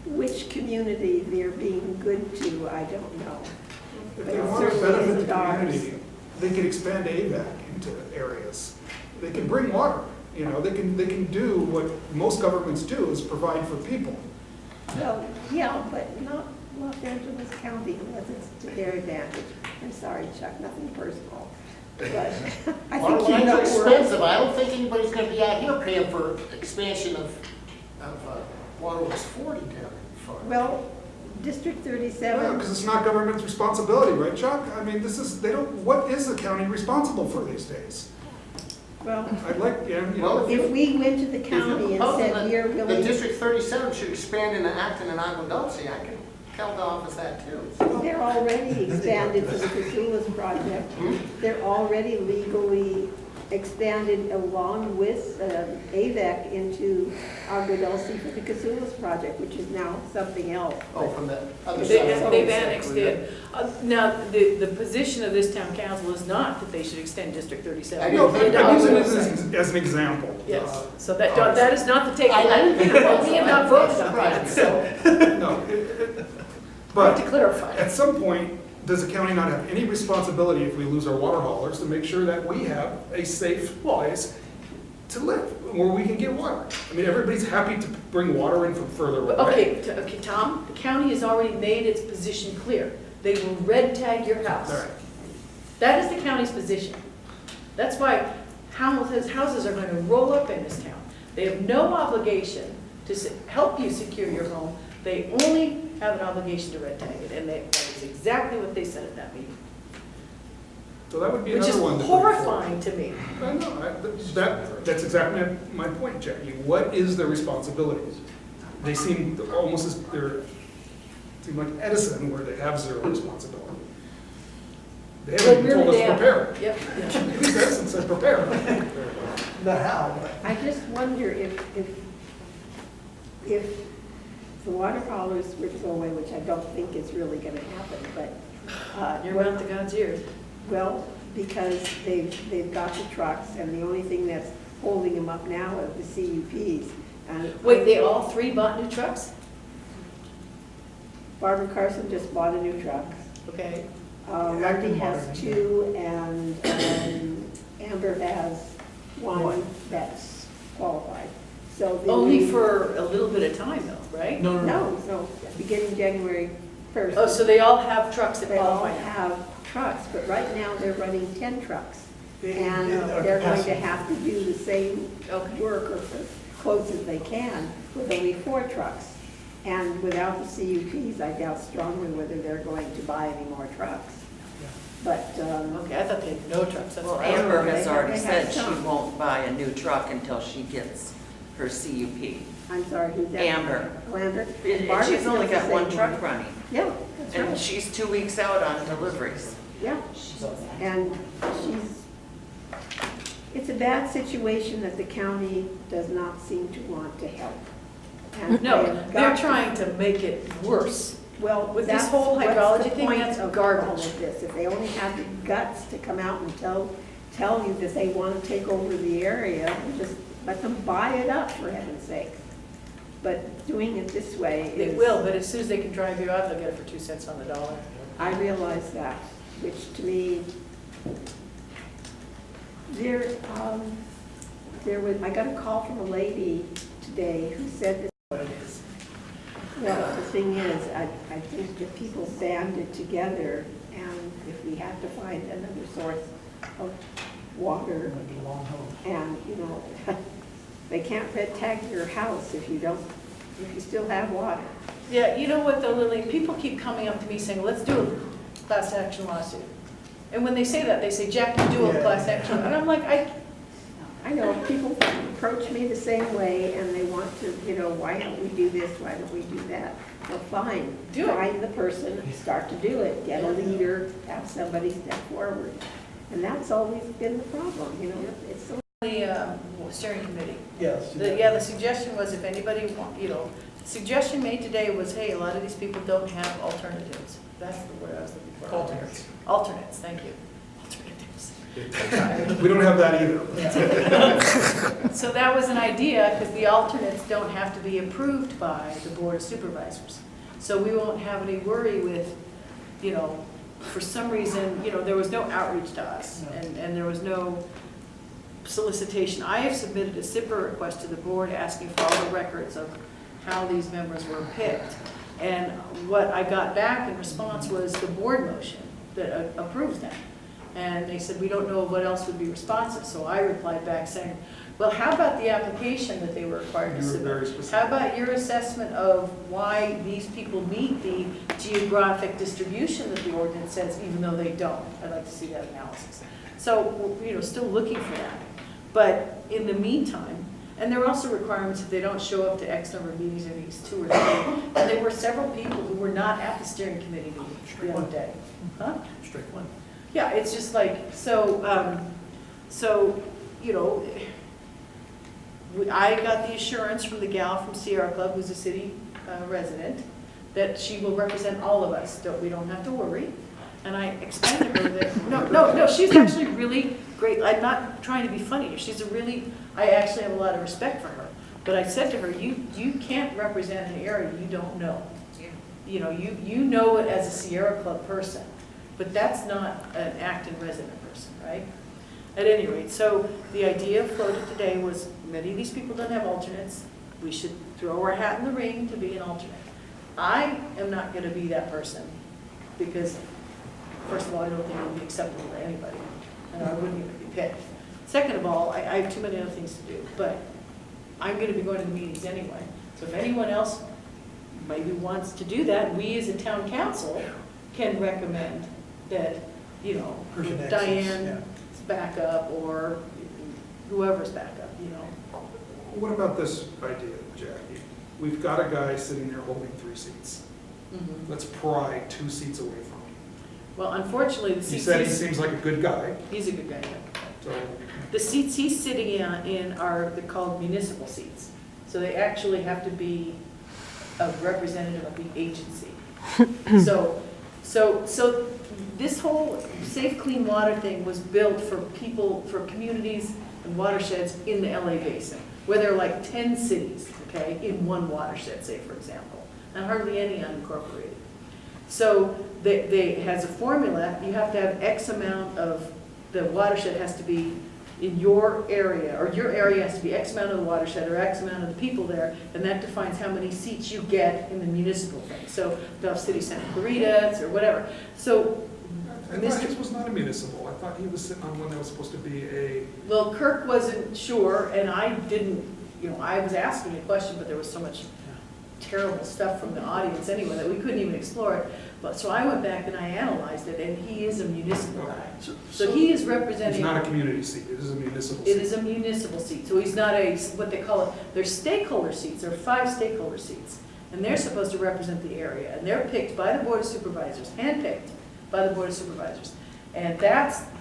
Which community they're being good to, I don't know. If But they it want to certainly benefit isn't the ours. community, they can expand AVAC into areas. They can bring water, you know, they can do what most governments do, is provide for people. Well, yeah, but not Los Angeles County unless it's to their advantage. I'm sorry, Chuck, nothing personal. But I Water think you lines know are we're, expensive. I don't think anybody's gonna be out here paying for expansion of Waterworks 40 down in front. well, District Yeah, 37, because it's not government's responsibility, right, Chuck? I mean, what is the county responsible for these days? well, I'd like, yeah, you Well, know, if we went to the county and said, here, The Willie, District 37 should expand into Acton and Agua Dulce. I can count the office that too. they're already expanded to the Casulas project. They're already legally expanded along with AVEC into Agua Dulce for the Casulas project, which is now something else. Oh, from the other side. They've annexed it. Now, the position of this town council is not that they should extend District 37. no, I'm using Yes, this as an example. so that is not the takeaway. We have not voted on that, so, No, but to clarify. at some point, does the county not have any responsibility if we lose our water haulers to make sure that we have a safe place to live, where we can get water? I mean, everybody's happy to bring water in from further away. Okay, Tom, the county has already made its position clear. They will red tag your house. All right. That is the county's position. That's why houses are going to roll up in this town. They have no obligation to help you secure your home. They only have an obligation to red tag it, and that is exactly what they said at that meeting. So that would be Which is another one. horrifying to me. I know, that's exactly my point, Jackie. What is their responsibilities? They seem almost as, seem like Edison, where they have zero responsibility. They haven't even told us to prepare. Yep. Who's Edison said prepare? The how. I just wonder if the water haulers were to go away, which I don't think is really gonna happen, but. You're out to God's ears. Well, because they've got the trucks, and the only thing that's holding them up now are the CUPs. And Wait, they all three bought new trucks? Barbara Carson just bought a new truck. Okay. Lundy has two, and Amber has one that's qualified. So the Only for a little bit of time though, right? No, beginning January 1st. Oh, so they all have trucks that They all qualify now? have trucks, but right now they're running 10 trucks. And Yeah, they're going to capacity. have to do the same work or as close as they can with only 4 trucks. And without the CUPs, I doubt strongly whether they're going to buy any more trucks. But, Okay, I thought they had no trucks. That's Well, what I Amber heard. has already they have said she some. won't buy a new truck until she gets her CUP. I'm sorry, who's that? Amber. Amber? And Barbara's she's only got got the one same truck running. Yeah, that's And right. she's 2 weeks out on deliveries. Yeah, and it's a bad situation that the county does not seem to want to help. And No, they've they're got to- trying to make it worse. Well, with this that's whole what's hydrology the thing, point that's of garbage. all of this. If they only had the guts to come out and tell you that they want to take over the area, just let them buy it up, for heaven's sake. But doing it this way They is... will, but as soon as they can drive you out, they'll get it for 2 cents on the dollar. I realize that, which to me, I got a call from a lady today who said that, well, the thing is, I think that people banded together, and if we had to find another source of water, and, they can't red tag your house if you still have water. Yeah, you know what though, Lily, people keep coming up to me saying, let's do a class action lawsuit. And when they say that, they say, Jack, you do a class action. And I'm like, I know, people approach me the same way, and they want to, why don't we do this, why don't we do that? Well, fine, find the person, start to do it, get a leader, have somebody step forward. And that's always been the problem, it's so... The steering committee. Yes. The suggestion was if anybody suggestion made today was, hey, a lot of these people don't have alternatives. That's the word I was looking for. Alternates. Alternates, thank you. Alternatives. We don't have that either. So that was an idea, because the alternates don't have to be approved by the Board of Supervisors. So we won't have any worry with, for some reason, there was no outreach to us, and there was no solicitation. I have submitted a SIPR request to the board asking for all the records of how these members were picked. And what I got back in response was the board motion that approves them. And they said, we don't know what else would be responsive. So I replied back saying, well, how about the application that they were required to You were submit? very specific. How about your assessment of why these people meet the geographic distribution that the ordinance says, even though they don't? I'd like to see that analysis. So, you know, still looking for that. But in the meantime, and there are also requirements if they don't show up to X number of meetings, I think it's 2 or 3. And there were several people who were not at the steering committee meeting the other day. Huh? Strike one. Yeah, it's just like, so, you know, I got the assurance from the gal from Sierra Club, who's a city resident, that she will represent all of us. We don't have to worry. And I explained to her that, no, she's actually really great. I'm not trying to be funny. She's a really, I actually have a lot of respect for her. But I said to her, you can't represent an area you don't know. You know, you know it as a Sierra Club person, but that's not an Acton resident person, right? At any rate, so the idea floated today was many of these people don't have alternates. We should throw our hat in the ring to be an alternate. I am not going to be that person because, first of all, I don't think it would be acceptable to anybody, and I wouldn't even be picked. Second of all, I have too many other things to do, but I'm going to be going to the meetings anyway. So if anyone else maybe wants to do that, we as a town council can recommend that, you know, Diane's back up or whoever's back up, you know. What about this idea, Jackie? We've got a guy sitting there holding 3 seats. Mm-hmm. Let's pry 2 seats away from him. Well, unfortunately, the seats... He said he seems like a good guy. He's a good guy, yeah. So the seats he's sitting in are they're called municipal seats. So they actually have to be a representative of the agency. So this whole safe, clean water thing was built for people, for communities and watersheds in the LA basin, where there are like 10 cities, okay, in one watershed, say, for example, and hardly any unincorporated. So they has a formula. You have to have X amount of, the watershed has to be in your area, or your area has to be X amount of the watershed, or X amount of the people there, and that defines how many seats you get in the municipal thing. So they'll have City Santa Clarita or whatever. So I thought his was not a municipal. I thought he was sitting on one that was supposed to be a... Well, Kirk wasn't sure, and I didn't, you know, I was asking a question, but there was so much terrible stuff from the audience anyway that we couldn't even explore it. But so I went back and I analyzed it, and he is a municipal guy. So he is representing... It's not a community seat. It is a municipal seat. It is a municipal seat. So he's not a, what they call it, they're stakeholder seats. There are 5 stakeholder seats. And they're supposed to represent the area. And they're picked by the Board of Supervisors, handpicked by the Board of Supervisors. And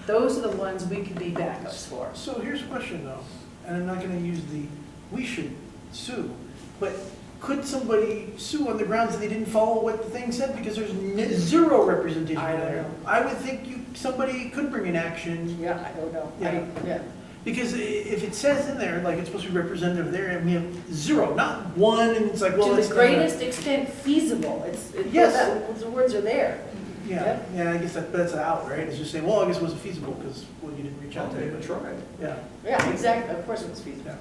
those are the ones we can be backups for. So here's a question though, and I'm not going to use the, we should sue, but could somebody sue on the grounds that they didn't follow what the thing said? Because there's 0 representation there. I would think somebody could bring an action. Yeah, I don't know. Yeah. Because if it says in there, like it's supposed to be representative there, and we have 0, not 1, and it's like, well, to the greatest extent feasible. Yes. The words are there. Yeah, I guess that's out, right? It's just saying, well, I guess it wasn't feasible because, well, you didn't reach out to But try it. Yeah, exactly. Of course it was feasible.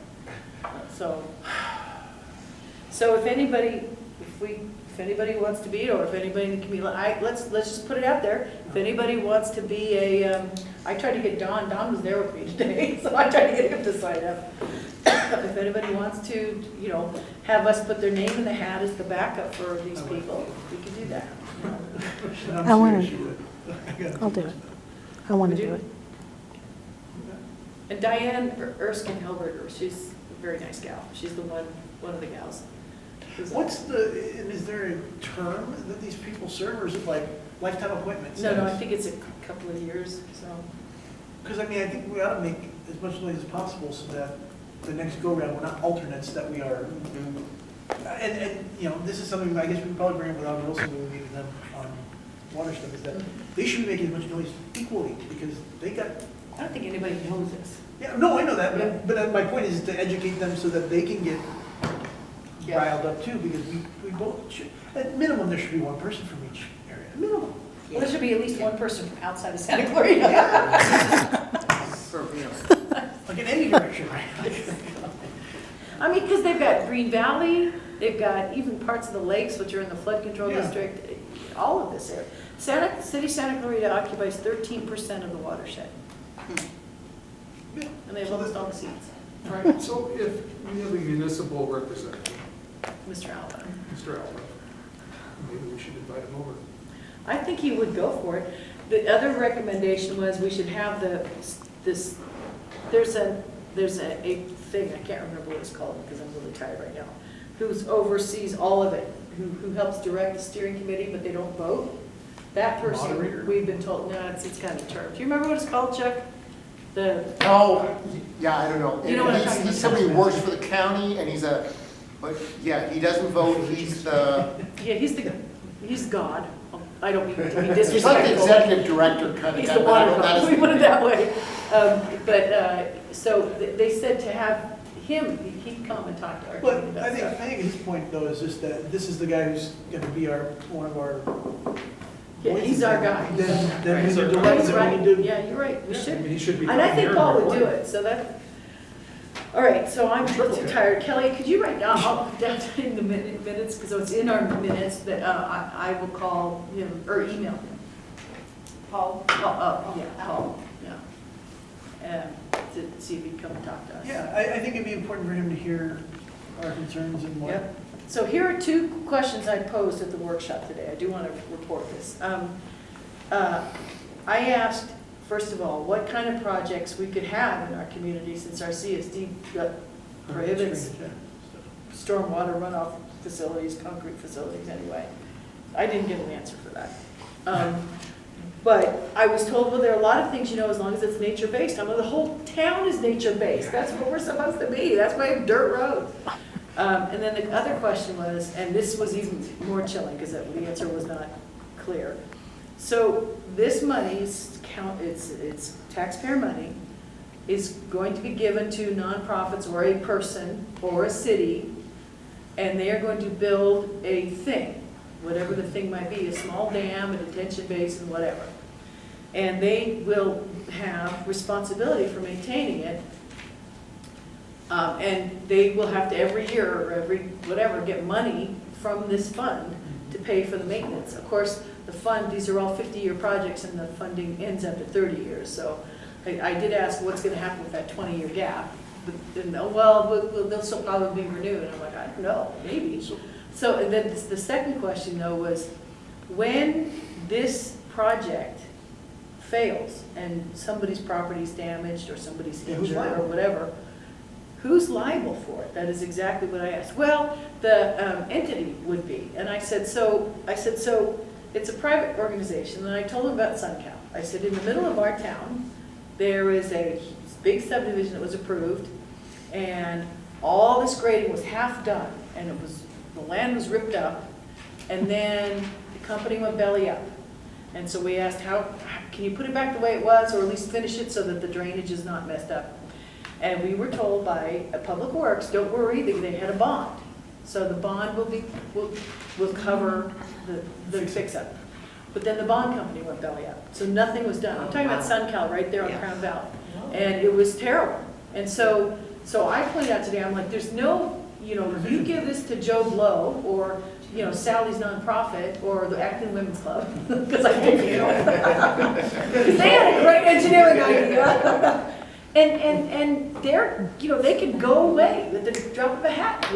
So if anybody, if anybody wants to be it, or if anybody in the community, let's just put it out there. If anybody wants to be a, I tried to get Don. Don was there with me today, so I tried to get him to sign up. If anybody wants to, you know, have us put their name in the hat as the backup for these people, we can do that. I want to. I'll do it. I want to do it. And Diane Erskine Helberger, she's a very nice gal. She's the one of the gals. What's and is there a term that these people serve, or is it like lifetime appointments? No, I think it's a couple of years, so. Because I mean, I think we ought to make as much noise as possible so that the next go-round, we're not alternates, that we are. And you know, this is something I guess we could probably bring up with Al Wilson when we meet with them on water stuff, is that they should be making as much noise equally, because they got... I don't think anybody knows this. Yeah, no, I know that, but my point is to educate them so that they can get riled up too, because we both should, at minimum, there should be 1 person from each area, minimum. Well, there should be at least 1 person from outside of Santa Clarita. For real. Like in any direction, right? I mean, because they've got Green Valley, they've got even parts of the lakes, which are in the flood control district. all of this area. City Santa Clarita occupies 13% of the watershed. And they have almost all the seats. Right, so if we have a municipal representative, Mr. Alba. Mr. Alba, maybe we should invite him over. I think he would go for it. The other recommendation was we should have there's a thing, I can't remember what it's called because I'm really tired right now, who oversees all of it, who helps direct the steering committee, but they don't vote. That person, Moderator? we've been told, no, it's kind of term. Do you remember what it's called, Chuck? Oh, yeah, I don't know. You know what I'm talking about. He's somebody who works for the county, and but yeah, he doesn't vote, he's the... Yeah, he's God. I don't mean to be He's like the disrespectful. executive director kind of guy. He's the water god, That we put it that way. So they said to have him, he'd come and talk to our But community I about think, stuff. I think his point though is just that this is the guy who's gonna be one of our. Yeah, he's our guy. Then we Right. need to Yeah, let he's him, right. we need to. Yeah, you're right, we Yeah, I should. mean, he should be And I coming think here Paul would and do it, so that, all right, so I'm too tired. Kelly, could you write down, I'll down in the minutes, because it's in our minutes, that I will call him, or email him. Paul? Yeah, Paul, yeah. To see if he'd come and talk to us. Yeah, I think it'd be important for him to hear our concerns and what. Yep. So here are two questions I posed at the workshop today. I do want to report this. I asked, first of all, what kind of projects we could have in our community since our CSD prohibits stormwater runoff facilities, concrete facilities anyway. I didn't get an answer for that. But I was told, well, there are a lot of things, as long as it's nature-based. I'm like, the whole town is nature-based. That's what we're supposed to be. That's why I have dirt roads. And then the other question was, and this was even more chilling because the answer was not clear. So this money, it's taxpayer money, is going to be given to nonprofits or a person or a city, and they are going to build a thing, whatever the thing might be, a small dam, a detention basin, whatever. And they will have responsibility for maintaining it. And they will have to every year or every whatever get money from this fund to pay for the maintenance. Of course, the fund, these are all 50-year projects and the funding ends after 30 years. So I did ask what's going to happen with that 20-year gap. But then, they'll still probably be renewed. And I'm like, I don't know, maybe. So and then the second question though was, when this project fails and somebody's property is damaged or somebody's injured or whatever, who's liable for it? That is exactly what I asked. Well, the entity would be. And I said, so it's a private organization. And I told them about SunCal. I said, in the middle of our town, there is a big subdivision that was approved, and all this grading was half done, and the land was ripped up, and then the company went belly up. And so we asked, can you put it back the way it was, or at least finish it so that the drainage is not messed up? And we were told by Public Works, don't worry, they had a bond. So the bond will cover the fix-up. But then the bond company went belly up. So nothing was done. I'm talking about SunCal right there on Crown Valley. And it was terrible. And so I pointed out today, I'm like, there's no, if you give this to Joe Blow or, Sally's nonprofit or the Acton Women's Club, because I think, because they had a great engineering idea. And they're, they could go away with the drop of a hat,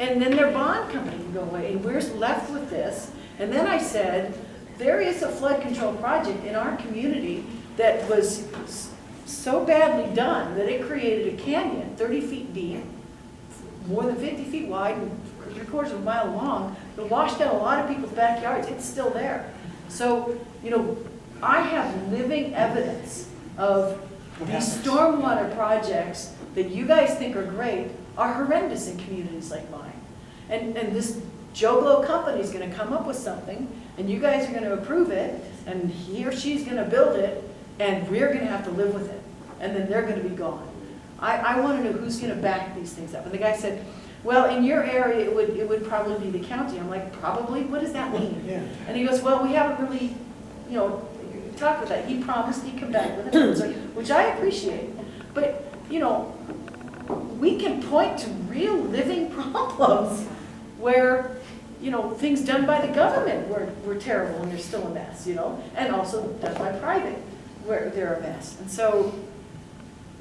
and then their bond company can go away, and we're left with this. And then I said, there is a flood control project in our community that was so badly done that it created a canyon 30 feet deep, more than 50 feet wide, and 3/4 of a mile long, that washed out a lot of people's backyards. It's still there. So, I have living evidence of these stormwater projects that you guys think are great are horrendous in communities like mine. And this Joe Blow company is going to come up with something, and you guys are going to approve it, and he or she's going to build it, and we're going to have to live with it. And then they're going to be gone. I want to know who's going to back these things up. And the guy said, well, in your area, it would probably be the county. I'm like, probably? What does that mean? Yeah. And he goes, well, we haven't really, talked about that. He promised he'd come back with an answer, which I appreciate. But, we can point to real living problems where, things done by the government were terrible and they're still a mess, and also done by private where they're a mess. And so,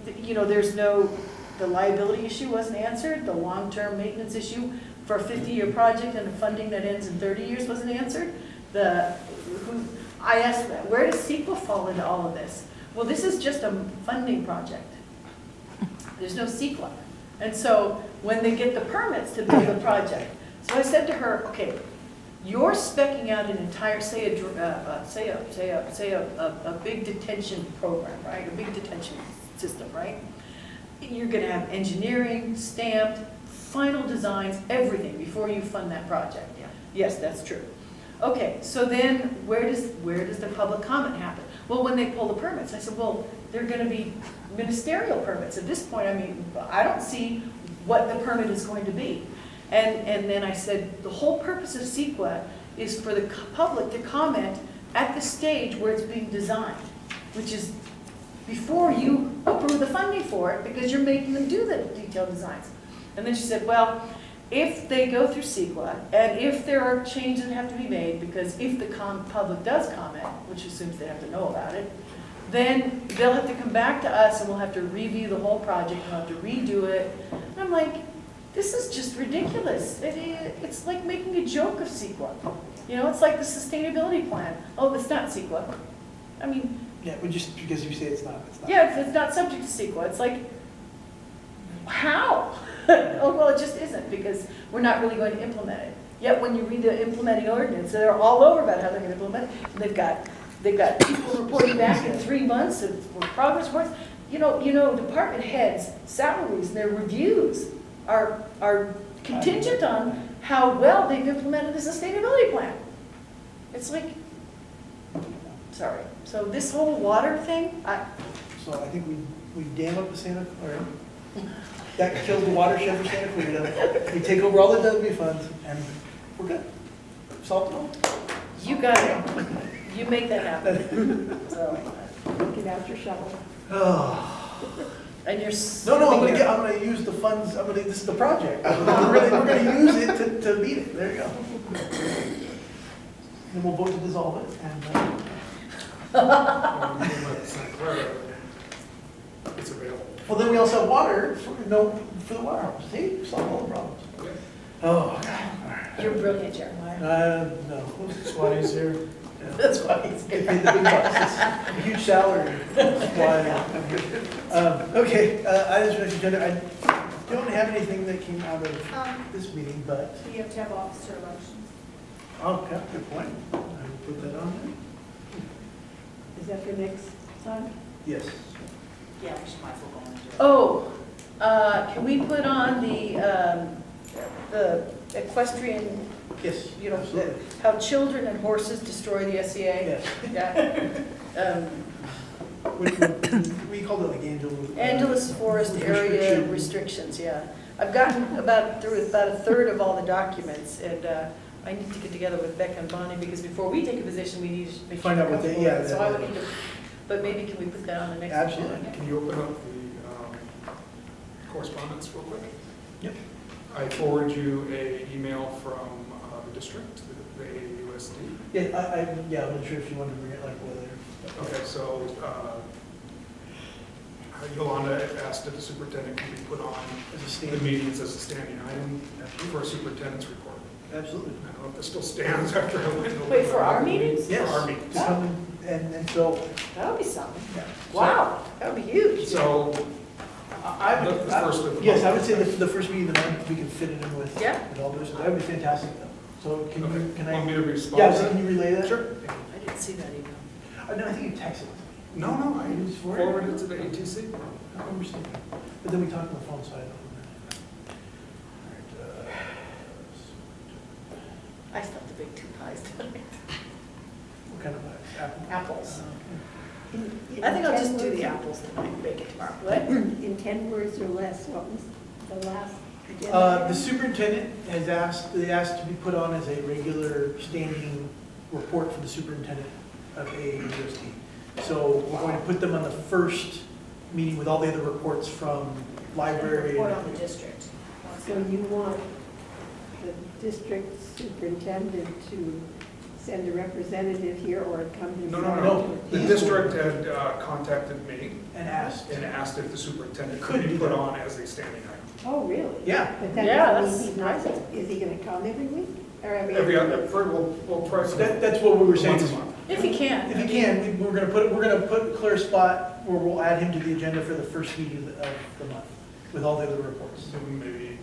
the liability issue wasn't answered, the long-term maintenance issue for a 50-year project and the funding that ends in 30 years wasn't answered. I asked, where does CEQA fall into all of this? Well, this is just a funding project. There's no CEQA. And so when they get the permits to build the project, so I said to her, okay, you're speccing out an entire, say a big detention program, right? A big detention system, right? You're going to have engineering, stamped, final designs, everything before you fund that project. Yeah. Yes, that's true. Okay, so then where does the public comment happen? Well, when they pull the permits, I said, well, they're going to be ministerial permits. At this point, I don't see what the permit is going to be. And then I said, the whole purpose of CEQA is for the public to comment at the stage where it's being designed, which is before you approve the funding for it, because you're making them do the detailed designs. And then she said, well, if they go through CEQA, and if there are changes that have to be made, because if the public does comment, which assumes they have to know about it, then they'll have to come back to us and we'll have to review the whole project, we'll have to redo it. And I'm like, this is just ridiculous. It's like making a joke of CEQA. It's like the sustainability plan. Oh, that's not CEQA. Yeah, but just because you say it's not. Yeah, it's not subject to CEQA. It's like, how? Oh, well, it just isn't, because we're not really going to implement it. Yet when you read the implementing ordinance, they're all over about how they're going to implement it. They've got people reporting back in 3 months of progress reports. Department heads' salaries and their reviews are contingent on how well they've implemented the sustainability plan. It's like, sorry. So this whole water thing, So I think we dam up the Santa Clara. That kills the watershed for Santa Clara. We take over all the W funds and we're good. Solve it all. you got it. You make that happen. So, Get out your shovel. and you're. No, I'm gonna use the funds, this is the project. We're gonna use it to beat it, there you go. Then we'll vote to dissolve it and. It's available. Well, then we also have water for the water house. See, solve all the problems. Oh, God. You're brilliant, Jeremiah. No. That's why he's here. That's why he's Get paid the big bucks. It's a huge salary. That's why I'm here. Okay, items for next agenda. I don't have anything that came out of this meeting, but. We have to have officer elections. Okay, good point. I will put that on there. Is that for next time? Yes. Yeah, we should might as well go into it. Oh, can we put on the equestrian, Yes. absolutely. How children and horses destroy the SEA? Yes. Yeah. We called it like Angeles Forest Area Restrictions, yeah. I've gotten through about a third of all the documents, and I need to get together with Becca and Bonnie, because before we take a position, we need to make sure. Find out what they, yeah. So I would need to, but maybe can we put that on the next? Absolutely. agenda? Can you open up the correspondence real quick? Yep. I forwarded you an email from the district, the AUSD. Yeah, I'm not sure if you want to bring it like whether. Okay, so Yolanda asked if the superintendent can be put on the meetings as a standing item for a superintendent's report. Absolutely. I don't know if this still stands after I went over. Wait, for our meetings? Yes. For our meetings. To come and so. That would be something. Yeah. Wow, that would be huge. So, the first of the yes, I would say the first meeting of the month, we can fit it in with. Yeah. With all those, that would be fantastic though. So can I? Want me to respond? Yeah, so can you relay that? Sure. I didn't see that email. No, I think you texted it. No, I forwarded it to the ATC. I remember seeing it. But then we talked on the phone, so I don't remember. I stuffed the big two pies tonight. What kind of pies? Apples. In I think I'll 10 just do words the or- apples tonight and bake it tomorrow. What? In 10 words or less, what was the last agenda? The superintendent has asked to be put on as a regular standing report for the superintendent of AUSD. So we're going to put them on the first meeting with all the other reports from library. Report on the district. So you want the district superintendent to send a representative here or come to? No. The district had contacted me And asked. and asked if the superintendent could be put on as a standing item. Oh, really? Yeah. But that Yeah, doesn't mean that's he's not, surprising. is he gonna come every week? Or Every other, we'll try So some. that's what we were saying. Once a month. If you can. If you can, we're gonna put a clear spot where we'll add him to the agenda for the first meeting of the month with all the other reports. So maybe